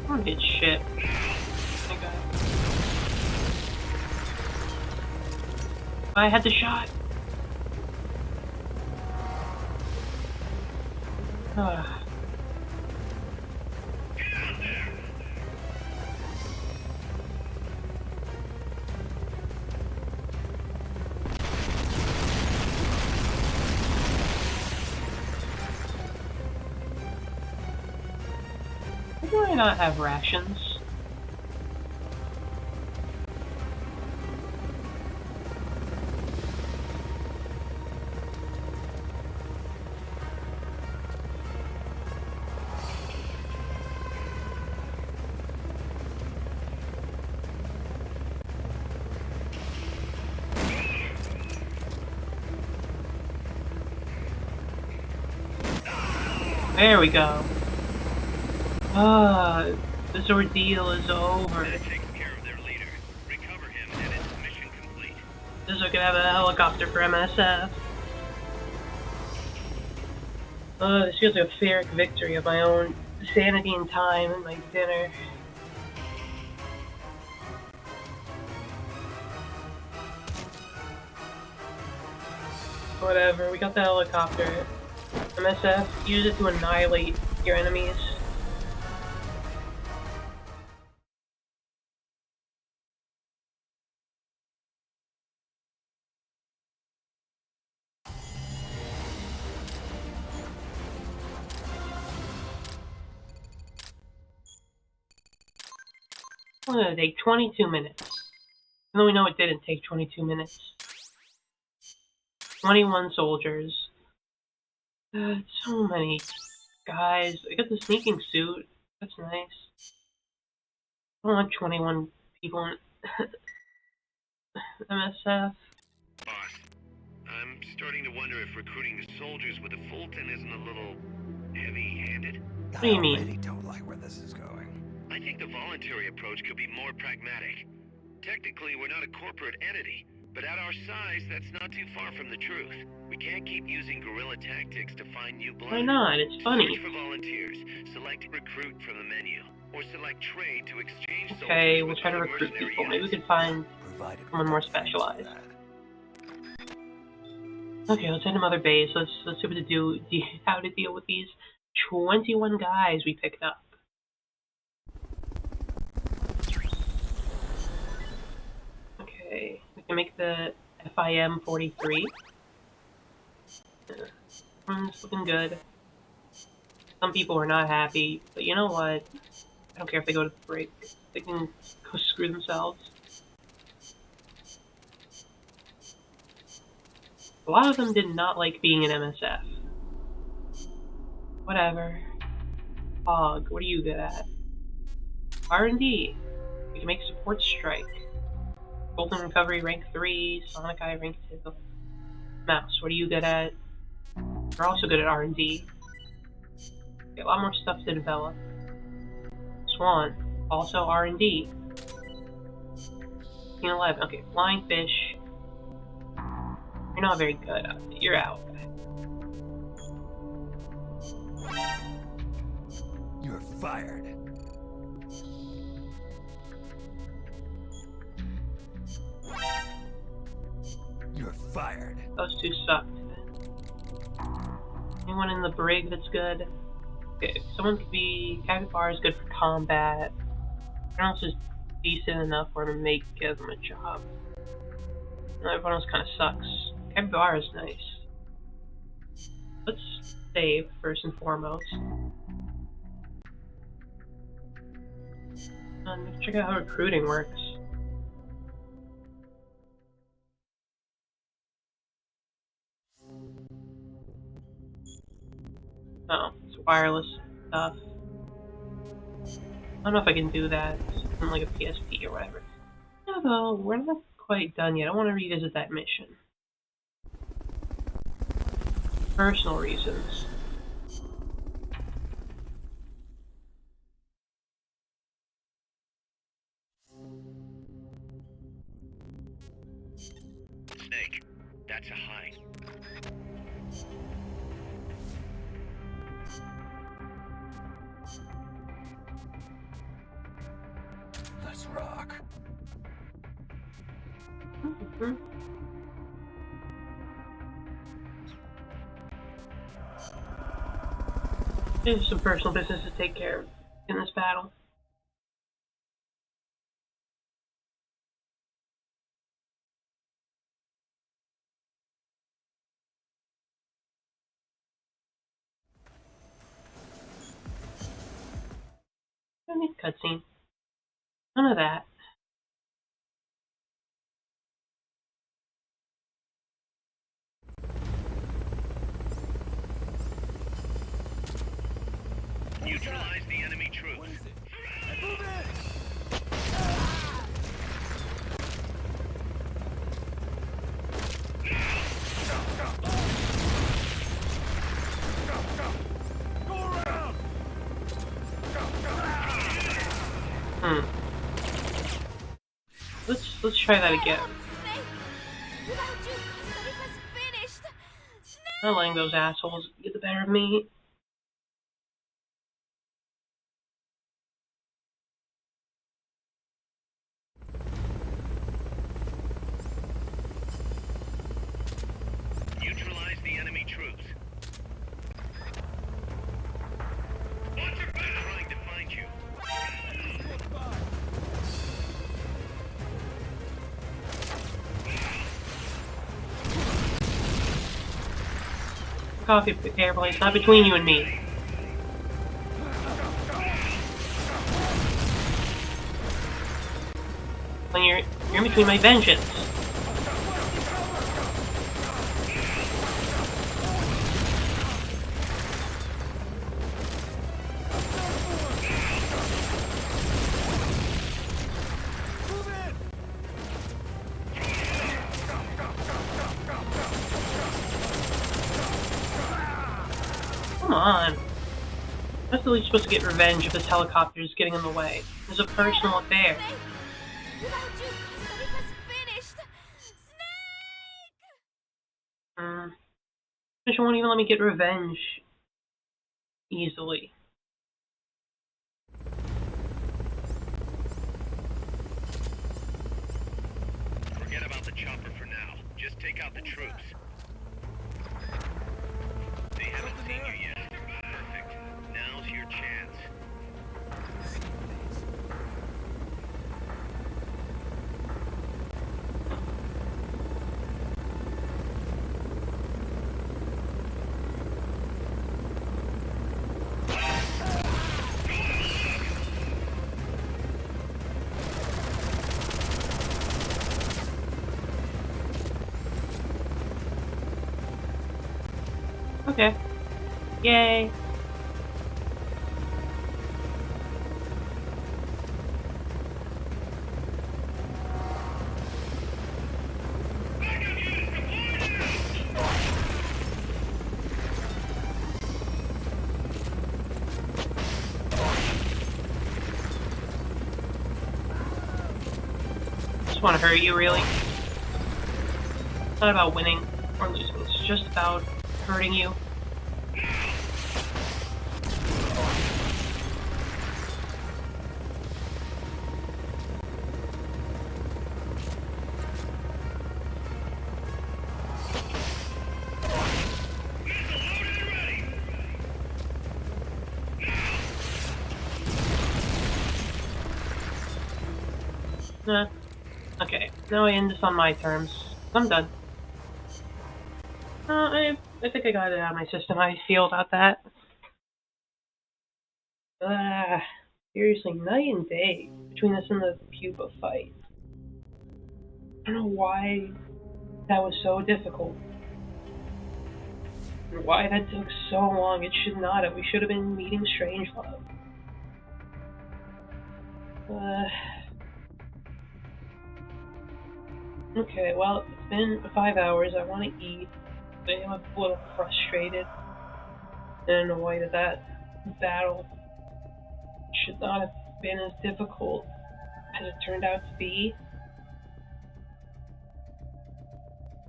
I don't get shit. Okay. I had the shot. Why do I not have rations? There we go. This ordeal is over. That takes care of their leader. Recover him and it's mission complete. This I could have a helicopter for MSF. This feels like a Pyrrhic victory of my own sanity and time and my dinner. Whatever, we got the helicopter. MSF, use it to annihilate your enemies. It's gonna take 22 minutes. Even though we know it didn't take 22 minutes. 21 soldiers. So many guys. I got the sneaking suit. That's nice. I don't want 21 people in MSF. Boss, I'm starting to wonder if recruiting the soldiers with a Fulton isn't a little heavy-handed. What do you mean? I already don't like where this is going. I think the voluntary approach could be more pragmatic. Technically, we're not a corporate entity, but at our size, that's not too far from the truth. We can't keep using guerrilla tactics to find new blood. Why not? It's funny. Search for volunteers, select recruit from the menu, or select trade to exchange soldiers. Okay, we'll with try to other recruit mercenary people. Maybe we units. could find Provided someone more we don't specialized. fancy Okay, let's head to Mother Base. Let's see what to do. How to deal with these 21 guys we picked up. Okay, we can make the FIM 43. It's looking good. Some people are not happy, but you know what? I don't care if they go to break. They can go screw themselves. A lot of them did not like being in MSF. Whatever. Hog, what are you good at? R&D. We can make support strike. Golden Recovery rank 3, Sonic Eye rank 2. Mouse, what are you good at? You're also good at R&D. Okay, a lot more stuff to develop. Swan, also R&D. 11, okay, Flying Fish. You're not very good at it. You're out. You're fired. You're fired. Those two sucked. Anyone in the brig that's good? Okay, someone could be... Capybara is good for combat. Everyone else is decent enough for him to give them a job. And everyone else kind of sucks. Capybara is nice. Let's save first and foremost. Let's check out how recruiting works. Oh, it's wireless stuff. I don't know if I can do that. It's like a PSP or whatever. No, though, we're not quite done yet. I want to revisit that mission. Personal reasons. Snake, that's a hide. Let's rock. Mm-hmm. There's some personal business to take care of in this battle. Don't need cutscene. None of that. Neutralize the enemy troops. Move in! Go around! Let's try that again. Not letting those assholes get the better of me. Neutralize the enemy troops. Watch your back! They're trying to find you. Coffee airplanes, not between you and me. When you're in between my vengeance. Come on. I'm at least supposed to get revenge if this helicopter is getting in the way. It's a personal affair. She won't even let me get revenge easily. Forget about the chopper for now. Just take out the troops. They haven't seen you yet. Perfect. Now's your chance. Okay. Yay. want to hurt you, really. It's not about winning or losing. It's just about hurting you. Okay, now I end this on my terms. I'm done. I think I got it out of my system. How I feel about that. Seriously, night and day between this and the pupa fight. I don't know why that was so difficult. And why that took so long. It should not have. We should have been meeting Strangelove. Okay, well, it's been 5 hours. I want to eat. I'm a little frustrated and annoyed at that battle. Should not have been as difficult as it turned out to be.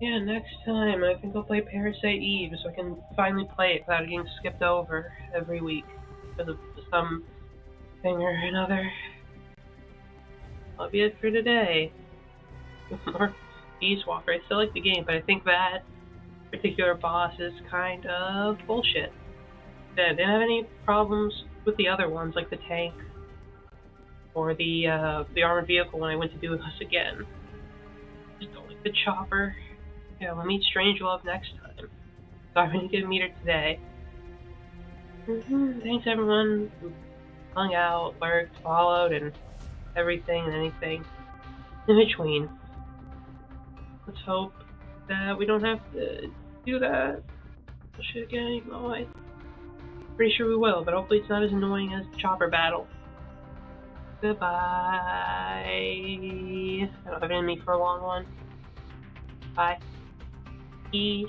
Yeah, next time I think I'll play Parasite Eve so I can finally play it without getting skipped over every week because of some thing or another. That'll be it for today. More Peace Walker. I still like the game, but I think that particular boss is kind of bullshit. I didn't have any problems with the other ones, like the tank or the armored vehicle when I went to do this again. Just don't like the chopper. Yeah, we'll meet Strangelove next time. Sorry we didn't get to meet her today. Thanks everyone who hung out, lurked, followed, and everything and anything in between. Let's hope that we don't have to do that shit again, even though I'm pretty sure we will, but hopefully it's not as annoying as the chopper battle. Goodbye. I don't have it in me for a long one. Bye. Peace.